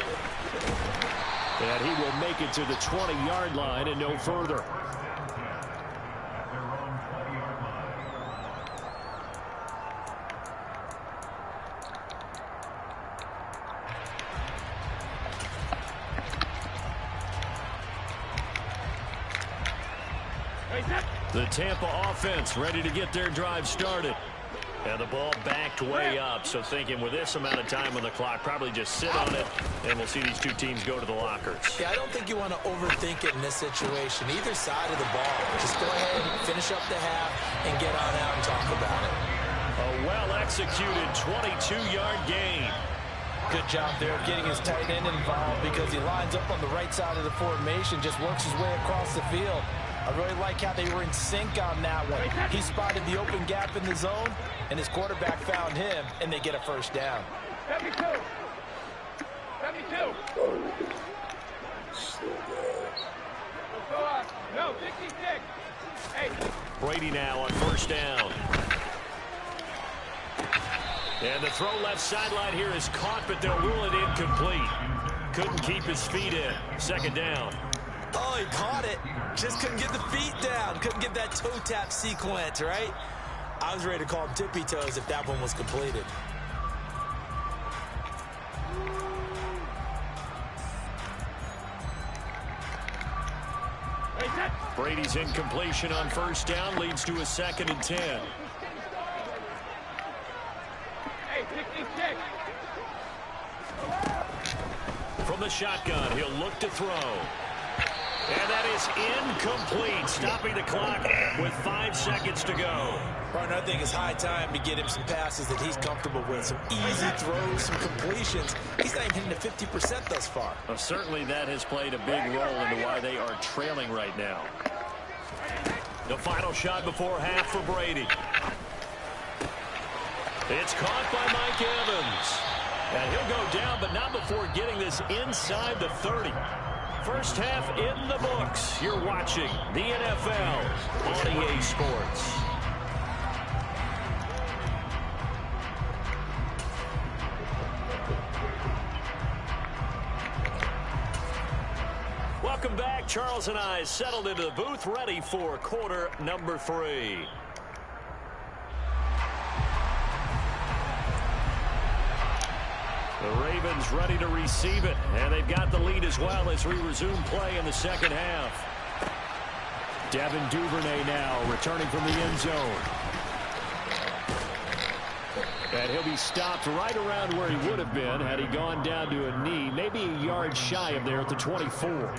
And he will make it to the 20-yard line and no further. The Tampa offense ready to get their drive started. And the ball backed way up, so thinking with this amount of time on the clock, probably just sit on it, and we'll see these two teams go to the lockers. Yeah, I don't think you want to overthink it in this situation. Either side of the ball. Just go ahead, finish up the half, and get on out and talk about it. A well-executed 22-yard gain. Good job there of getting his tight end involved because he lines up on the right side of the formation, just works his way across the field. I really like how they were in sync on that one. He spotted the open gap in the zone, and his quarterback found him, and they get a 1st down. 72. 72. No, 66. Hey. Brady now on 1st down. And the throw left sideline here is caught, but they'll rule it incomplete. Couldn't keep his feet in. 2nd down. Oh, he caught it. Just couldn't get the feet down. Couldn't get that toe tap sequence, right? I was ready to call him tippy toes if that one was completed. Brady's incompletion on 1st down leads to a 2nd and 10. Hey, 66. From the shotgun, he'll look to throw. And that is incomplete, stopping the clock with 5 seconds to go. Partner, I think it's high time to get him some passes that he's comfortable with. Some easy throws, some completions. He's not even hitting to 50% thus far. Well, certainly that has played a big role into why they are trailing right now. The final shot before half for Brady. It's caught by Mike Evans. And he'll go down, but not before getting this inside the 30. First half in the books. You're watching the NFL on EA Sports. Welcome back. Charles and I settled into the booth, ready for quarter number 3. The Ravens ready to receive it, and they've got the lead as well as we resume play in the second half. Devin Duvernay now returning from the end zone. And he'll be stopped right around where he would have been had he gone down to a knee, maybe a yard shy of there at the 24.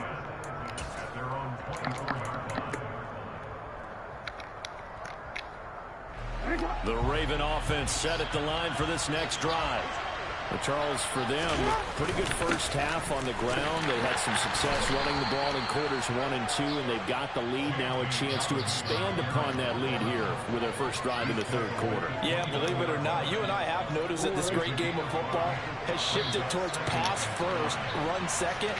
The Raven offense set at the line for this next drive. Well, Charles, for them, pretty good first half on the ground. They had some success running the ball in quarters 1 and 2, and they've got the lead now, a chance to expand upon that lead here with their first drive in the third quarter. Yeah, believe it or not, you and I have noticed that this great game of football has shifted towards pass first, run second.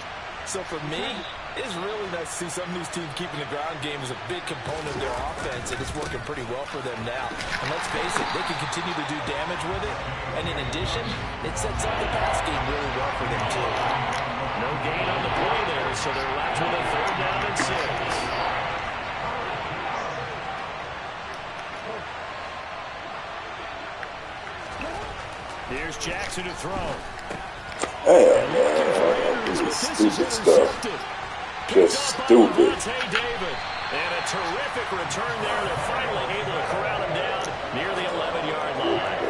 So for me, it's really nice to see some of these teams keeping the ground game as a big component of their offense, and it's working pretty well for them now. And let's face it, they can continue to do damage with it. And in addition, it sets up the pass game really well for them, too. No gain on the play there, so they're left with a 3rd down and 6. Here's Jackson to throw. Damn, man. This is stupid stuff. Just stupid. David. And a terrific return there. They're finally able to corral him down near the 11-yard line.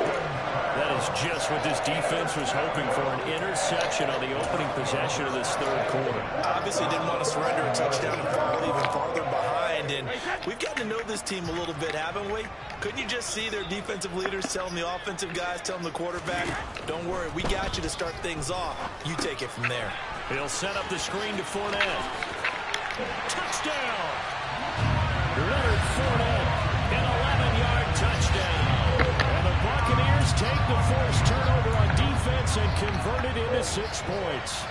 That is just what this defense was hoping for, an interception on the opening possession of this third quarter. Obviously didn't want to surrender a touchdown and fall even farther behind. And we've gotten to know this team a little bit, haven't we? Couldn't you just see their defensive leaders telling the offensive guys, telling the quarterback, don't worry, we got you to start things off. You take it from there. He'll set up the screen to Fournette. Touchdown! Leonard Fournette, an 11-yard touchdown. And the Buccaneers take the forced turnover on defense and convert it into 6 points.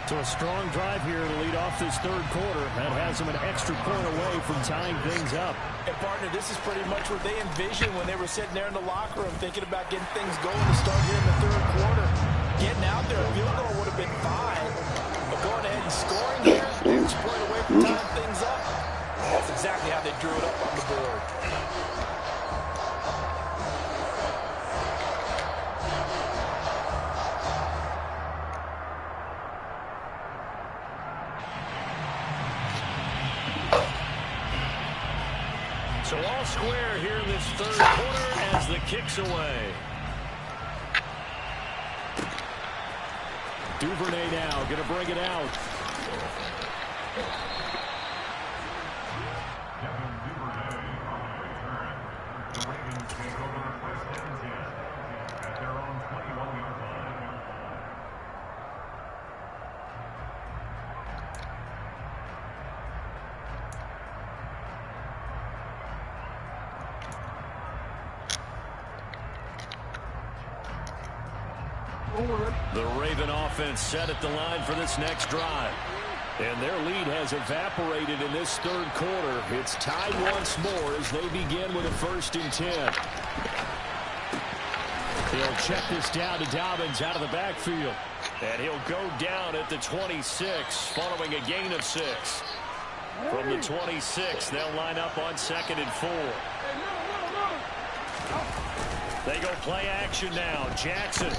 So a strong drive here to lead off this third quarter. That has them an extra point away from tying things up. And, partner, this is pretty much what they envisioned when they were sitting there in the locker room thinking about getting things going to start here in the third quarter. Getting out there, a field goal would have been fine. But going ahead and scoring here, extra point away from tying things up, that's exactly how they drew it up on the board. So all square here in this third quarter as the kick's away. Duvernay now going to bring it out. The Ravens take over first and 10 at their own 21-yard line. The Raven offense set at the line for this next drive. And their lead has evaporated in this third quarter. It's tied once more as they begin with a 1st and 10. He'll check this down to Dobbins out of the backfield. And he'll go down at the 26 following a gain of 6. From the 26, they'll line up on 2nd and 4. They go play action now. Jackson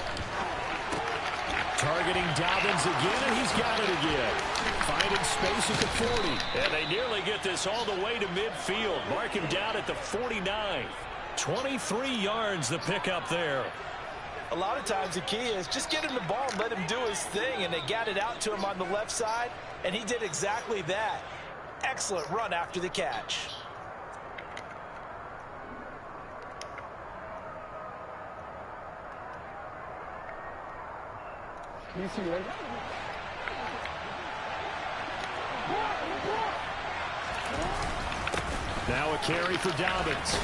targeting Dobbins again, and he's got it again. Finding space at the 40. And they nearly get this all the way to midfield. Mark him down at the 49. 23 yards the pickup there. A lot of times the key is just get him the ball and let him do his thing, and they got it out to him on the left side, And he did exactly that. Excellent run after the catch. Now a carry for Dobbins.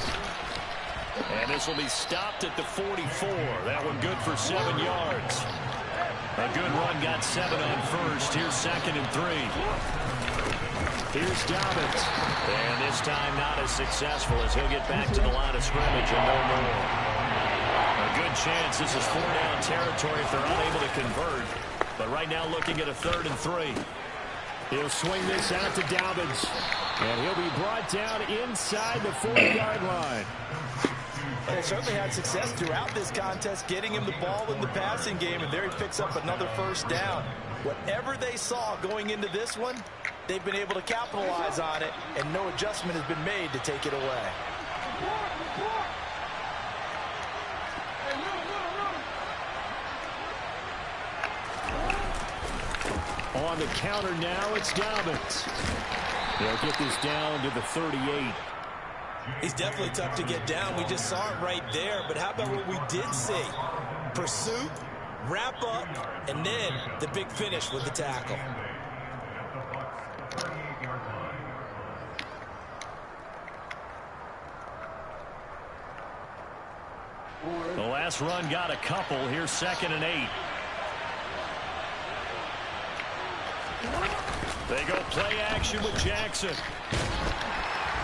And this will be stopped at the 44. That one good for 7 yards. A good run got 7 on first. Here's 2nd and 3. Here's Dobbins. And this time not as successful as he'll get back to the line of scrimmage and no more. A good chance this is 4-down territory if they're unable to convert. But right now looking at a 3rd and 3. He'll swing this out to Dobbins. And he'll be brought down inside the 40-yard line. They certainly had success throughout this contest, getting him the ball in the passing game, and there he picks up another 1st down. Whatever they saw going into this one, they've been able to capitalize on it, and no adjustment has been made to take it away. On the counter now, it's Dobbins. They'll get this down to the 38. He's definitely tough to get down. We just saw it right there. But how about what we did see? Pursuit, wrap up, and then the big finish with the tackle. The last run got a couple. Here's 2nd and 8. They go play action with Jackson.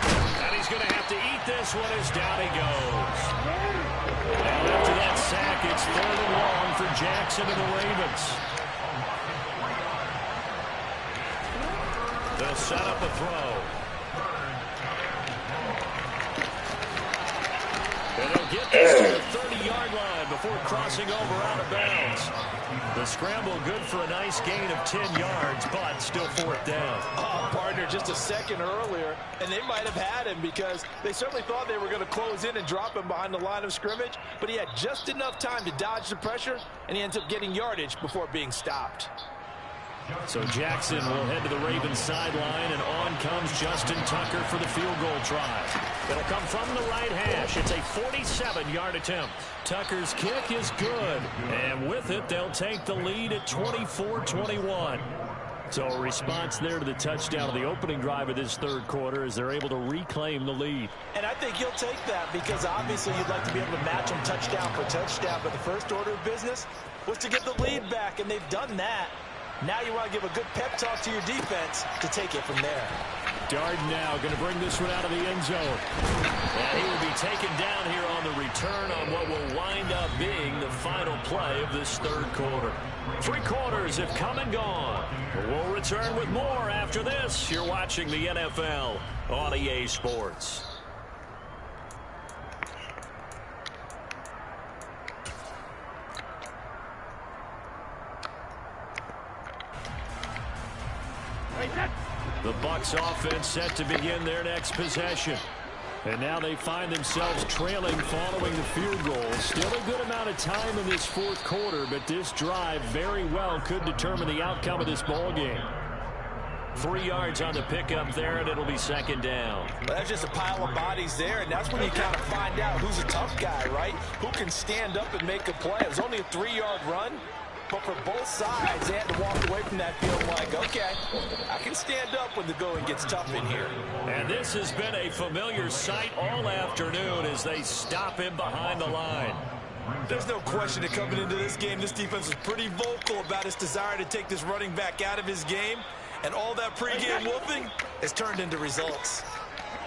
And he's going to have to eat this one as down he goes. And after that sack, it's 3rd and long for Jackson and the Ravens. They'll set up a throw. And they'll get this to the 30-yard line before crossing over out of bounds. The scramble good for a nice gain of 10 yards, but still 4th down. Oh, partner, just a second earlier, and they might have had him because they certainly thought they were going to close in and drop him behind the line of scrimmage, but he had just enough time to dodge the pressure, and he ends up getting yardage before being stopped. So Jackson will head to the Ravens sideline, and on comes Justin Tucker for the field goal try. It'll come from the right hash. It's a 47-yard attempt. Tucker's kick is good, and with it, they'll take the lead at 24-21. So a response there to the touchdown of the opening drive of this 3rd quarter as they're able to reclaim the lead. And I think he'll take that because obviously you'd like to be able to match him touchdown for touchdown, but the first order of business was to get the lead back, and they've done that. Now you want to give a good pep talk to your defense to take it from there. Darden now going to bring this one out of the end zone. And he will be taken down here on the return on what will wind up being the final play of this 3rd quarter. 3 quarters have come and gone. We'll return with more after this. You're watching the NFL on EA Sports. The Bucs offense set to begin their next possession. And now they find themselves trailing following the field goal. Still a good amount of time in this 4th quarter, but this drive very well could determine the outcome of this ball game. 3 yards on the pickup there, and it'll be 2nd down. Well, that's just a pile of bodies there, and that's when you kind of find out who's a tough guy, right? Who can stand up and make a play. It was only a 3-yard run. But for both sides, they had to walk away from that field like, okay, I can stand up when the going gets tough in here. And this has been a familiar sight all afternoon as they stop him behind the line. There's no question that coming into this game, this defense was pretty vocal about its desire to take this running back out of his game. And all that pregame wolfing has turned into results.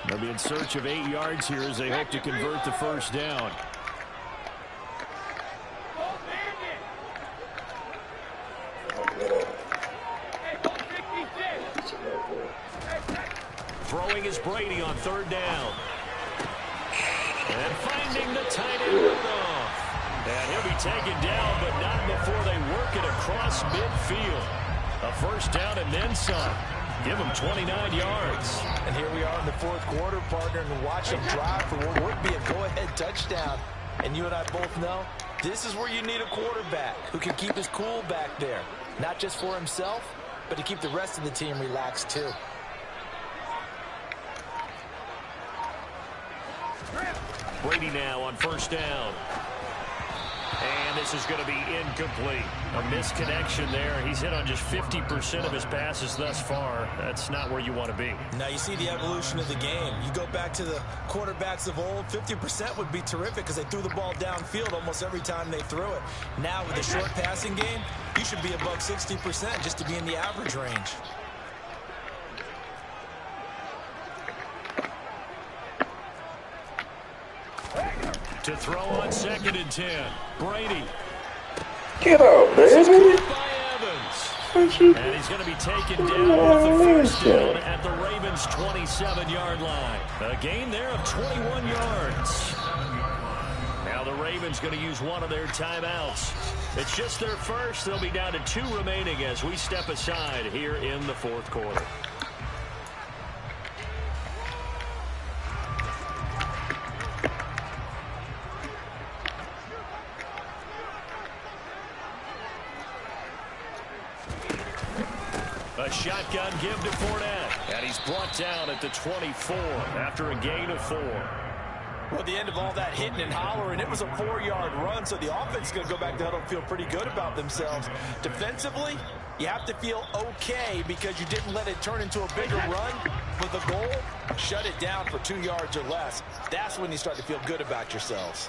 They'll be in search of 8 yards here as they hope to convert the 1st down. Throwing is Brady on 3rd down. And finding the tight end off. And he'll be taken down, but not before they work it across midfield. A 1st down and then some. Give him 29 yards. And here we are in the 4th quarter, partner, and watch him drive for what would be a go-ahead touchdown. And you and I both know this is where you need a quarterback who can keep his cool back there. Not just for himself, but to keep the rest of the team relaxed too. Brady now on first down. And this is going to be incomplete. A misconnection there. He's hit on just 50% of his passes thus far. That's not where you want to be. Now you see the evolution of the game. You go back to the quarterbacks of old, 50% would be terrific because they threw the ball downfield almost every time they threw it. Now with the short passing game, you should be above 60% just to be in the average range. To throw on 2nd and 10. Brady. Get up, baby. By Evans. And he's going to be taken down with the first down at the Ravens' 27-yard line. A gain there of 21 yards. Now the Ravens going to use one of their timeouts. It's just their first. They'll be down to 2 remaining as we step aside here in the fourth quarter. A shotgun give to Fournette. And he's brought down at the 24 after a gain of 4. Well, at the end of all that hitting and hollering, it was a 4-yard run, so the offense is going to go back to huddle and feel pretty good about themselves. Defensively, you have to feel okay because you didn't let it turn into a bigger run. With the goal, shut it down for 2 yards or less. That's when you start to feel good about yourselves.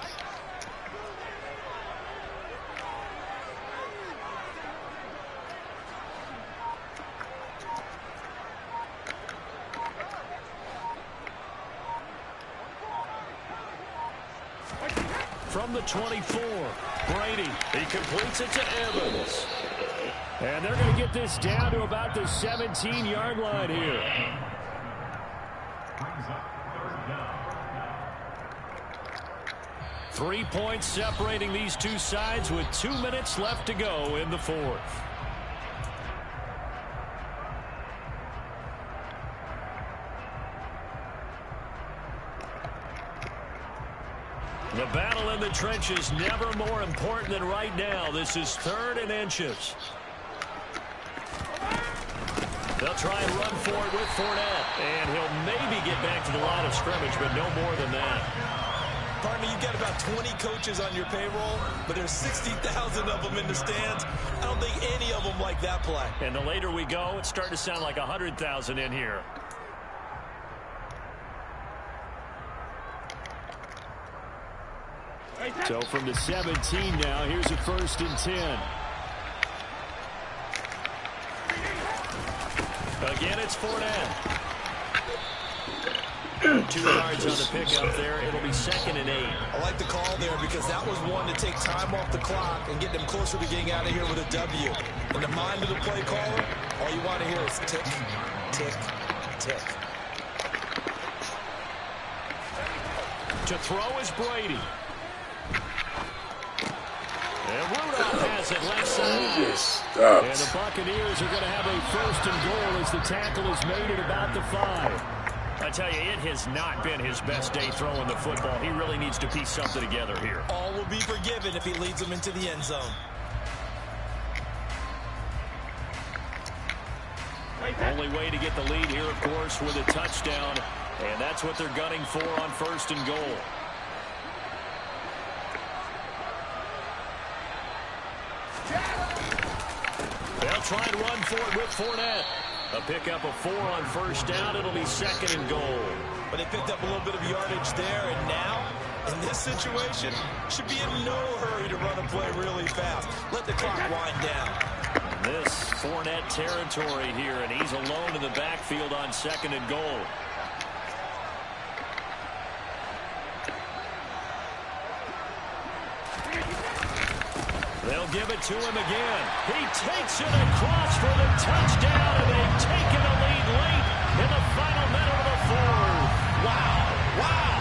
From the 24, Brady. He completes it to Evans. And they're going to get this down to about the 17-yard line here. 3 points separating these two sides with 2 minutes left to go in the fourth. The battle in the trenches never more important than right now. This is 3rd and inches. They'll try and run for it with Fournette. And he'll maybe get back to the line of scrimmage, but no more than that. Partner, you've got about 20 coaches on your payroll, but there's 60,000 of them in the stands. I don't think any of them like that play. And the later we go, it's starting to sound like 100,000 in here. So from the 17 now, here's a 1st and 10. Again, it's Fournette. 2 yards on the pickup there. It'll be 2nd and 8. I like the call there because that was one to take time off the clock and get them closer to getting out of here with a W. In the mind of the play caller, all you want to hear is tick, tick, tick. To throw is Brady. And Rudolph has it left side. And the Buccaneers are going to have a 1st and goal as the tackle is made at about the 5. I tell you, it has not been his best day throwing the football. He really needs to piece something together here. All will be forgiven if he leads them into the end zone. Only way to get the lead here, of course, with a touchdown. And that's what they're gunning for on 1st and goal. They'll try and run for it with Fournette. A pickup of 4 on 1st down. It'll be 2nd and goal. But they picked up a little bit of yardage there, and now, in this situation, should be in no hurry to run a play really fast. Let the clock wind down. This Fournette territory here, and he's alone in the backfield on 2nd and goal. They'll give it to him again. He takes it across for the touchdown, and they've taken a lead late in the final minute of the fourth. Wow. Wow.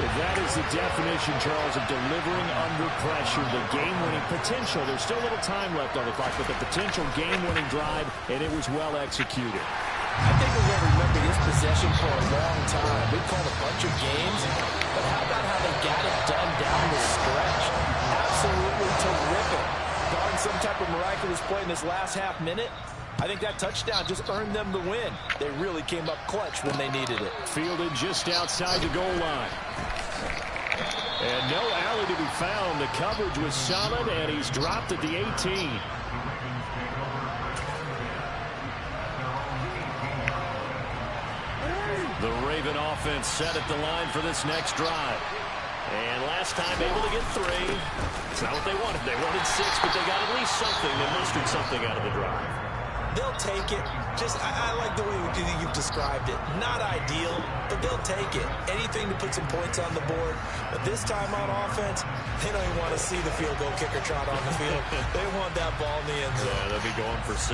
If that is the definition, Charles, of delivering under pressure, the game-winning potential. There's still a little time left on the clock, but the potential game-winning drive, and it was well executed. I think we're going to remember this possession for a long time. We've called a bunch of games, but how about how they got it done down the stretch? Absolutely terrific. Barring some type of miraculous play in this last half minute, I think that touchdown just earned them the win. They really came up clutch when they needed it. Fielded just outside the goal line. And no alley to be found. The coverage was solid, and he's dropped at the 18. The Raven offense set at the line for this next drive. And last time able to get 3. It's not what they wanted. They wanted 6, but they got at least something. They mustered something out of the drive. They'll take it. I like the way you've described it. Not ideal, but they'll take it. Anything to put some points on the board. But this time on offense, they don't even want to see the field goal kicker trot on the field. They want that ball in the end zone. Yeah, they'll be going for 6.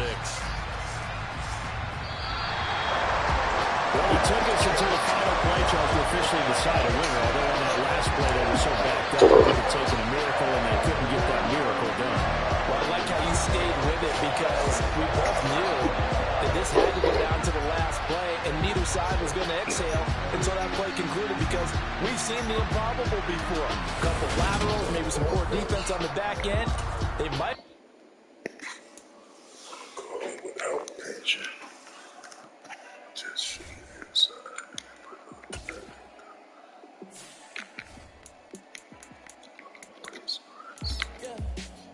Well, it took us until the final play, Charles, to officially decide a winner. Although on that last play, they were so backed up, they could have taken a miracle, and they couldn't get that miracle done. Well, I like how you stayed with it because we both knew that this had to go down to the last play, and neither side was going to exhale until that play concluded because we've seen the improbable before. A couple laterals, maybe some poor defense on the back end. They might. Without pinching. Just shoot inside.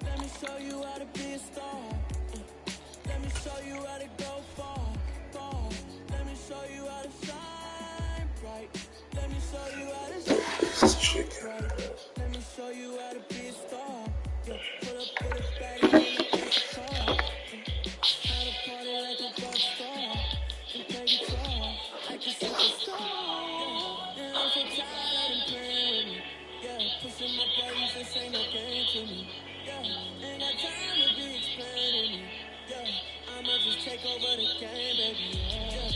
Let me show you how to be a star. Let me show you how to go far, far. Let me show you how to shine bright. Let me show you how to shine bright. Let me show you how to be a star. Yeah, pull up with a bag in the car. How to party like a rock star. And play guitar like a superstar. And I'm so tired of them playing with me. Yeah, pushing my buttons, this ain't no game to me. Yeah, ain't got time to be explaining me. Yeah, I'ma just take over the game, baby. Yeah,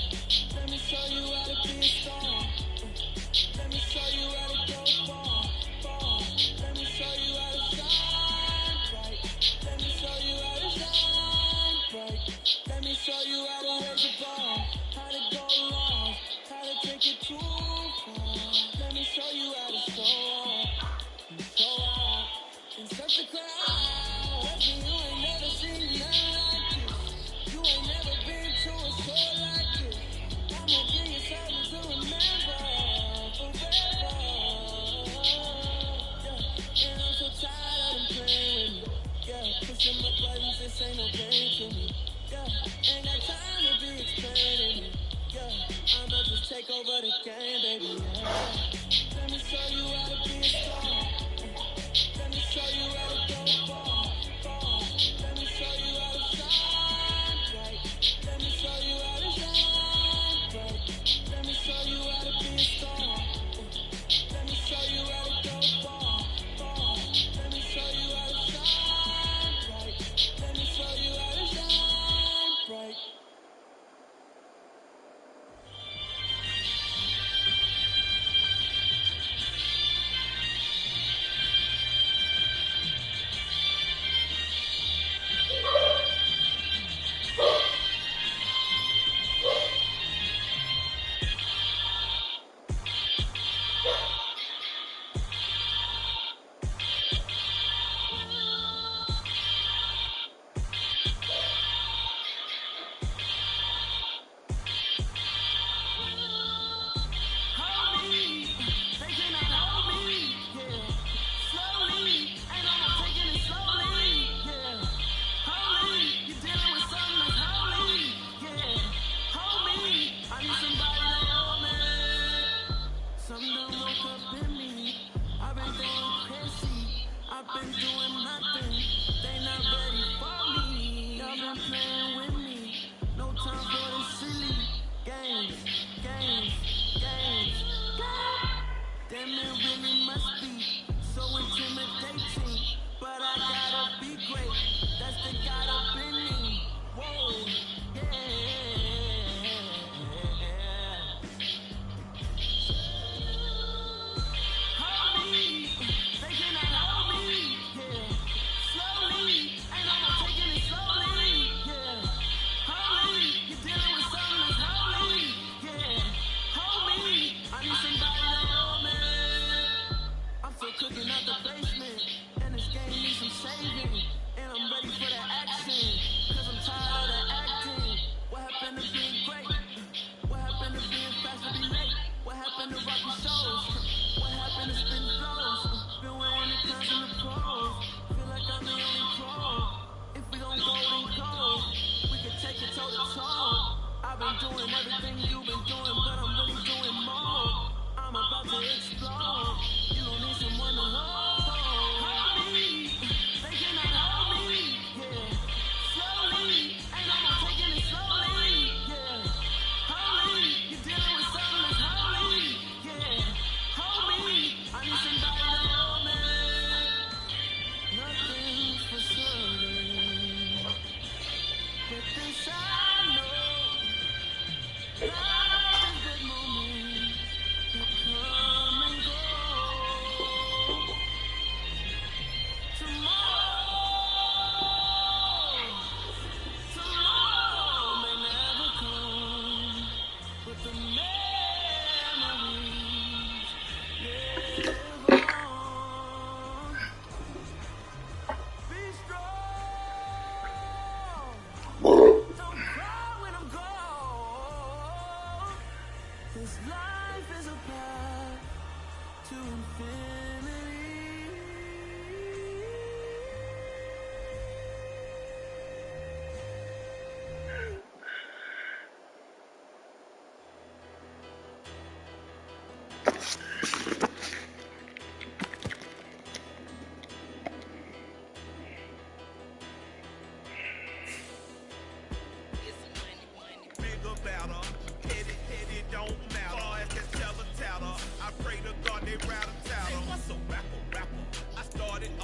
let me show you how to be a star. Let me show you how to go far, far. Let me show you how to shine bright. Let me show you how to shine bright. Let me show you how to raise the bar, how to go long, how to take it too far. Let me show you how to show out in such a crowd. Trust me, you ain't never seen nothing like this. You ain't never been to a show like this. I'ma give you something to remember forever. Yeah, and I'm so tired of them playing with me. Yeah, pushing my buttons, this ain't no game to me. Yeah, ain't got time to be explaining me. Yeah, I'ma just take over the game, baby. Yeah, let me show you how to be a star. Let me show you how to go far, far. Let me show you how to shine bright. Let me show you how to shine bright. Let me show you how to be a star. Let me show you how to go far, far. Let me show you how to shine bright. Let me show you how to shine bright.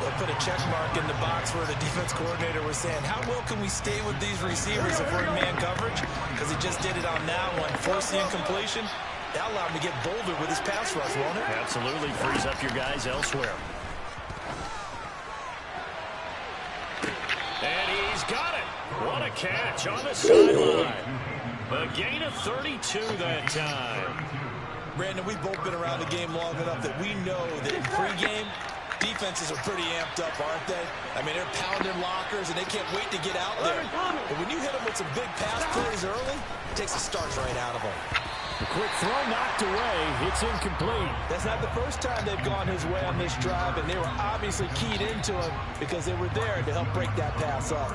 They'll put a check mark in the box where the defense coordinator was saying, how well can we stay with these receivers if we're in man coverage? Because he just did it on that one. Force the incompletion. That allowed him to get bolder with his pass rush, won't it? Absolutely frees up your guys elsewhere. And he's got it. What a catch on the sideline. A gain of 32 that time. Brandon, we've both been around the game long enough that we know that in pregame, defenses are pretty amped up, aren't they? I mean, they're pounding lockers, and they can't wait to get out there. But when you hit them with some big pass plays early, it takes the starch right out of them. The quick throw knocked away. It's incomplete. That's not the first time they've gone his way on this drive, and they were obviously keyed into him because they were there to help break that pass up.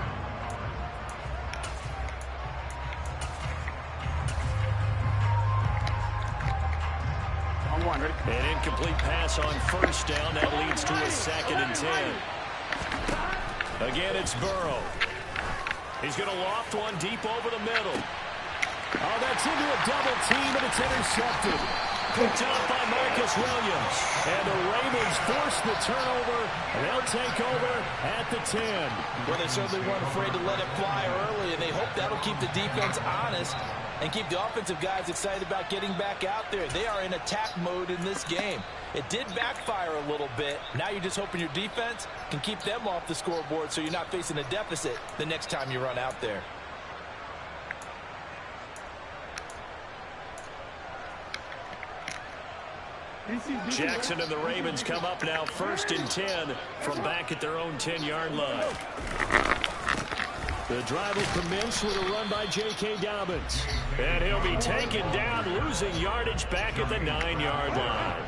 An incomplete pass on first down. That leads to a 2nd and 10. Again, it's Burrow. He's going to loft one deep over the middle. Oh, that's into a double team, and it's intercepted. Picked up by Marcus Williams. And the Ravens force the turnover. They'll take over at the 10. Well, they certainly weren't afraid to let it fly early, and they hope that'll keep the defense honest and keep the offensive guys excited about getting back out there. They are in attack mode in this game. It did backfire a little bit. Now you're just hoping your defense can keep them off the scoreboard so you're not facing a deficit the next time you run out there. Jackson and the Ravens come up now 1st and 10 from back at their own 10-yard line. The drive will commence with a run by J.K. Dobbins. And he'll be taken down, losing yardage back at the 9-yard line.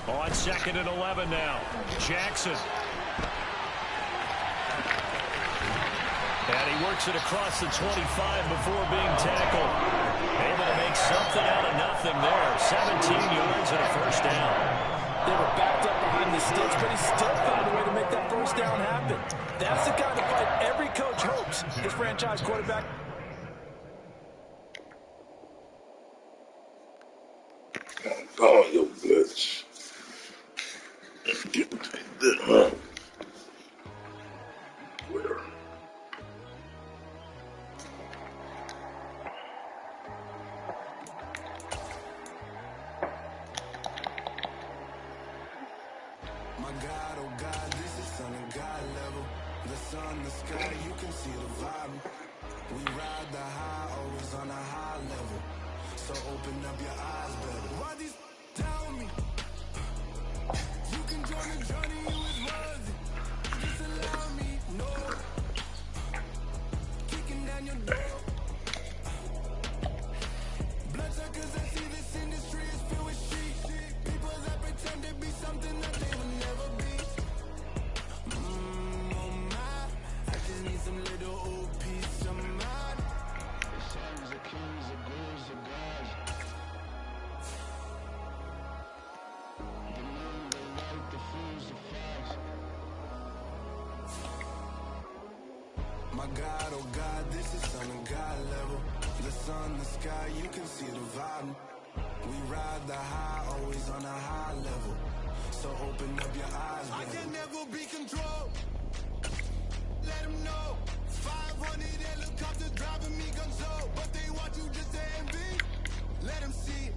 On 2nd and 11 now. Jackson. And he works it across the 25 before being tackled. Able to make something out of nothing there. 17 yards and a first down. They were backed up behind the sticks, but he still found a way to make that first down happen. That's the kind of fight every coach hopes his franchise quarterback. Oh, you bitch. Where? My God, oh God, this is Son of God level. The sun, the sky, you can see the vibe. We ride the high, always on a high level. So open up your eyes, baby. Why these tell me? You can join the journey, you is worthy. Just allow me, no. Kicking down your door. Bloodsuckers, I see this industry is filled with shit. People that pretend to be something that they will never be. Oh my, I just need some little old peace of mind. The sons of kings, the girls of gods. My God, oh God, this is Son of God level. The sun, the sky, you can see the vibe. We ride the high, always on a high level. So open up your eyes, baby. I can never be controlled. Let them know. 500 helicopters driving me gonzo. But they want you just to envy. Let them see it.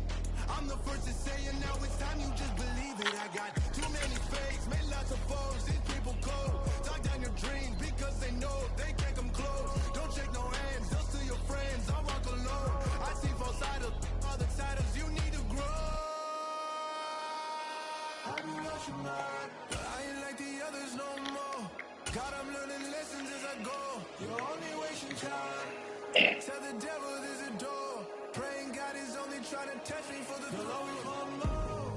I'm the first to say it, now it's time you just believe it. I got too many fakes, made lots of foes. These people cold. Talk down your dreams because they know they can't come close. Don't shake no hands, those to your friends. I walk alone. I see both sides of other siders. You need to grow. I do what you mind, but I ain't like the others no more. God, I'm learning lessons as I go. You're only wasting time. Tell the devil there's a door. Praying God is only trying to test me for the glory for more.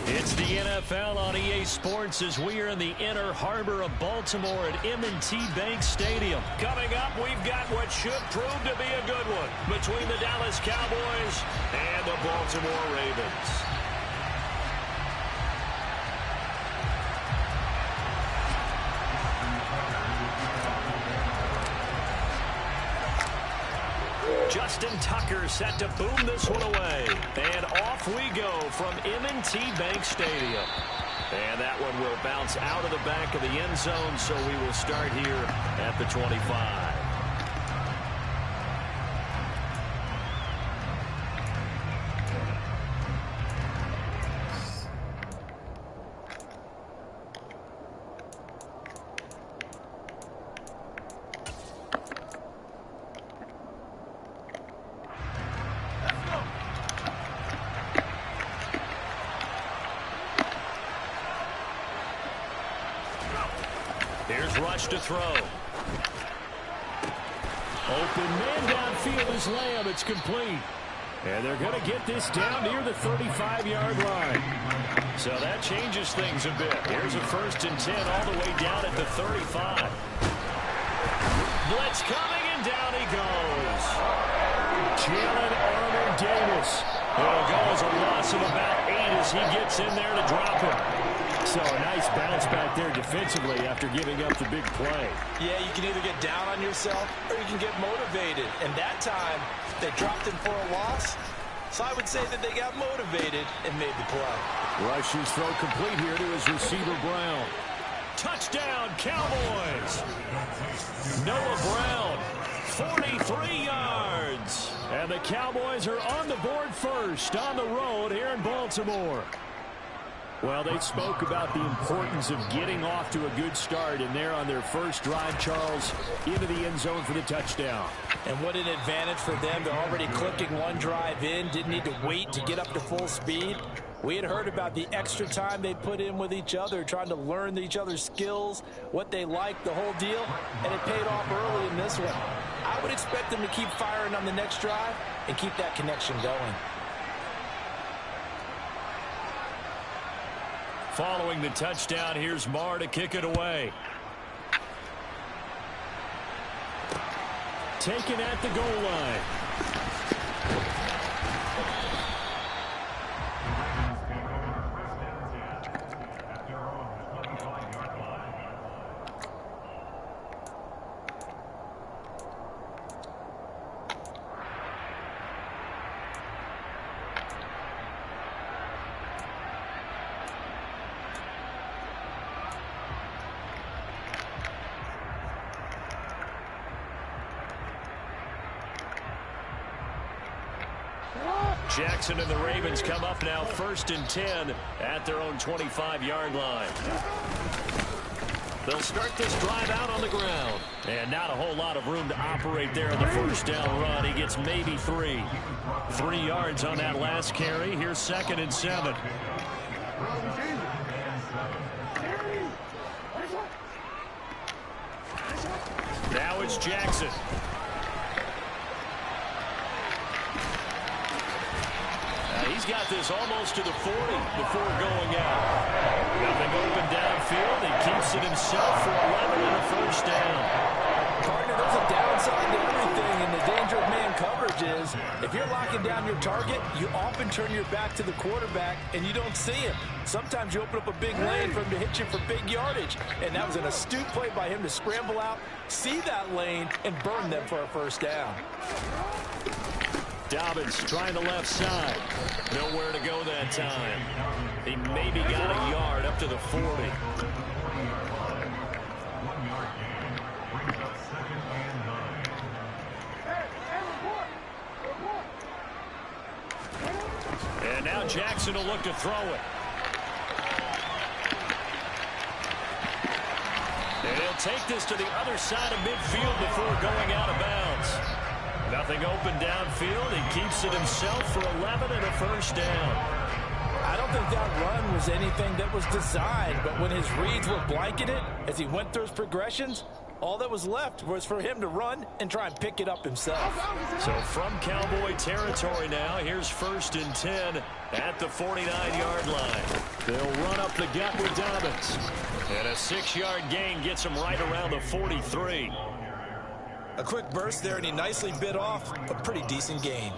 It's the NFL on EA Sports as we are in the inner harbor of Baltimore at M&T Bank Stadium. Coming up, we've got what should prove to be a good one between the Dallas Cowboys and the Baltimore Ravens. Justin Tucker set to boom this one away. And off we go from M&T Bank Stadium. And that one will bounce out of the back of the end zone, so we will start here at the 25. Here's Rush to throw. Open man downfield is Lamb. It's complete. And they're going to get this down near the 35-yard line. So that changes things a bit. Here's a 1st and 10 all the way down at the 35. Blitz coming, and down he goes. Jalen Armour-Davis. It'll go as a loss of about 8 as he gets in there to drop him. So a nice bounce back there defensively after giving up the big play. Yeah, you can either get down on yourself or you can get motivated. And that time, they dropped him for a loss. So I would say that they got motivated and made the play. Rush's throw complete here to his receiver, Brown. Touchdown, Cowboys! Noah Brown, 43 yards. And the Cowboys are on the board first on the road here in Baltimore. Well, they spoke about the importance of getting off to a good start, and they're on their first drive, Charles, into the end zone for the touchdown. And what an advantage for them. They're already clicking one drive in, didn't need to wait to get up to full speed. We had heard about the extra time they put in with each other, trying to learn each other's skills, what they like, the whole deal, and it paid off early in this one. I would expect them to keep firing on the next drive and keep that connection going. Following the touchdown, here's Marr to kick it away. Taken at the goal line. Jackson and the Ravens come up now 1st and 10 at their own 25-yard line. They'll start this drive out on the ground. And not a whole lot of room to operate there on the first down run. He gets maybe 3. 3 yards on that last carry. Here's 2nd and 7. Now it's Jackson. He's got this almost to the 40 before going out. Nothing open downfield. He keeps it himself for 11 and a first down. Partner, there's a downside to everything, and the danger of man coverage is if you're locking down your target, you often turn your back to the quarterback, and you don't see him. Sometimes you open up a big lane for him to hit you for big yardage, and that was an astute play by him to scramble out, see that lane, and burn them for a first down. Dobbins trying the left side. Nowhere to go that time. He maybe got a yard up to the 40. And now Jackson will look to throw it. And he'll take this to the other side of midfield before going out of bounds. Nothing open downfield. He keeps it himself for 11 and a first down. I don't think that run was anything that was designed, but when his reads were blanketed as he went through his progressions, All that was left was for him to run and try and pick it up himself. So from Cowboy territory now, here's 1st and 10 at the 49-yard line. They'll run up the gut with Dobbins. And a 6-yard gain gets him right around the 43. A quick burst there, and he nicely bit off a pretty decent gain.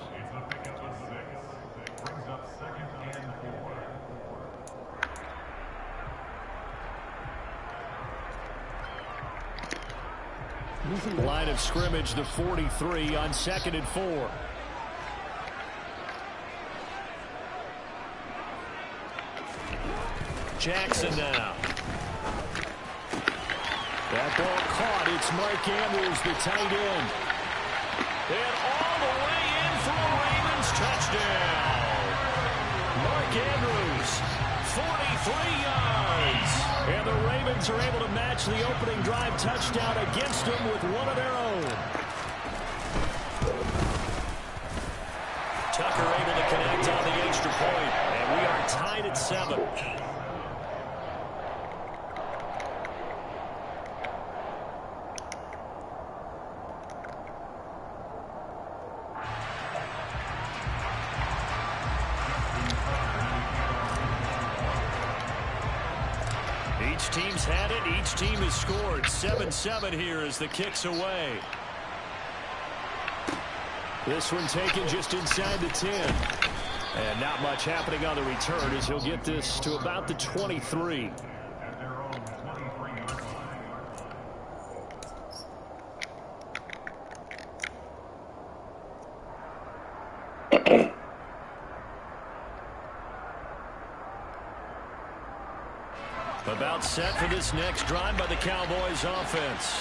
Line of scrimmage, the 43 on 2nd and 4. Jackson now. That ball caught. It's Mark Andrews, the tight end. And all the way in for a Ravens touchdown. Mark Andrews, 43 yards. And the Ravens are able to match the opening drive touchdown against them with one of their own. Tucker able to connect on the extra point. And we are tied at 7. Each team's had it. Each team has scored. 7-7 here as the kick's away. This one taken just inside the 10. And not much happening on the return as he'll get this to about the 23. About set for this next drive by the Cowboys offense.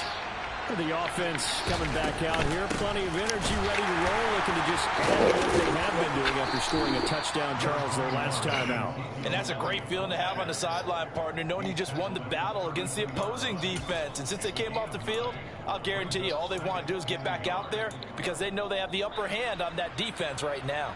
The offense coming back out here. Plenty of energy, ready to roll. Looking to just add what they have been doing after scoring a touchdown, Charles, their last time out. And that's a great feeling to have on the sideline, partner, knowing you just won the battle against the opposing defense. And since they came off the field, I'll guarantee you all they want to do is get back out there because they know they have the upper hand on that defense right now.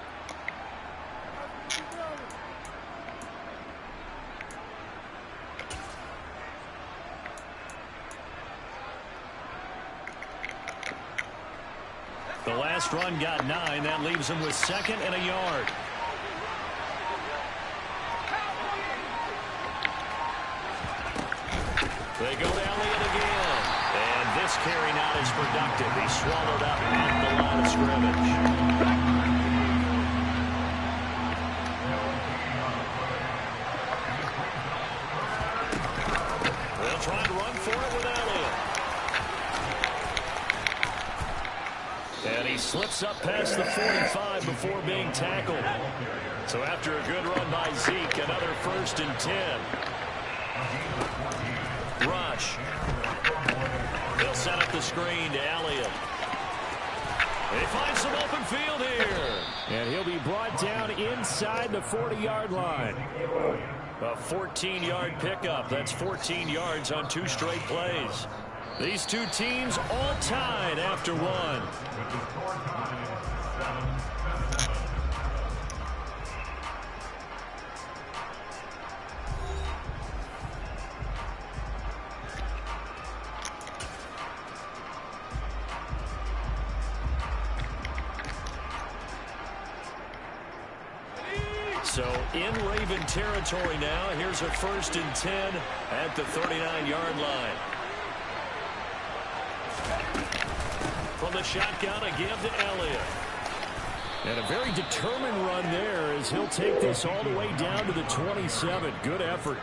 The last run got 9. That leaves him with 2nd and a yard. They go to Elliott again. And this carry not as productive. He swallowed up at the line of scrimmage. They'll try to run for it with Elliott. And he slips up past the 45 before being tackled. So after a good run by Zeke, another 1st and 10. Rush. They'll set up the screen to Elliott. They find some open field here. And he'll be brought down inside the 40-yard line. A 14-yard pickup. That's 14 yards on 2 straight plays. These two teams all tied after one. So in Raven territory now, here's a 1st and 10 at the 39-yard line. From the shotgun, a give to Elliott. And a very determined run there as he'll take this all the way down to the 27. Good effort.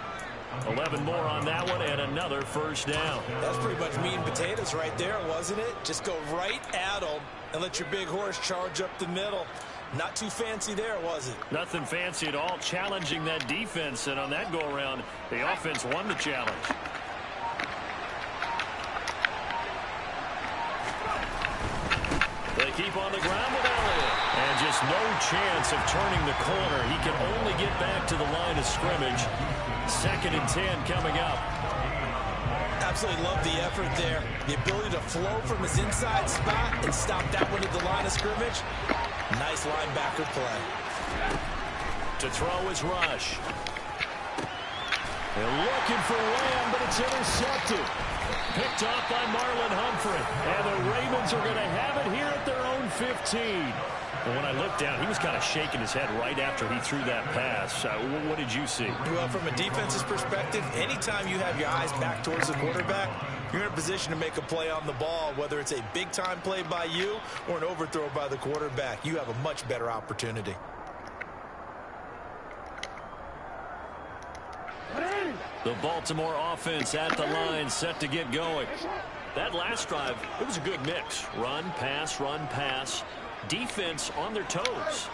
11 more on that one and another 1st down. That's pretty much meat and potatoes right there, wasn't it? Just go right at them and let your big horse charge up the middle. Not too fancy there, was it? Nothing fancy at all. Challenging that defense, and on that go-around, the offense won the challenge. They keep on the ground with Elliott. And just no chance of turning the corner. He can only get back to the line of scrimmage. 2nd and 10 coming up. Absolutely love the effort there. The ability to flow from his inside spot and stop that one at the line of scrimmage. Nice linebacker play. To throw is Rush. They're looking for Lamb, but it's intercepted. Picked off by Marlon Humphrey. And the Ravens are going to have it here at their own 15. Well, when I looked down, he was kind of shaking his head right after he threw that pass. What did you see? Well, from a defense's perspective, anytime you have your eyes back towards the quarterback, you're in a position to make a play on the ball, whether it's a big-time play by you or an overthrow by the quarterback. You have a much better opportunity. The Baltimore offense at the line, set to get going. That last drive, it was a good mix. Run, pass, defense on their toes.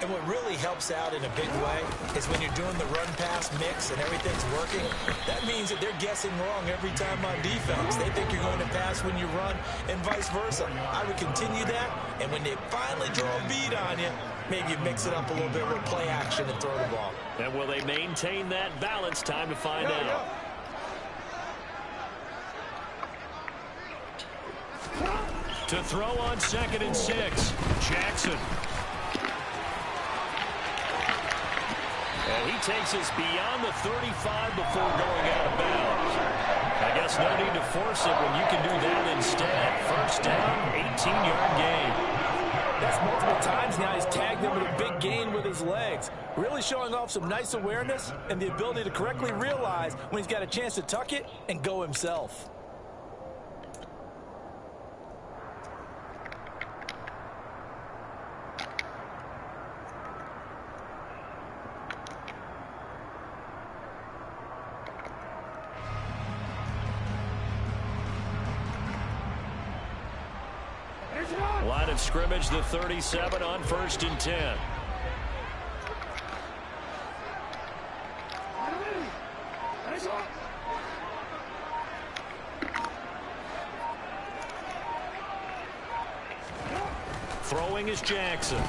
And what really helps out in a big way is when you're doing the run-pass mix and everything's working, that means that they're guessing wrong every time on defense. They think you're going to pass when you run and vice versa. I would continue that, and when they finally draw a bead on you, maybe you mix it up a little bit with play action and throw the ball. And will they maintain that balance? Time to find out. To throw on 2nd and 6, Jackson. And he takes us beyond the 35 before going out of bounds. I guess no need to force it when you can do that instead. First down, 18-yard gain. That's multiple times now. He's tagged him with a big gain with his legs. Really showing off some nice awareness and the ability to correctly realize when he's got a chance to tuck it and go himself. Line of scrimmage, the 37 on 1st and 10. Throwing is Jackson.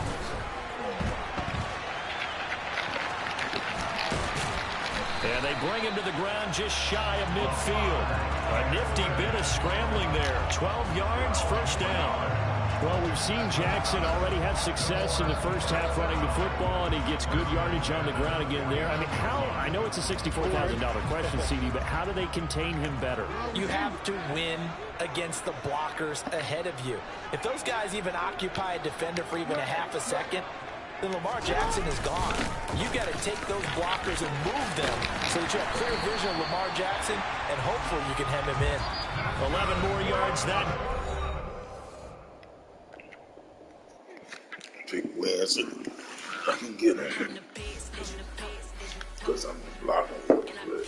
And they bring him to the ground just shy of midfield. A nifty bit of scrambling there. 12 yards, first down. Well, we've seen Jackson already have success in the first half running the football, and he gets good yardage on the ground again there. I mean, I know it's a $64,000 question, CD, but how do they contain him better? You have to win against the blockers ahead of you. If those guys even occupy a defender for even a half a second, then Lamar Jackson is gone. You got to take those blockers and move them so that you have clear vision of Lamar Jackson, and hopefully you can hem him in. 11 more yards that. Pick wins and I can get him because I'm blocking real quick.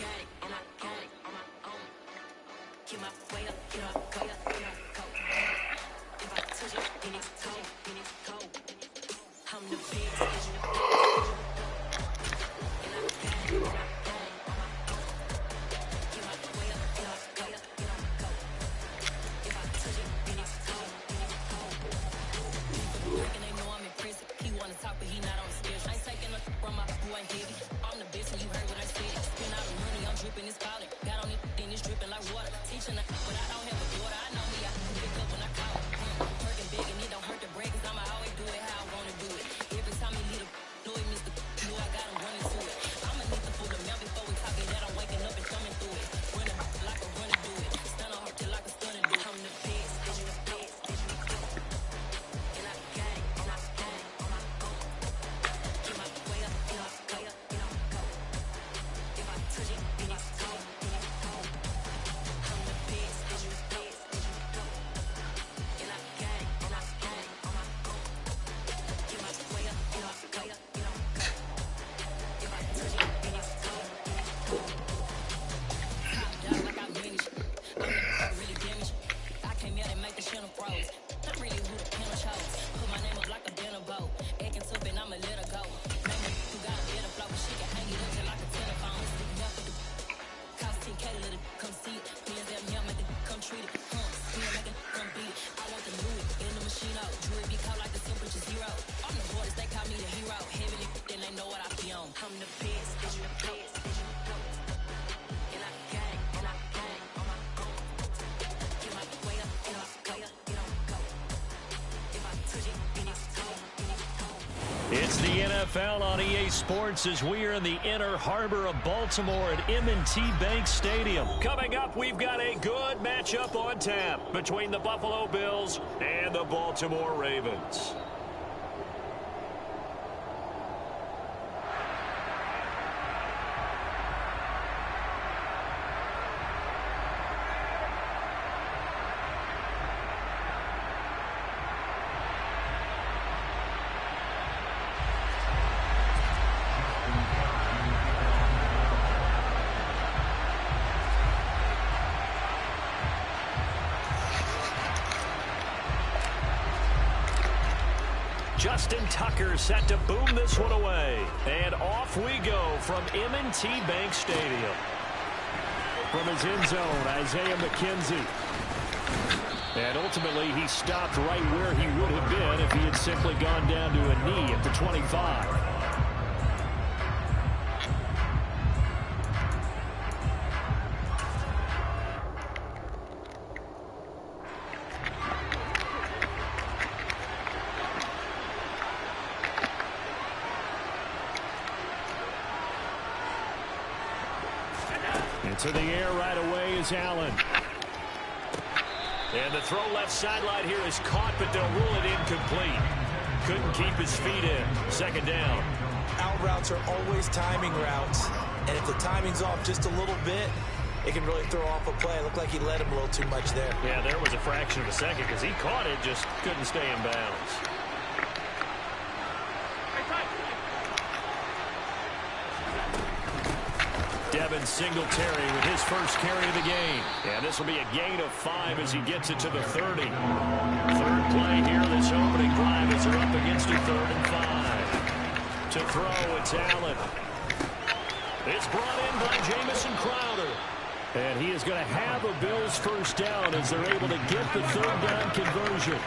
It's the NFL on EA Sports as we are in the inner harbor of Baltimore at M&T Bank Stadium. Coming up, we've got a good matchup on tap between the Buffalo Bills and the Baltimore Ravens. Justin Tucker set to boom this one away. And off we go from M&T Bank Stadium. From his end zone, Isaiah McKenzie. And ultimately, he stopped right where he would have been if he had simply gone down to a knee at the 25. To the air right away is Allen. And the throw left sideline here is caught, but they'll rule it incomplete. Couldn't keep his feet in. Second down. Out routes are always timing routes. And if the timing's off just a little bit, it can really throw off a play. It looked like he let him a little too much there. Yeah, there was a fraction of a second because he caught it, just couldn't stay in bounds. Devin Singletary with his first carry of the game. And this will be a gain of 5 as he gets it to the 30. Third play here, this opening drive as they're up against a 3rd and 5. To throw, it's Allen. It's brought in by Jamison Crowder. And he is going to have a Bills first down as they're able to get the 3rd down conversion.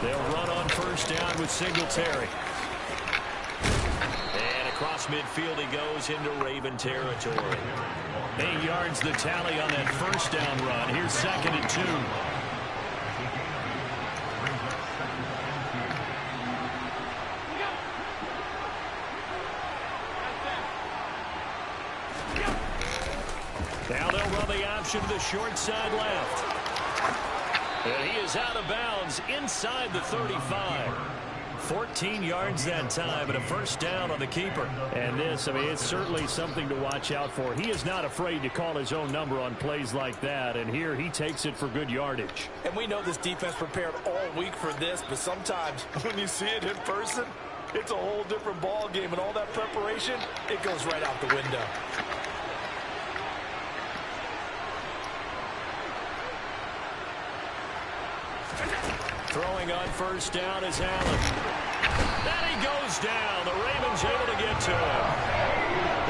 They'll run on first down with Singletary. Across midfield he goes into Raven territory. 8 yards the tally on that first down run. Here's 2nd and 2. Now they'll run the option to the short side left. And he is out of bounds inside the 35. 14 yards that time and a first down on the keeper. And this, I mean, it's certainly something to watch out for. He is not afraid to call his own number on plays like that. And here he takes it for good yardage. And we know this defense prepared all week for this, but sometimes when you see it in person, it's a whole different ball game. And all that preparation, it goes right out the window. Throwing on first down is Allen. And he goes down. The Ravens able to get to him.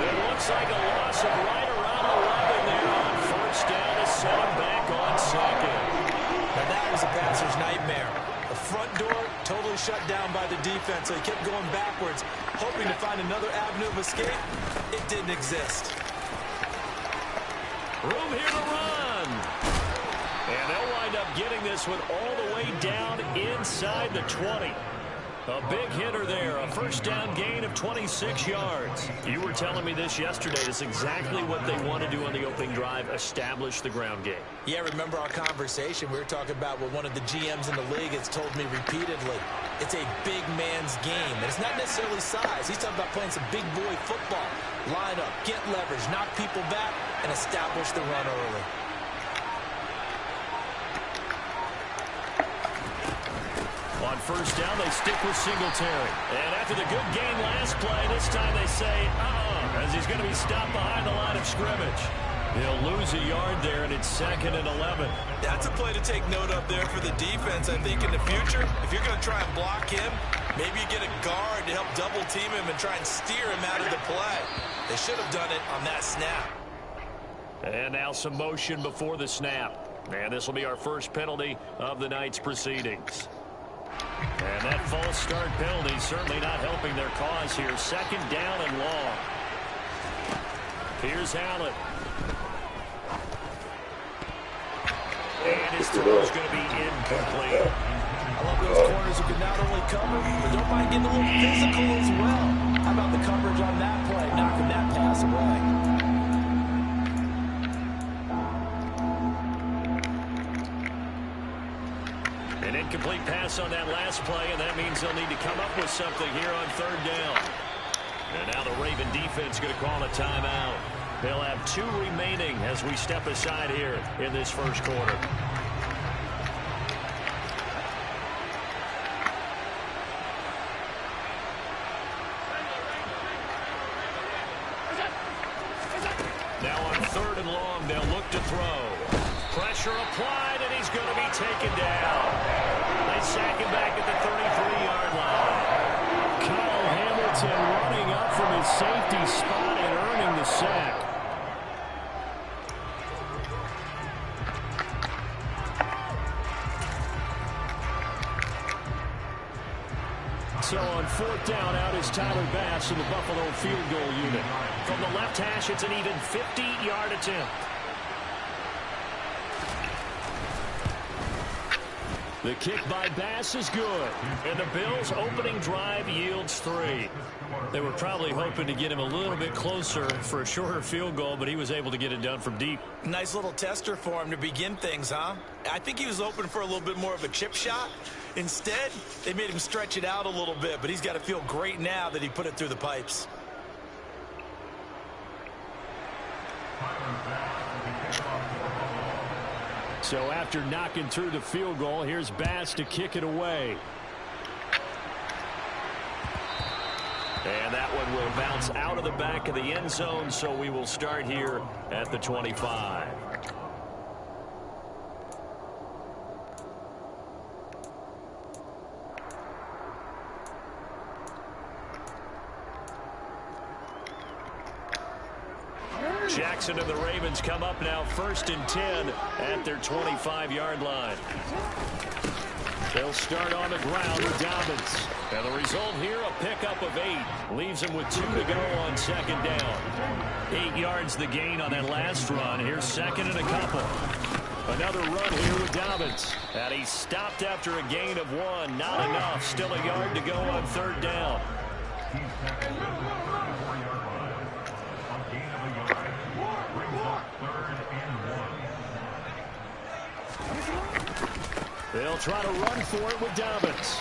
It looks like a loss of right around 11 there on first down to set him back on 2nd. Now that was a passer's nightmare. The front door totally shut down by the defense, so he kept going backwards, hoping to find another avenue of escape. It didn't exist. Room here to run. And they'll wind up getting this one all the way down inside the 20. A big hitter there, a first down gain of 26 yards. You were telling me this yesterday. It's exactly what they want to do on the opening drive, establish the ground game. Yeah, remember our conversation? We were talking about what one of the GMs in the league has told me repeatedly. It's a big man's game, and it's not necessarily size. He's talking about playing some big boy football. Line up, get leverage, knock people back, and establish the run early. On first down, they stick with Singletary. And after the good game last play, this time they say, as he's going to be stopped behind the line of scrimmage. He'll lose a yard there, and it's 2nd and 11. That's a play to take note of there for the defense. I think in the future, if you're going to try and block him, maybe you get a guard to help double team him and try and steer him out of the play. They should have done it on that snap. And now some motion before the snap. And this will be our first penalty of the night's proceedings. And that false start penalty certainly not helping their cause here. 2nd down and long. Here's Allen. And his throw is going to be incomplete. I love those corners who can not only cover, but don't mind getting a little physical as well. How about the coverage on that play, knocking that pass away? An incomplete pass on that last play, and that means they'll need to come up with something here on third down. And now the Raven defense going to call a timeout. They'll have 2 remaining as we step aside here in this first quarter. Now on third and long, they'll look to throw. Pressure applied, and he's going to be taken down. They sack him back at the 33-yard line. Kyle Hamilton running up from his safety spot and earning the sack. So on fourth down, out is Tyler Bass in the Buffalo field goal unit. From the left hash, it's an even 50-yard attempt. The kick by Bass is good. And the Bills' opening drive yields 3. They were probably hoping to get him a little bit closer for a shorter field goal, but he was able to get it done from deep. Nice little tester for him to begin things, huh? I think he was open for a little bit more of a chip shot. Instead, they made him stretch it out a little bit, but he's got to feel great now that he put it through the pipes. So after knocking through the field goal, here's Bass to kick it away. And that one will bounce out of the back of the end zone, so we will start here at the 25. Jackson and the Ravens come up now 1st and 10 at their 25-yard line. They'll start on the ground with Dobbins. And the result here, a pickup of 8. Leaves him with 2 to go on 2nd down. 8 yards the gain on that last run. Here's 2nd and a couple. Another run here with Dobbins. And he stopped after a gain of 1. Not enough. Still a yard to go on 3rd down. They'll try to run for it with Dobbins.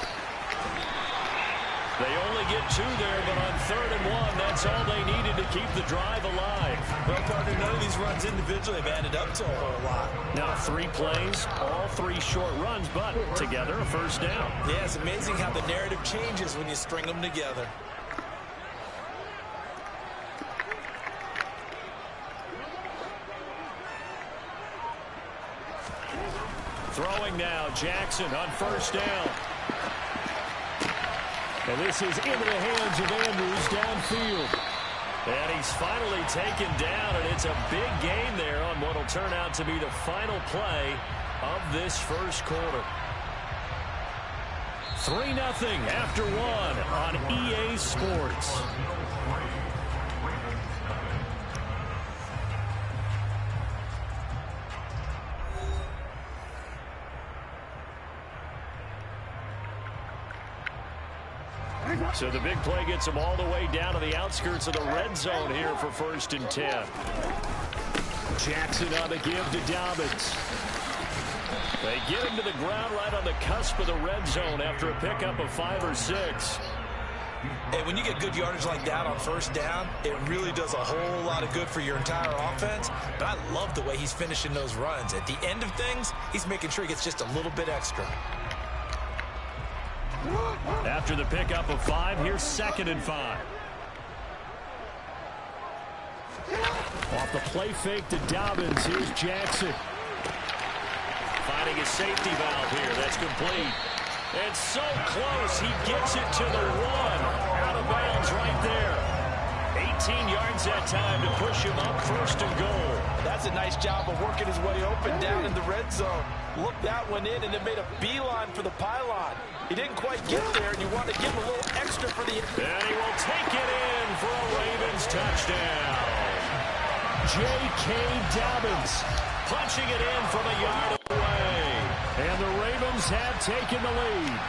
They only get 2 there, but on 3rd and 1, that's all they needed to keep the drive alive. Well, partner, none of these runs individually have added up to a whole lot. Now 3 plays, all 3 short runs, but together a 1st down. Yeah, it's amazing how the narrative changes when you string them together. Throwing now, Jackson on 1st down. And this is into the hands of Andrews downfield. And he's finally taken down, and it's a big gain there on what will turn out to be the final play of this first quarter. 3-0 after 1 on EA Sports. So the big play gets them all the way down to the outskirts of the red zone here for 1st and 10. Jackson on the give to Dobbins. They get him to the ground right on the cusp of the red zone after a pickup of 5 or 6. Hey, when you get good yardage like that on 1st down, it really does a whole lot of good for your entire offense. But I love the way he's finishing those runs. At the end of things, he's making sure he gets just a little bit extra. After the pickup of 5, here's 2nd and 5. Off the play fake to Dobbins, here's Jackson. Finding his safety valve here, that's complete. And so close, he gets it to the 1. Out of bounds right there. 18 yards that time to push him up 1st and goal. That's a nice job of working his way open down in the red zone. Looked that one in and then made a beeline for the pylon. He didn't quite get there, and you want to give him a little extra for the... And he will take it in for a Ravens touchdown. J.K. Dobbins punching it in from a yard away. And the Ravens Ravens have taken the lead.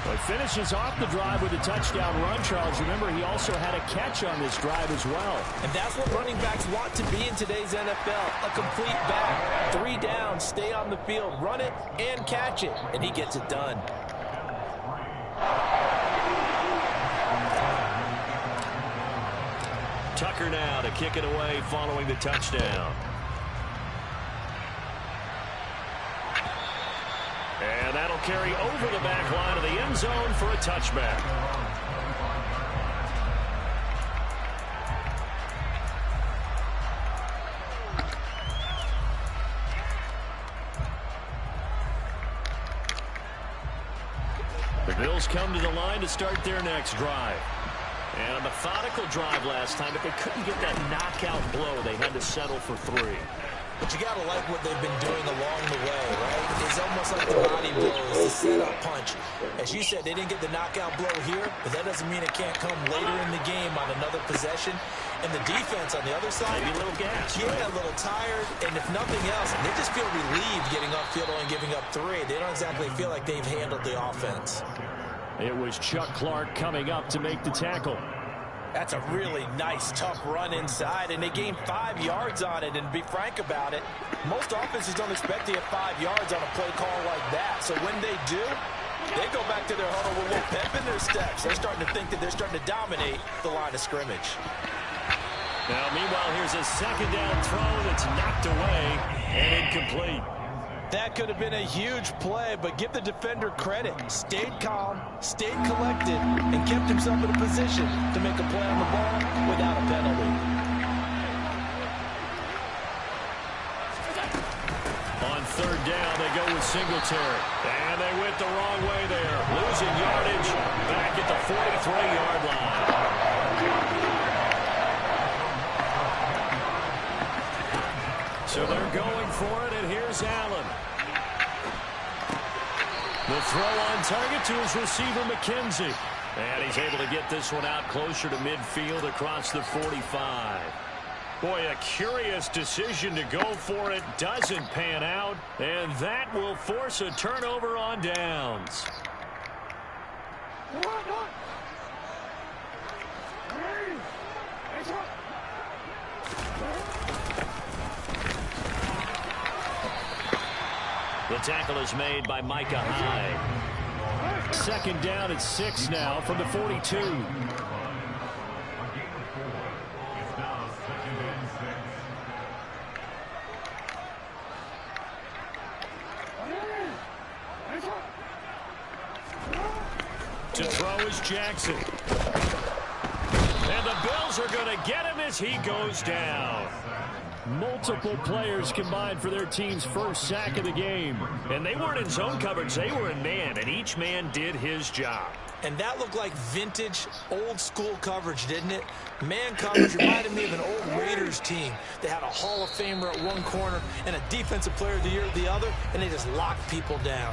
But finishes off the drive with a touchdown run, Charles. Remember, he also had a catch on this drive as well. And that's what running backs want to be in today's NFL. A complete back. 3 down, stay on the field, run it, and catch it. And he gets it done. Tucker now to kick it away following the touchdown. And that'll carry over the back line of the end zone for a touchback. The Bills come to the line to start their next drive. And a methodical drive last time, but they couldn't get that knockout blow. They had to settle for 3. But you got to like what they've been doing along the way, right? It's almost like the body blows, the set-up punch. As you said, they didn't get the knockout blow here, but that doesn't mean it can't come later in the game on another possession. And the defense on the other side, maybe a little gas. Yeah, a little tired, and if nothing else, they just feel relieved getting upfield and giving up 3. They don't exactly feel like they've handled the offense. It was Chuck Clark coming up to make the tackle. That's a really nice, tough run inside, and they gained 5 yards on it. And to be frank about it, most offenses don't expect to get 5 yards on a play call like that. So when they do, they go back to their huddle with a little pep in their steps. They're starting to think that they're starting to dominate the line of scrimmage. Now, meanwhile, here's a second down throw that's knocked away and incomplete. That could have been a huge play, but give the defender credit. Stayed calm, stayed collected, and kept himself in a position to make a play on the ball without a penalty. On 3rd down, they go with Singletary. And they went the wrong way there. Losing yardage back at the 43-yard line. So they're going for it, and here's Allen. The throw on target to his receiver, McKenzie. And he's able to get this one out closer to midfield across the 45. Boy, a curious decision to go for it. Doesn't pan out. And that will force a turnover on downs. The tackle is made by Micah Hyde. 2nd down at 6 now from the 42. To throw is Jackson. And the Bills are going to get him as he goes down. Multiple players combined for their team's first sack of the game. And they weren't in zone coverage. They were in man, and each man did his job. And that looked like vintage, old-school coverage, didn't it? Man coverage reminded me of an old Raiders team. They had a Hall of Famer at one corner and a Defensive Player of the Year at the other, and they just locked people down.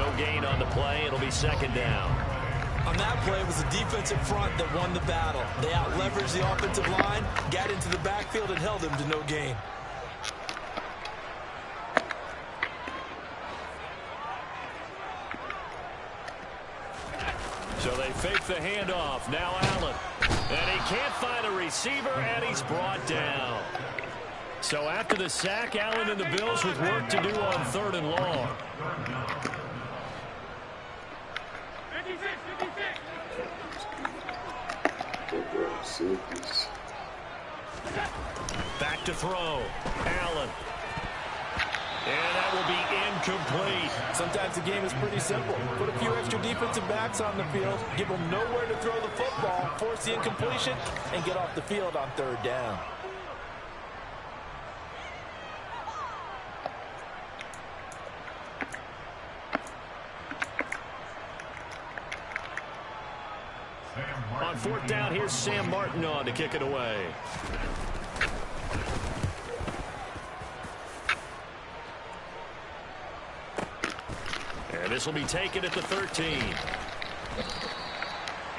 No gain on the play. It'll be second down. On that play, it was the defensive front that won the battle. They out-leveraged the offensive line, got into the backfield, and held him to no gain. So they fake the handoff. Now Allen. And he can't find a receiver, and he's brought down. So after the sack, Allen and the Bills with work to do on 3rd and long. 56. Back to throw. Allen. And that will be incomplete. Sometimes the game is pretty simple. Put a few extra defensive backs on the field, give them nowhere to throw the football, force the incompletion, and get off the field on 3rd down. On 4th down, here's Sam Martin on to kick it away. And this will be taken at the 13.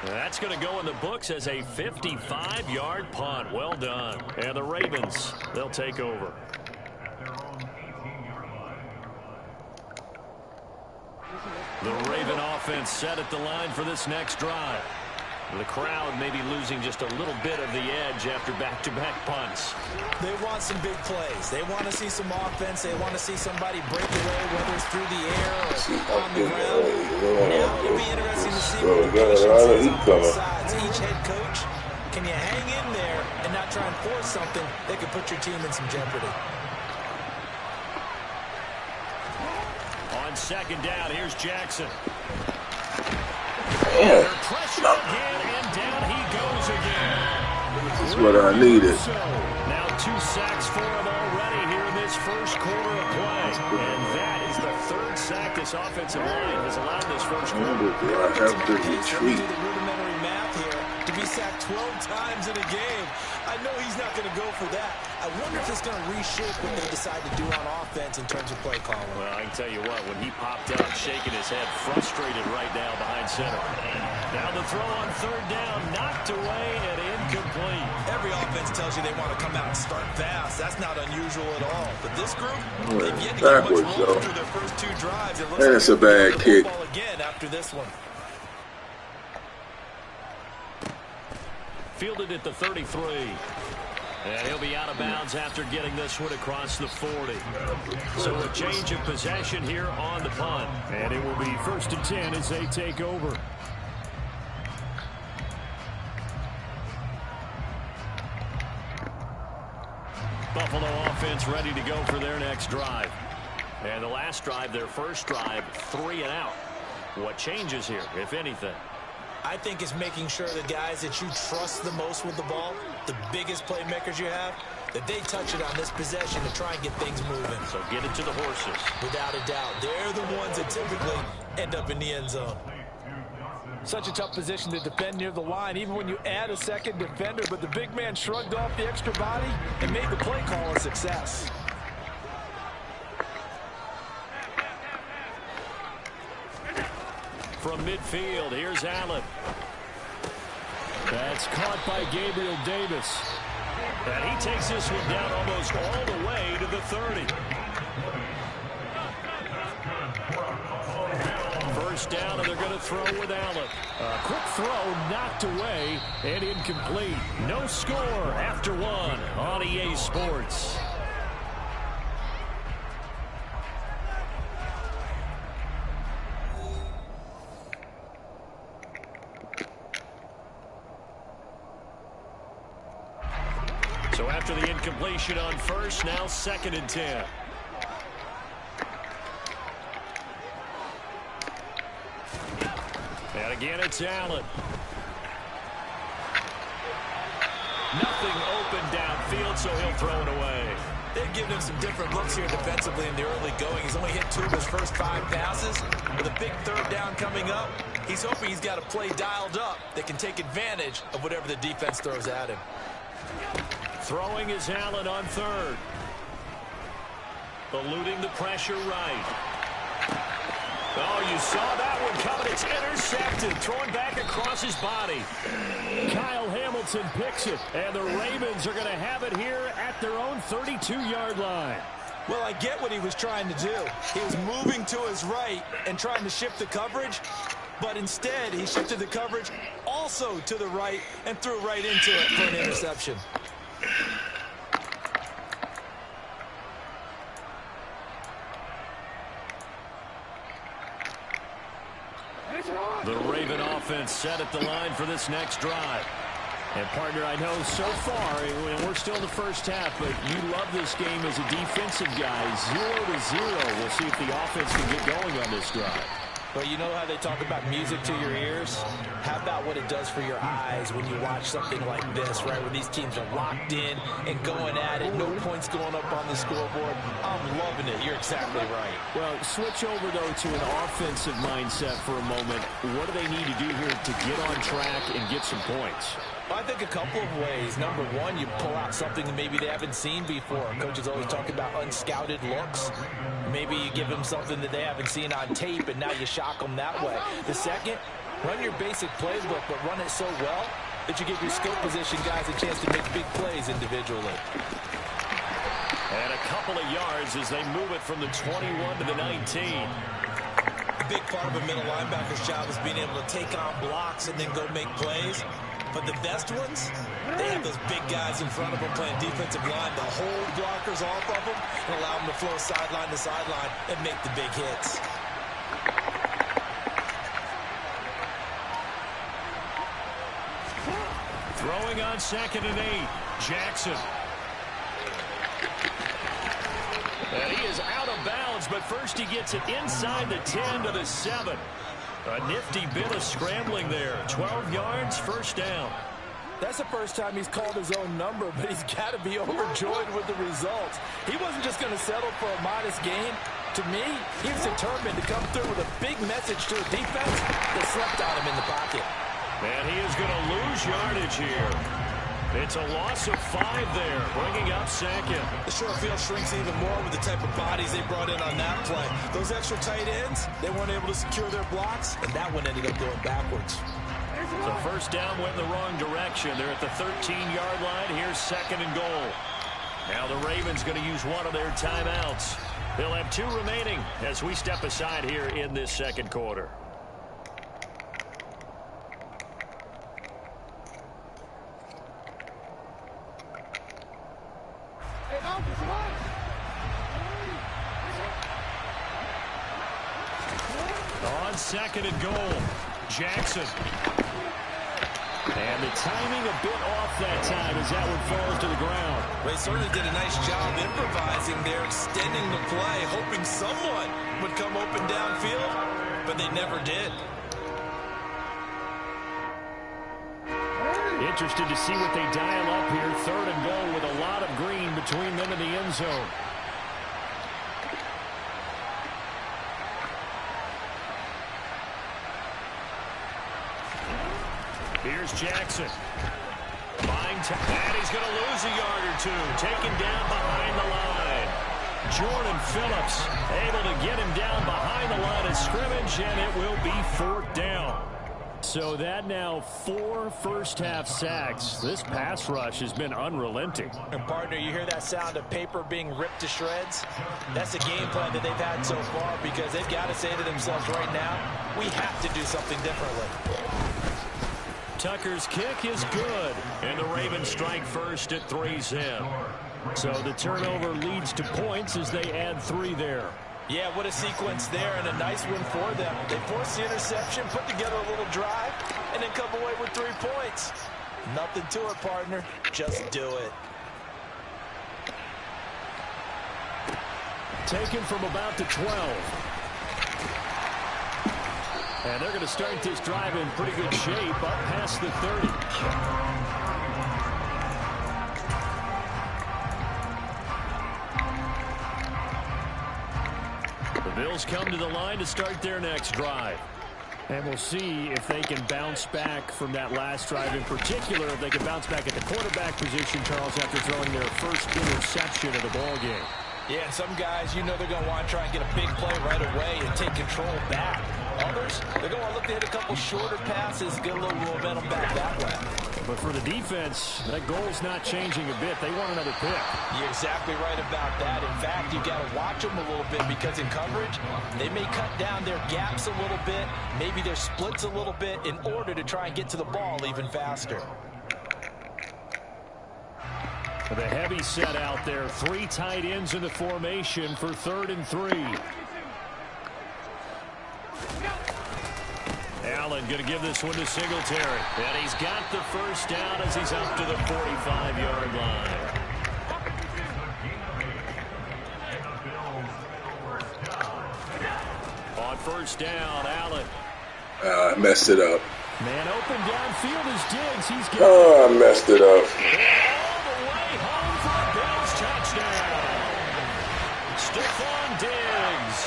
That's going to go in the books as a 55-yard punt. Well done. And the Ravens, they'll take over. The Raven offense set at the line for this next drive. The crowd may be losing just a little bit of the edge after back-to-back punts. They want some big plays. They want to see some offense. They want to see somebody break away, whether it's through the air or on the ground. Now it'll be interesting to see what the patience is on both sides. Each head coach, can you hang in there and not try and force something that could put your team in some jeopardy? On 2nd down, here's Jackson. Yeah. Pressure again, and down he goes again. This is what I needed. Now 2 sacks for him already here in this first quarter of play. And that is the 3rd sack this offensive line has allowed this first quarter. Do I have to retreat? Do the rudimentary math here. To be sacked 12 times in a game, I know he's not going to go for that. I wonder if it's going to reshape what they decide to do on offense in terms of play calling. Well, I can tell you what, when he popped up, shaking his head, frustrated right now behind center. Now the throw on 3rd down, knocked away and incomplete. Every offense tells you they want to come out and start fast. That's not unusual at all. But this group, they've yet to get much room through their first 2 drives. It looks and like it's a bad kick. Again after this one. Fielded at the 33. And he'll be out of bounds after getting this one across the 40. So a change of possession here on the punt. And it will be 1st and 10 as they take over. Buffalo offense ready to go for their next drive. And the last drive, their first drive, 3 and out. What changes here, if anything? I think it's making sure the guys that you trust the most with the ball, the biggest playmakers you have, that they touch it on this possession to try and get things moving. So get it to the horses. Without a doubt. They're the ones that typically end up in the end zone. Such a tough position to defend near the line, even when you add a second defender, but the big man shrugged off the extra body and made the play call a success. From midfield, here's Allen. That's caught by Gabriel Davis. And he takes this one down almost all the way to the 30. First down, and they're going to throw with Allen. A quick throw knocked away and incomplete. No score after 1 on EA Sports. So after the incompletion on first, now 2nd and 10. And again, it's Allen. Nothing open downfield, so he'll throw it away. They've given him some different looks here defensively in the early going. He's only hit 2 of his first 5 passes. With a big 3rd down coming up, he's hoping he's got a play dialed up that can take advantage of whatever the defense throws at him. Throwing is Allen on 3rd. Eluding the pressure right. Oh, you saw that one coming. It's intercepted, thrown back across his body. Kyle Hamilton picks it, and the Ravens are going to have it here at their own 32-yard line. Well, I get what he was trying to do. He was moving to his right and trying to shift the coverage, but instead he shifted the coverage also to the right and threw right into it for an interception. The Raven offense set at the line for this next drive. And, partner, I know so far, we're still in the first half, but you love this game as a defensive guy. 0-0. We'll see if the offense can get going on this drive. Well, you know how they talk about music to your ears? How about what it does for your eyes when you watch something like this, right, where these teams are locked in and going at it, no points going up on the scoreboard? I'm loving it. You're exactly right. Well, switch over, though, to an offensive mindset for a moment. What do they need to do here to get on track and get some points? I think a couple of ways. Number one, you pull out something that maybe they haven't seen before. Coaches always talk about unscouted looks. Maybe you give them something that they haven't seen on tape, and now you shock them that way. The second, run your basic playbook, but run it so well that you give your skill position guys a chance to make big plays individually. And a couple of yards as they move it from the 21 to the 19. A big part of a middle linebacker's job is being able to take on blocks and then go make plays. But the best ones, they have those big guys in front of them playing defensive line to hold blockers off of them and allow them to flow sideline to sideline and make the big hits. Throwing on 2nd and 8. Jackson. And he is out of bounds, but first he gets it inside the 10 to the 7. A nifty bit of scrambling there. 12 yards, first down. That's the first time he's called his own number, but he's got to be overjoyed with the results. He wasn't just going to settle for a modest gain. To me, he was determined to come through with a big message to a defense that slept on him in the pocket. And he is going to lose yardage here. It's a loss of 5 there, bringing up 2nd. The short field shrinks even more with the type of bodies they brought in on that play. Those extra tight ends, they weren't able to secure their blocks, and that one ended up going backwards. So first down went in the wrong direction. They're at the 13-yard line. Here's 2nd and goal. Now the Ravens going to use one of their timeouts. They'll have 2 remaining as we step aside here in this second quarter. On 2nd and goal, Jackson. And the timing a bit off that time as that one falls to the ground. They certainly did a nice job improvising there, extending the play, hoping someone would come open downfield, but they never did. Interested to see what they dial up here. 3rd and goal with a lot of green between them and the end zone. Here's Jackson. Buying time, and he's going to lose a yard or 2. Taken down behind the line. Jordan Phillips able to get him down behind the line of scrimmage, and it will be 4th down. So that now 4 first-half sacks. This pass rush has been unrelenting. And, partner, you hear that sound of paper being ripped to shreds? That's a game plan that they've had so far because they've got to say to themselves right now, we have to do something differently. Tucker's kick is good, and the Ravens strike first at 3-0. So the turnover leads to points as they add 3 there. Yeah, what a sequence there, and a nice one for them. They force the interception, put together a little drive, and then come away with 3 points. Nothing to it, partner. Just do it. Taken from about the 12. And they're going to start this drive in pretty good shape up past the 30. The Bills come to the line to start their next drive. And we'll see if they can bounce back from that last drive. In particular, if they can bounce back at the quarterback position, Charles, after throwing their first interception of the ball game. Yeah, and some guys, you know they're going to want to try and get a big play right away and take control back. Others, they're going to look to hit a couple shorter passes, get a little momentum back that way. But for the defense, that goal's not changing a bit. They want another pick. You're exactly right about that. In fact, you've got to watch them a little bit because in coverage, they may cut down their gaps a little bit, maybe their splits a little bit in order to try and get to the ball even faster. The heavy set out there. 3 tight ends in the formation for 3rd and 3. Allen going to give this one to Singletary. And he's got the first down as he's up to the 45-yard line. On first down, Allen. I messed it up. Man open downfield is Diggs. He's getting I messed it up. all the way home for a Bills touchdown. Stephon Diggs,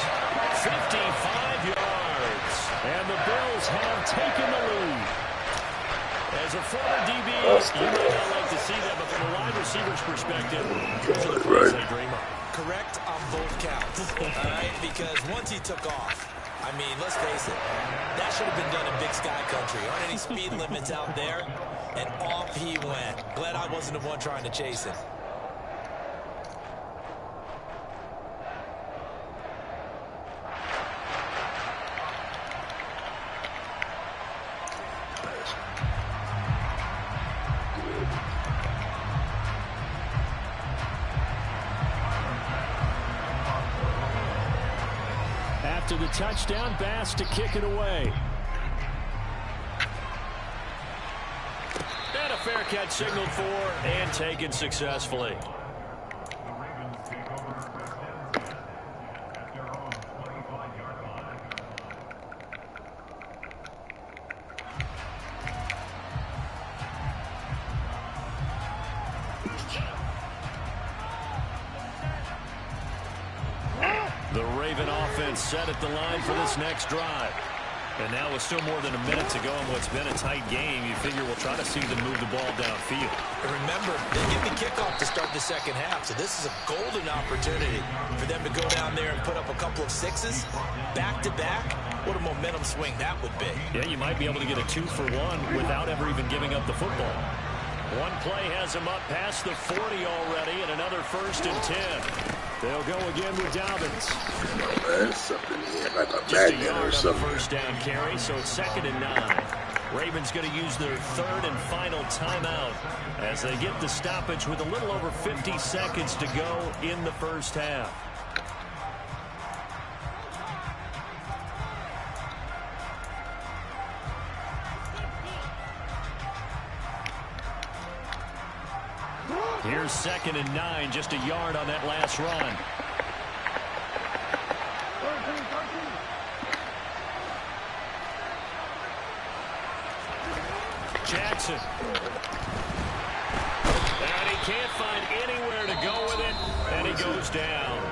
55 yards. And the Bills have taken the lead. As a former DB, you might not like to see that, but from a wide receiver's perspective, those are the plays they dream of. Correct on both counts, all right? Because once he took off, I mean, let's face it, that should have been done in Big Sky Country. Aren't any speed limits out there? And off he went. Glad I wasn't the one trying to chase him. After the touchdown, Bass to kick it away. And a fair catch signaled for and taken successfully. The Raven offense set at the line for this next drive. And now with still more than a minute to go in what's been a tight game, you figure we'll try to see them move the ball downfield. And remember, they get the kickoff to start the second half, so this is a golden opportunity for them to go down there and put up a couple of sixes back-to-back. What a momentum swing that would be. Yeah, you might be able to get a 2-for-1 without ever even giving up the football. One play has him up past the 40 already, and another 1st and 10. They'll go again with Dobbins. Man, something here like a Just a magnet yard or on the something. first down carry, so it's 2nd and 9. Ravens going to use their 3rd and final timeout as they get the stoppage with a little over 50 seconds to go in the first half. Here's 2nd and 9, just a yard on that last run. Jackson. And he can't find anywhere to go with it, and he goes down.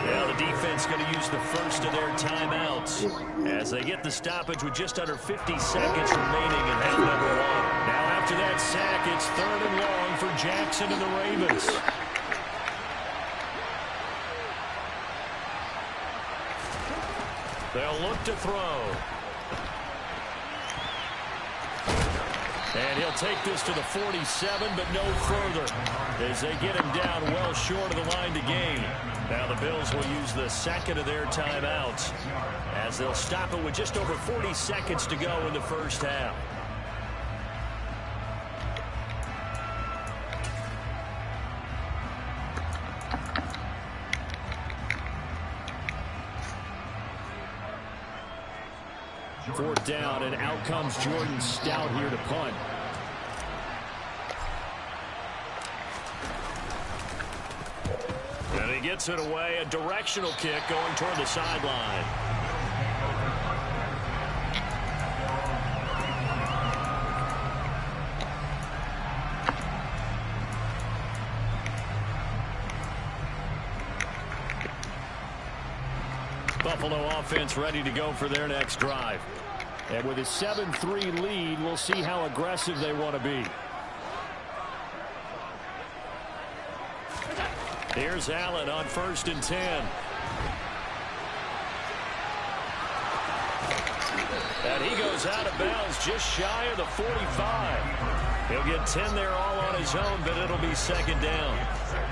Now the defense going to use the first of their timeouts as they get the stoppage with just under 50 seconds remaining in half number 1. Now after that sack, it's 3rd and long for Jackson and the Ravens. They'll look to throw. And he'll take this to the 47, but no further as they get him down well short of the line to gain. Now the Bills will use the 2nd of their timeouts as they'll stop it with just over 40 seconds to go in the first half. Fourth down, and out comes Jordan Stout here to punt. And he gets it away, a directional kick going toward the sideline. Buffalo offense ready to go for their next drive. And with a 7-3 lead, we'll see how aggressive they want to be. Here's Allen on 1st and 10. And he goes out of bounds just shy of the 45. He'll get 10 there all on his own, but it'll be 2nd down.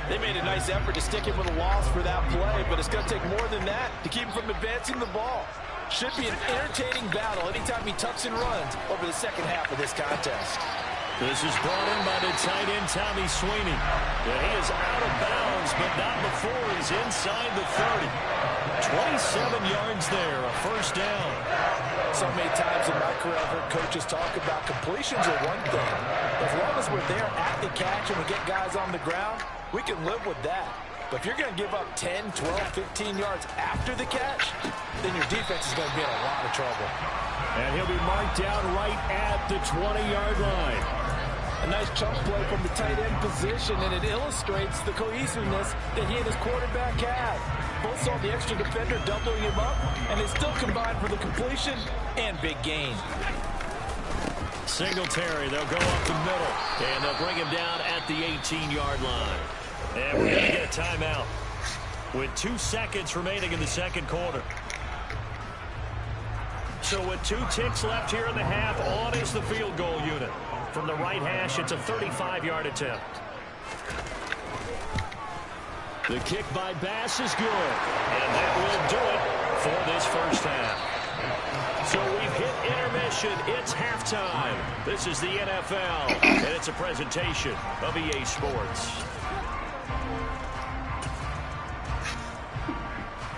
They made a nice effort to stick him with a loss for that play, but it's going to take more than that to keep him from advancing the ball. Should be an entertaining battle anytime he tucks and runs over the second half of this contest. This is brought in by the tight end, Tommy Sweeney. And he is out of bounds, but not before he's inside the 30. 27 yards there, a 1st down. So many times in my career, I've heard coaches talk about completions are one thing. As long as we're there at the catch and we get guys on the ground, we can live with that. But if you're going to give up 10, 12, 15 yards after the catch, then your defense is going to be in a lot of trouble. And he'll be marked down right at the 20-yard line. A nice chunk play from the tight end position, and it illustrates the cohesiveness that he and his quarterback had. Both saw the extra defender doubling him up, and they still combined for the completion and big gain. Singletary, they'll go up the middle, and they'll bring him down at the 18-yard line. And we're going to get a timeout with 2 seconds remaining in the 2nd quarter. So with 2 ticks left here in the half, on is the field goal unit. From the right hash, it's a 35-yard attempt. The kick by Bass is good, and that will do it for this 1st half. So we've hit intermission. It's halftime. This is the NFL, and it's a presentation of EA Sports.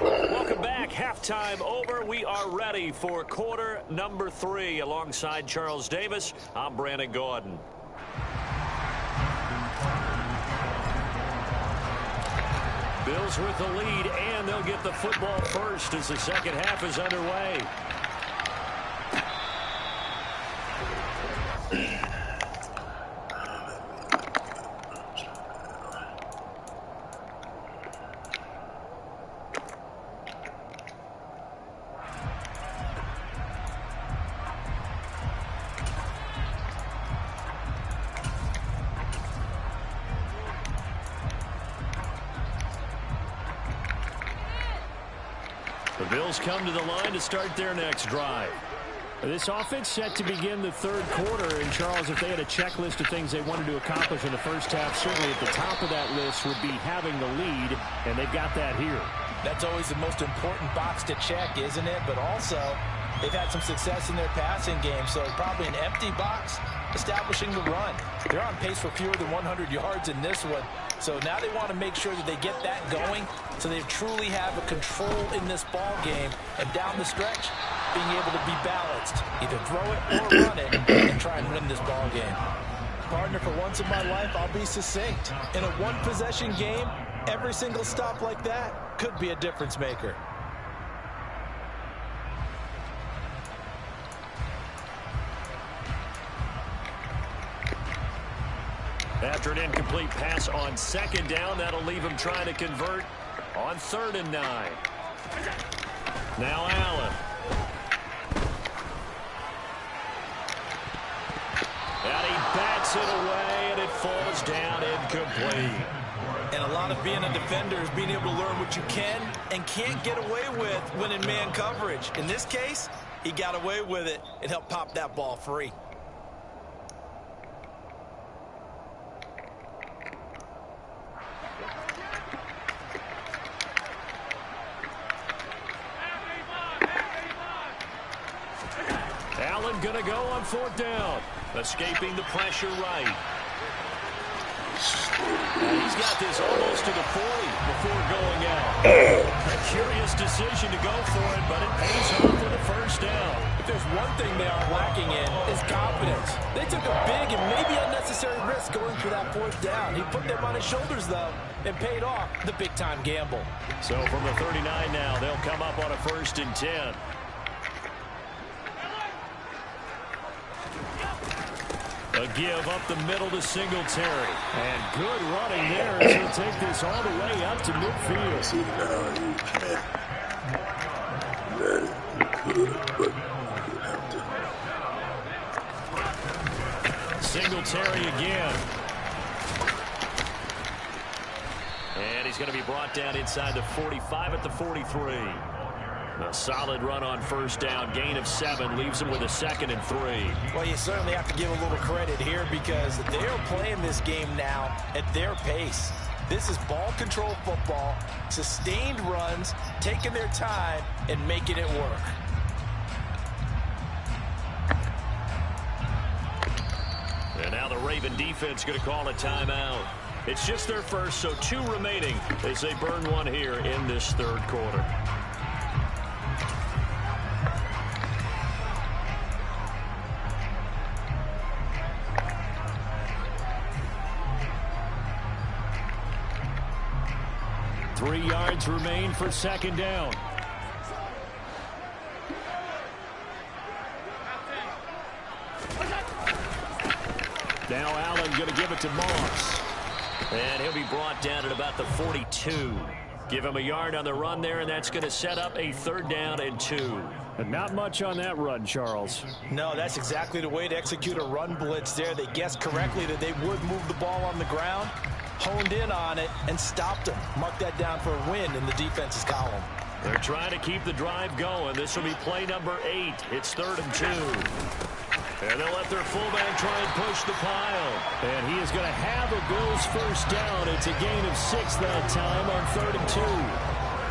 Welcome back. Halftime over. We are ready for quarter number 3. Alongside Charles Davis, I'm Brandon Gordon. Bills with the lead, and they'll get the football first as the 2nd half is underway. The Bills come to the line to start their next drive. This offense set to begin the 3rd quarter. And, Charles, if they had a checklist of things they wanted to accomplish in the 1st half, certainly at the top of that list would be having the lead, and they've got that here. That's always the most important box to check, isn't it? But also, they've had some success in their passing game, so probably an empty box establishing the run. They're on pace for fewer than 100 yards in this one. So now they want to make sure that they get that going so they truly have a control in this ball game. And down the stretch, being able to be balanced. Either throw it or run it and try and win this ball game. Partner, for once in my life, I'll be succinct. In a one-possession game, every single stop like that could be a difference maker. After an incomplete pass on 2nd down, that'll leave him trying to convert on 3rd and 9. Now Allen. And he bats it away, and it falls down incomplete. And a lot of being a defender is being able to learn what you can and can't get away with when in man coverage. In this case, he got away with it and helped pop that ball free. Allen gonna go on 4th down. Escaping the pressure right. And he's got this almost to the 40 before going out. A curious decision to go for it, but it pays off for the 1st down. If there's one thing they are lacking in, is confidence. They took a big and maybe unnecessary risk going for that 4th down. He put them on his shoulders, though, and paid off the big-time gamble. So from the 39 now, they'll come up on a 1st and 10. A give up the middle to Singletary. And good running there as he'll take this all the way up to midfield. Singletary again. And he's going to be brought down inside the 45 at the 43. A solid run on first down, gain of 7, leaves him with a 2nd and 3. Well, you certainly have to give a little credit here because they're playing this game now at their pace. This is ball control football, sustained runs, taking their time and making it work. And now the Raven defense going to call a timeout. It's just their first, so 2 remaining as they burn one here in this third quarter. Three yards remain for second down. Now Allen going to give it to Moss. And he'll be brought down at about the 42. Give him a yard on the run there, and that's going to set up a 3rd down and 2. And not much on that run, Charles. No, that's exactly the way to execute a run blitz there. They guessed correctly that they would move the ball on the ground, honed in on it, and stopped them. Mark that down for a win in the defense's column. They're trying to keep the drive going. This will be play number 8. It's 3rd and 2. And they'll let their fullback try and push the pile. And he is going to have a Bills first down. It's a gain of 6 that time on 3rd and 2.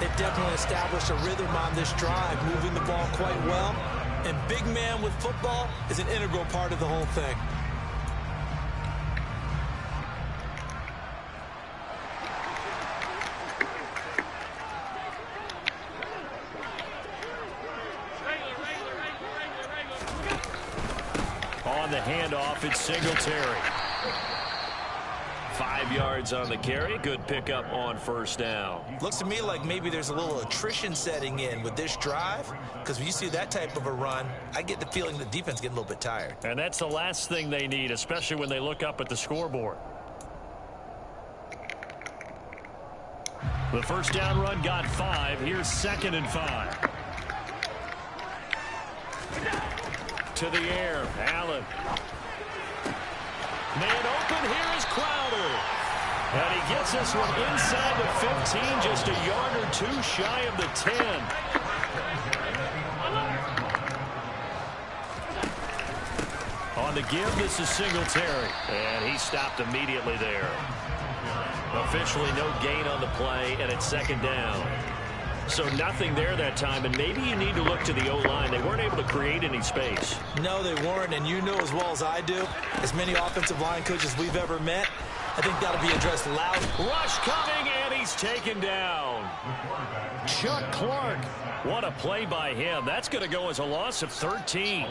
They've definitely established a rhythm on this drive, moving the ball quite well. And big man with football is an integral part of the whole thing. On the handoff, it's Singletary. 5 yards on the carry. Good pickup on first down. Looks to me like maybe there's a little attrition setting in with this drive, because when you see that type of a run, I get the feeling the defense getting a little bit tired. And that's the last thing they need, especially when they look up at the scoreboard. The first down run got 5. Here's 2nd and 5. To the air, Allen. Man open, here is Crowder. And he gets this one inside the 15, just a yard or 2 shy of the 10. On the give, this is Singletary. And he stopped immediately there. Officially no gain on the play, and it's 2nd down. So nothing there that time, and maybe you need to look to the O-line. They weren't able to create any space. No, they weren't, and you know as well as I do, as many offensive line coaches we've ever met, I think that'll be addressed loud. Rush coming, and he's taken down. Chuck Clark. What a play by him. That's going to go as a loss of 13.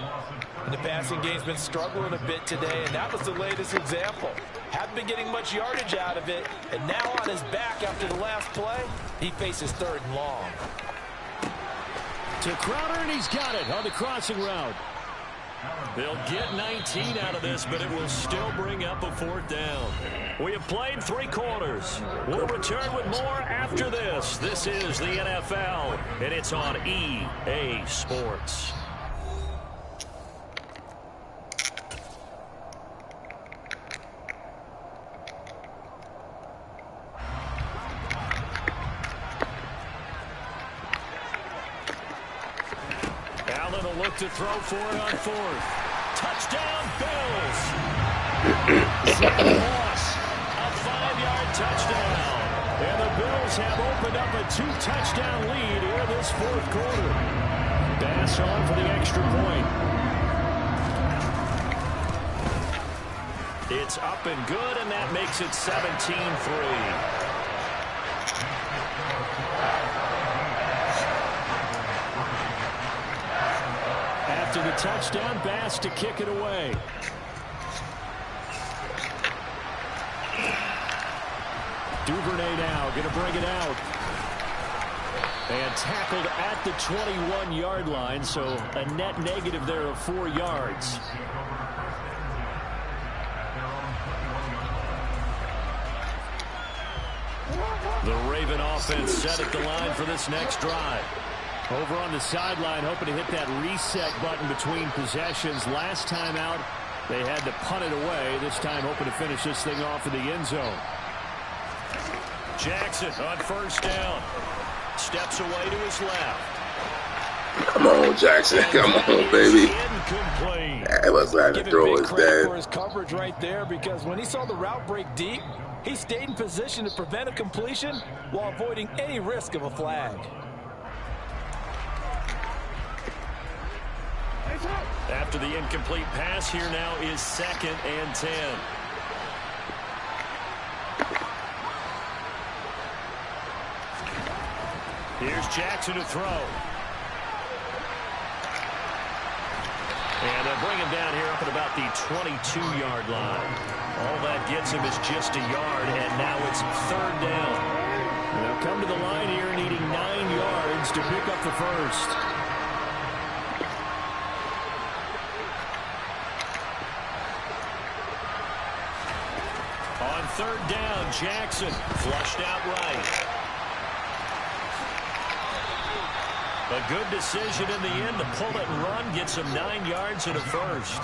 And the passing game's been struggling a bit today, and that was the latest example. Haven't been getting much yardage out of it, and now on his back after the last play, he faces 3rd and long. To Crowder, and he's got it on the crossing route. They'll get 19 out of this, but it will still bring up a 4th down. We have played 3 quarters. We'll return with more after this. This is the NFL, and it's on EA Sports. Allen will look to throw for it on 4th. Touchdown, Bills. Second loss. A 5-yard touchdown. And the Bills have opened up a 2-touchdown lead here this 4th quarter. Bass on for the extra point. It's up and good, and that makes it 17-3. After the touchdown, Bass to kick it away. Duvernay now going to bring it out. And tackled at the 21-yard line, so a net negative there of 4 yards. The Raven offense set at the line for this next drive. Over on the sideline, hoping to hit that reset button between possessions. Last time out, they had to punt it away. This time, hoping to finish this thing off in the end zone. Jackson on first down. Steps away to his left. Come on, Jackson. Come on, baby. Incomplete. That was like to throw his dad. For his coverage right there, because when he saw the route break deep, he stayed in position to prevent a completion while avoiding any risk of a flag. After the incomplete pass, here now is 2nd and 10. Here's Jackson to throw. And they'll bring him down here up at about the 22-yard line. All that gets him is just a yard, and now it's 3rd down. They'll come to the line here needing 9 yards to pick up the first. On 3rd down, Jackson flushed out right. A good decision in the end to pull it and run, gets him 9 yards and a first.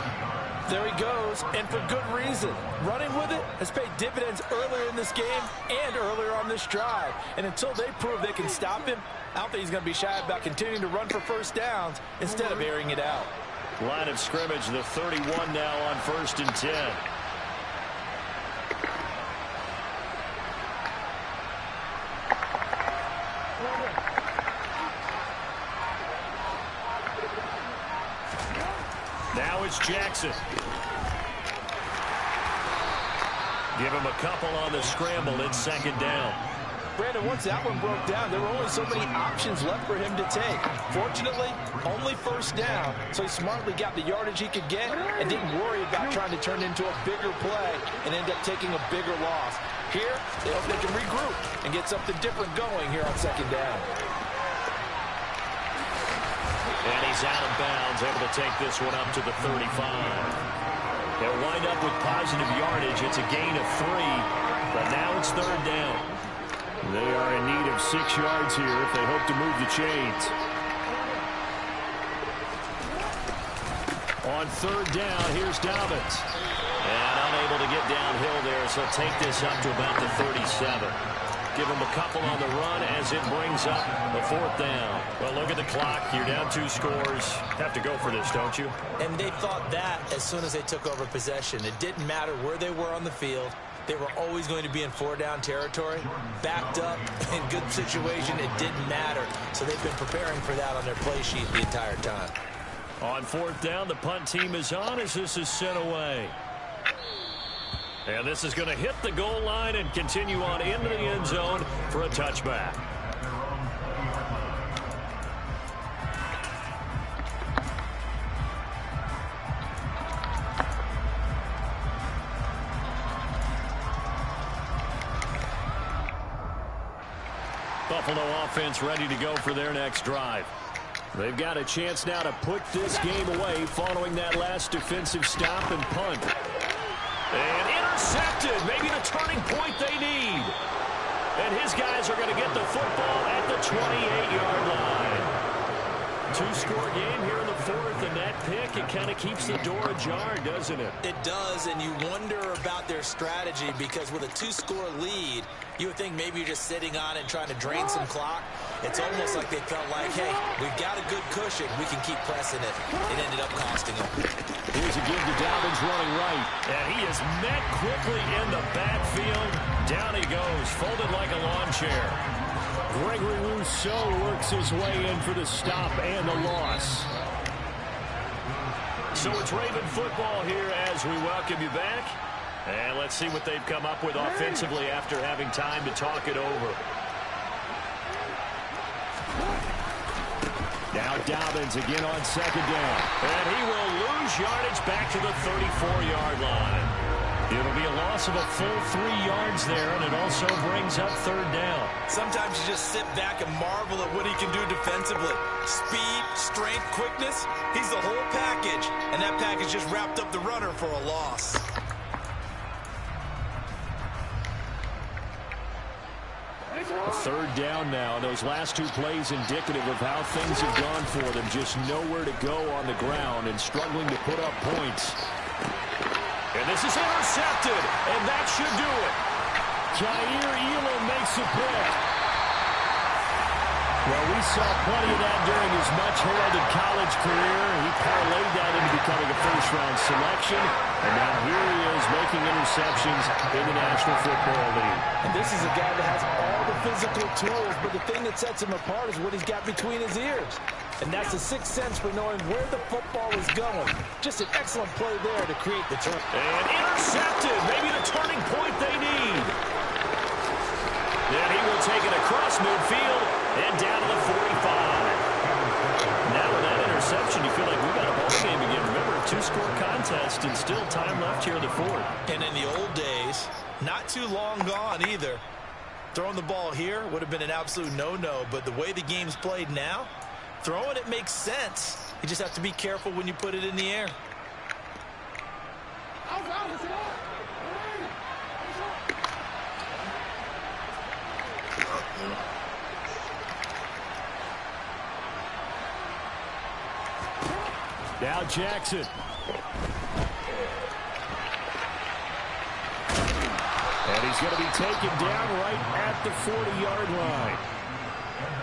There he goes, and for good reason. Running with it has paid dividends earlier in this game and earlier on this drive. And until they prove they can stop him, I don't think he's going to be shy about continuing to run for first downs instead of airing it out. Line of scrimmage, the 31 now on 1st and 10. Now it's Jackson. Give him a couple on the scramble. It's 2nd down. Brandon, once that one broke down, there were only so many options left for him to take. Fortunately, only 1st down, so he smartly got the yardage he could get and didn't worry about trying to turn into a bigger play and end up taking a bigger loss. Here, they hope they can regroup and get something different going here on 2nd down. And he's out of bounds, able to take this one up to the 35. They'll wind up with positive yardage. It's a gain of 3, but now it's 3rd down. They are in need of 6 yards here if they hope to move the chains. On 3rd down, here's Dobbins. And unable to get downhill there, so take this up to about the 37. Give him a couple on the run as it brings up the 4th down. Well, look at the clock. You're down 2 scores. Have to go for this, don't you? And they thought that as soon as they took over possession. It didn't matter where they were on the field. They were always going to be in 4-down territory. Backed up, in good situation, it didn't matter. So they've been preparing for that on their play sheet the entire time. On 4th down, the punt team is on as this is sent away. And this is going to hit the goal line and continue on into the end zone for a touchback. Buffalo offense ready to go for their next drive. They've got a chance now to put this game away following that last defensive stop and punt. And intercepted. Maybe the turning point they need. And his guys are going to get the football at the 28-yard line. 2-score game here in the 4th, and that pick, it kind of keeps the door ajar, doesn't it? It does, and you wonder about their strategy because with a 2-score lead, you would think maybe you're just sitting on it trying to drain some clock. It's almost like they felt like, hey, we've got a good cushion. We can keep pressing it. It ended up costing them. Here's a give to Dobbins running right. And he is met quickly in the backfield. Down he goes, folded like a lawn chair. Gregory Rousseau works his way in for the stop and the loss. So it's Raven football here as we welcome you back. And let's see what they've come up with offensively after having time to talk it over. Now Dobbins again on 2nd down. And he will lose yardage back to the 34-yard line. It'll be a loss of a full 3 yards there, and it also brings up 3rd down. Sometimes you just sit back and marvel at what he can do defensively. Speed, strength, quickness, he's the whole package. And that package just wrapped up the runner for a loss. A 3rd down now, and those last 2 plays indicative of how things have gone for them. Just nowhere to go on the ground and struggling to put up points. And this is intercepted, and that should do it. Jair Elam makes a pick. Well, we saw plenty of that during his much-heralded college career. He parlayed that into becoming a first-round selection. And now here he is making interceptions in the National Football League. And this is a guy that has all the physical tools, but the thing that sets him apart is what he's got between his ears. And that's the sixth sense for knowing where the football is going. Just an excellent play there to create the turn. And intercepted. Maybe the turning point they need. Then he will take it across midfield and down to the 45. Now with that interception, you feel like we've got a ball game again. Remember, a two-score contest and still time left here in the fourth. And in the old days, not too long gone either, throwing the ball here would have been an absolute no-no. But the way the game's played now, throwing it makes sense. You just have to be careful when you put it in the air. Now Jackson. And he's going to be taken down right at the 40-yard line.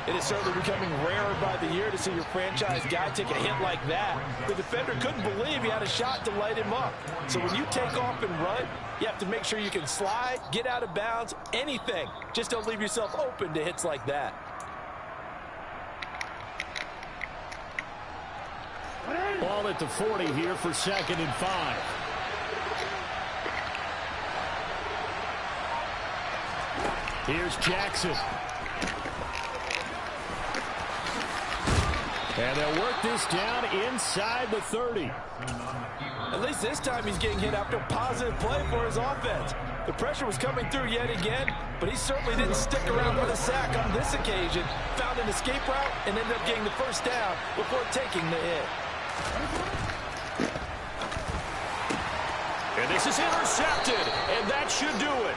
It is certainly becoming rarer by the year to see your franchise guy take a hit like that. The defender couldn't believe he had a shot to light him up. So when you take off and run, you have to make sure you can slide, get out of bounds, anything. Just don't leave yourself open to hits like that. Ball at the 40 here for 2nd and 5. Here's Jackson. And they'll work this down inside the 30. At least this time he's getting hit after a positive play for his offense. The pressure was coming through yet again, but he certainly didn't stick around for the sack on this occasion. Found an escape route and ended up getting the first down before taking the hit. And this is intercepted, and that should do it.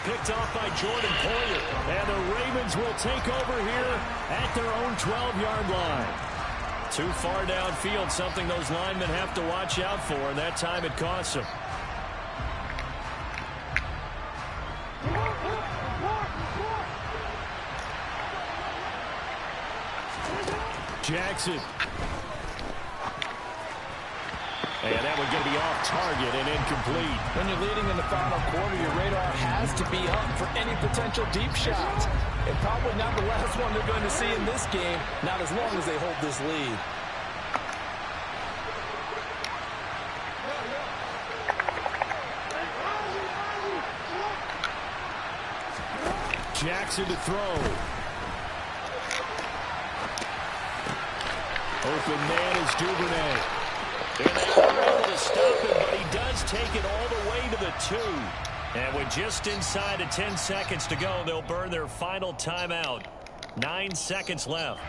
Picked off by Jordan Poyer. And the Ravens will take over here at their own 12-yard line. Too far downfield, something those linemen have to watch out for, and that time it costs them. Jackson. And that one going to be off target and incomplete. When you're leading in the final quarter, your radar has to be up for any potential deep shots. And probably not the last one they're going to see in this game, not as long as they hold this lead. Jackson to throw. Open man is Duvernay. And they are able to stop him, but he does take it all the way to the 2. And with just inside of 10 seconds to go, they'll burn their final timeout. 9 seconds left.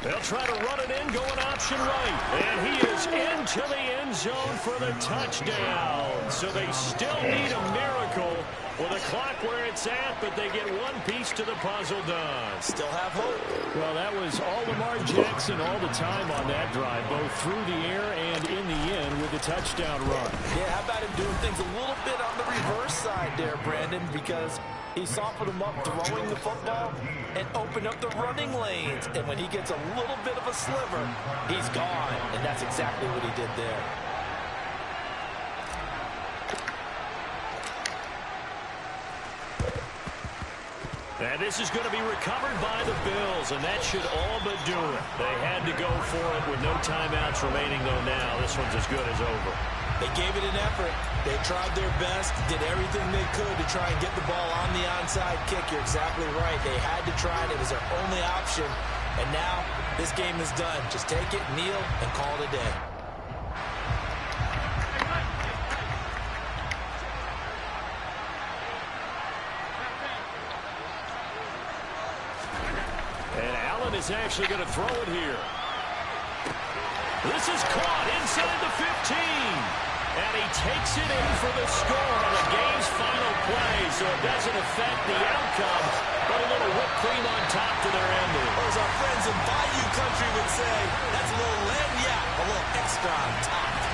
They'll try to run it in, going option right. And he is into the end zone for the touchdown. So they still need a miracle with a clock where it's at, but they get one piece to the puzzle done. Still have hope. Well, that was all Lamar Jackson all the time on that drive, both through the air and in the end with the touchdown run. Yeah, how about him doing things a little bit on the reverse side there, Brandon, because he softened him up throwing the football and opened up the running lanes. And when he gets a little bit of a sliver, he's gone. And that's exactly what he did there. And this is going to be recovered by the Bills, and that should all but do it. They had to go for it with no timeouts remaining, though now this one's as good as over. They gave it an effort. They tried their best, did everything they could to try and get the ball on the onside kick. You're exactly right. They had to try it. It was their only option. And now this game is done. Just take it, kneel, and call it a day. And Allen is actually going to throw it here. This is caught inside the 15. And he takes it in for the score on the game's final play, so it doesn't affect the outcome, but a little whipped cream on top to their ending. Or as our friends in Bayou Country would say, that's a little lagniappe, a little restaurant topped.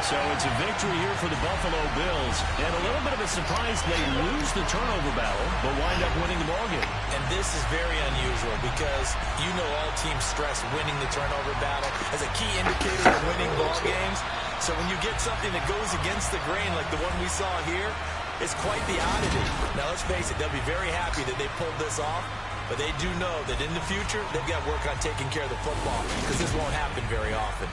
So it's a victory here for the Buffalo Bills. And a little bit of a surprise they lose the turnover battle, but wind up winning the ballgame. And this is very unusual because you know all teams stress winning the turnover battle as a key indicator of winning ball games. So when you get something that goes against the grain like the one we saw here, it's quite the oddity. Now let's face it, they'll be very happy that they pulled this off, but they do know that in the future, they've got to work on taking care of the football because this won't happen very often.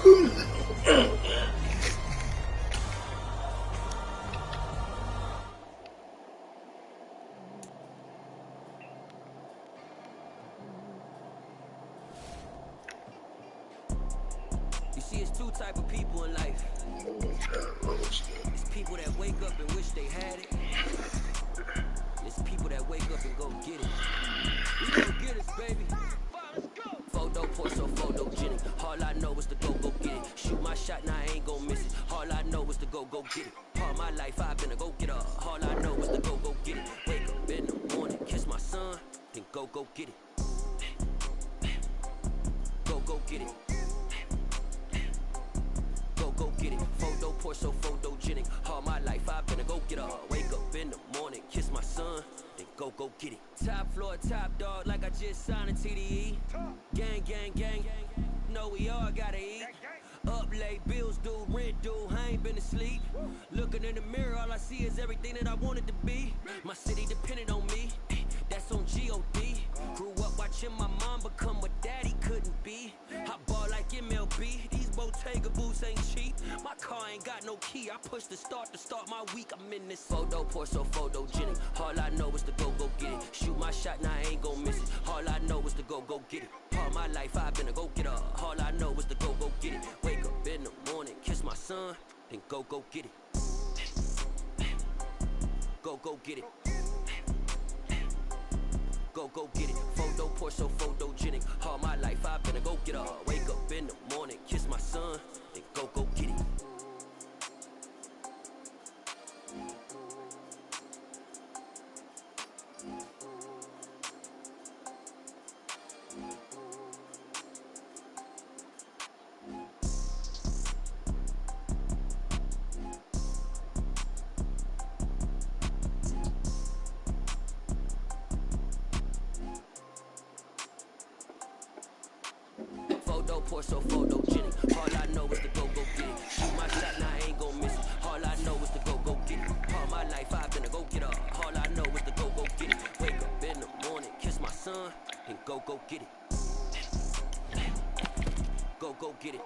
You see, it's two type of people in life. It's people that wake up and wish they had it. It's people that wake up and go get it. We gon' get it, baby. Photo post so photogenic. All I know is to go get it. Shoot my shot, now I ain't gon' miss it. All I know is to go get it. All my life I've been a go getter. All I know is to go get it. Wake up in the morning, kiss my son, then go get it. Go get it. Go get it. Photo post so photogenic. All my life I've been a go getter. Wake up in the morning, kiss my son, then go get it. Top floor, top dog, like I just signed a TDE. Gang, gang, gang. Know we all gotta eat. Up late, bills due, rent due, I ain't been asleep. Looking in the mirror, all I see is everything that I wanted to be. My city depended on me, that's on G.O.D. Grew up watching my mom become what daddy couldn't be. I ball like MLB, these Bottega boots ain't cheap. My car ain't got no key, I push the start to start my week. I'm in this photo pour so photogenic. All I know is to go get it. Shoot my shot, now I ain't gon' miss it. All I know is to go get it. All my life I've been a go getter. All I know is to go get it. Wake up in the morning, kiss my son, then go get it. Go get it. Go get it. Photo pour so photogenic. All my life I've been a go getter. Wake up in the morning, kiss my son, then go get it. Photo pour so photogenic. All I know is to go get it. Shoot my shot, now I ain't gon' miss it. All I know is to go get it. All my life I've been a go getter. All I know is to go get it. Wake up in the morning, kiss my son, then go get it. Go get it.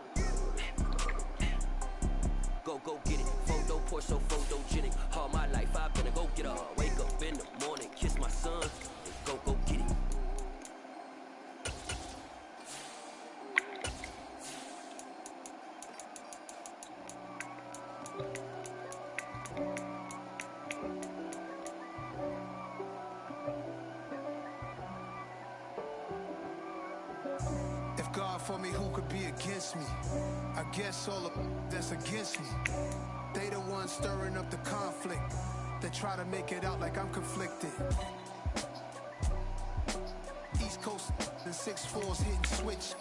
Go get it. Photo pour so photogenic. All my life I've been a go getter. Wake up in the morning, kiss my son, then go get it. If God for me, who could be against me? I guess all of that's against me. They the ones stirring up the conflict. They try to make it out like I'm conflicted. East Coast and 6'4s hitting switch.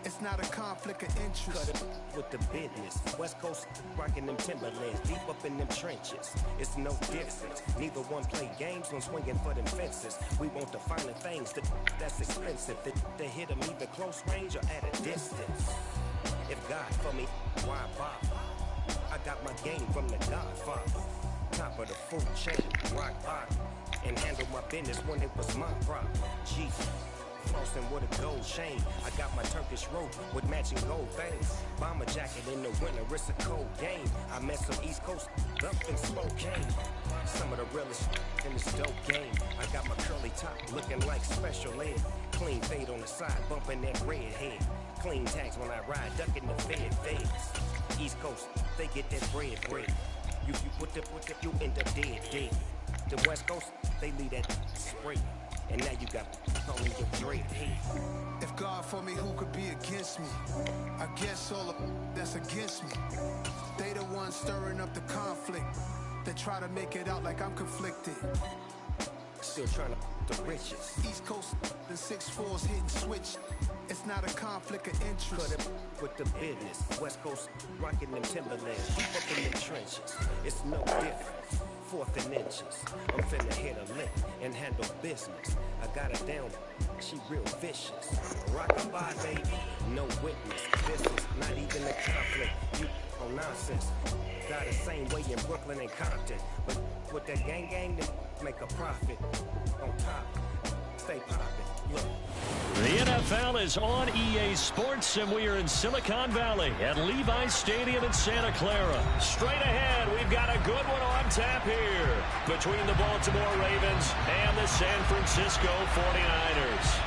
It's not a conflict of interest. Cut it with the business. West Coast rocking them Timberlands, deep up in them trenches. It's no difference. Neither one play games, no swinging for them fences. We want the finer things that's expensive. To hit them either close range or at a distance. If God for me, why bother? I got my game from the Godfather. Top of the food chain, rock bottom. And handle my business when it was my problem. Jesus. Flossing with a gold chain. I got my Turkish robe with matching gold things. Bomber jacket in the winter, it's a cold game. I met some East Coast up in Spokane. Some of the realest in this dope game. I got my curly top looking like special ed. Clean fade on the side, bumping that red head. Clean tags when I ride, ducking the feds. East Coast, they get that bread. You put the you end up dead. The West Coast, they leave that spray. And now you got only your dread head. If God for me, who could be against me? I guess all of that's against me. They the ones stirring up the conflict. They try to make it out like I'm conflicted. Still trying to the riches. East Coast and 6'4s hitting switch. It's not a conflict of interest. Cut it with the business. West Coast rocking them Timberlands, deep up in them trenches. It's no different. Fourth and inches. I'm finna hit a lick and handle business. I got her down, she real vicious. Rockabye, baby, no witness. This is not even a conflict. You on nonsense. Got the same way in Brooklyn and Compton. But with that gang, they make a profit on top. stay popping. Look. The NFL is on EA Sports, and we are in Silicon Valley at Levi's Stadium in Santa Clara. Straight ahead, we've got a good one on tap here between the Baltimore Ravens and the San Francisco 49ers.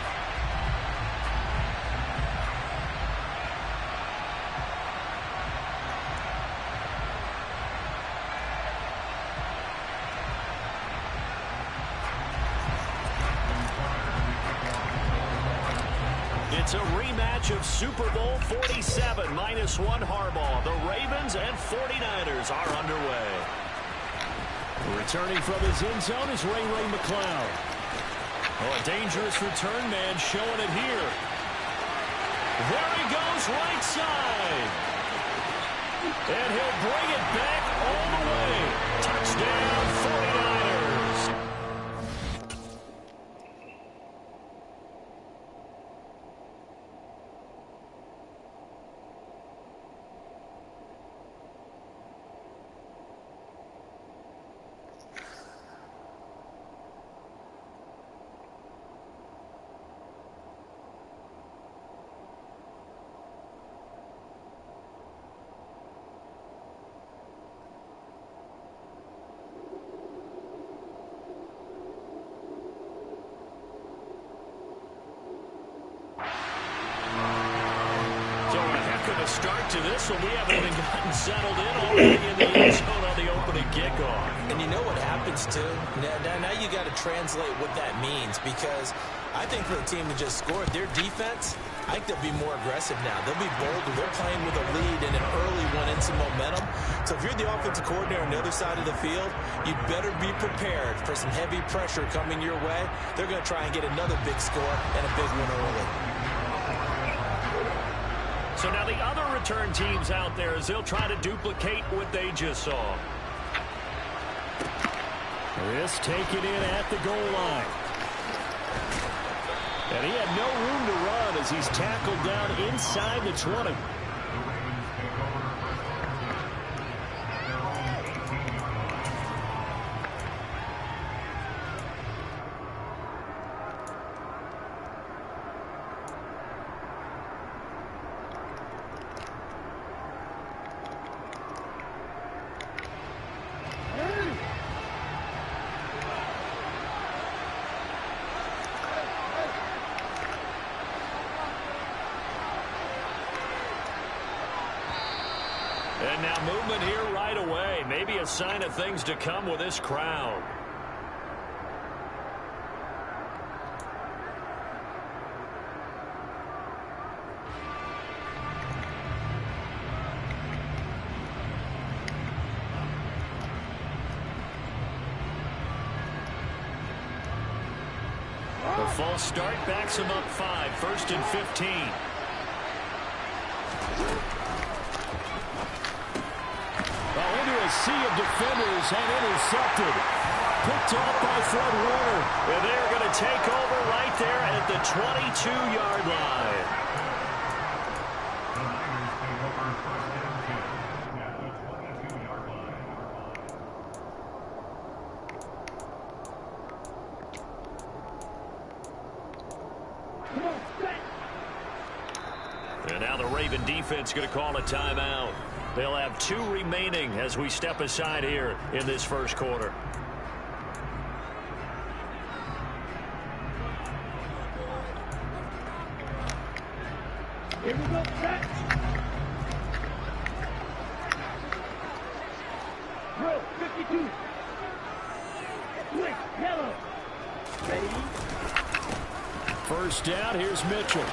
It's a rematch of Super Bowl 47, -1 Harbaugh. The Ravens and 49ers are underway. Returning from his end zone is Ray McCloud. Oh, a dangerous return man showing it here. There he goes, right side. And he'll bring it back all the way. Touchdown, 49ers. Start to this one. We haven't even gotten settled in already in the end zone on the opening kickoff. And you know what happens, too? Now you got to translate what that means, because I think for the team that just scored, their defense, I think they'll be more aggressive now. They'll be bolder. They're playing with a lead and an early one and some momentum. So if you're the offensive coordinator on the other side of the field, you'd better be prepared for some heavy pressure coming your way. They're going to try and get another big score and a big one early. So now the other return teams out there as they'll try to duplicate what they just saw. This taken in at the goal line. And he had no room to run as he's tackled down inside the 20. And now movement here right away. Maybe a sign of things to come with this crowd. The false start backs him up 5, 1st and 15. Into a sea of defenders and intercepted. Picked off by Fred Warner. And they're going to take over right there at the 22-yard line. And now the Raven defense going to call a timeout. They'll have 2 remaining as we step aside here in this first quarter. Here we go, set. Drill, 52. Quick, yellow. Ready? First down, here's Mitchell.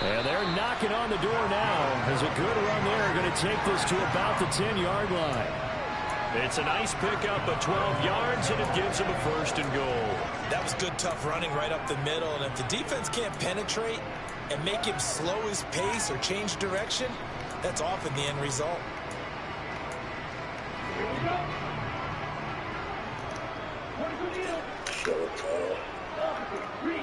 And they're knocking on the door now as a good run there. Going to take this to about the 10-yard line. It's a nice pickup of 12 yards, and it gives them a 1st and goal. That was good, tough running right up the middle. And if the defense can't penetrate and make him slow his pace or change direction, that's often the end result. Here we go. What is the deal? 3.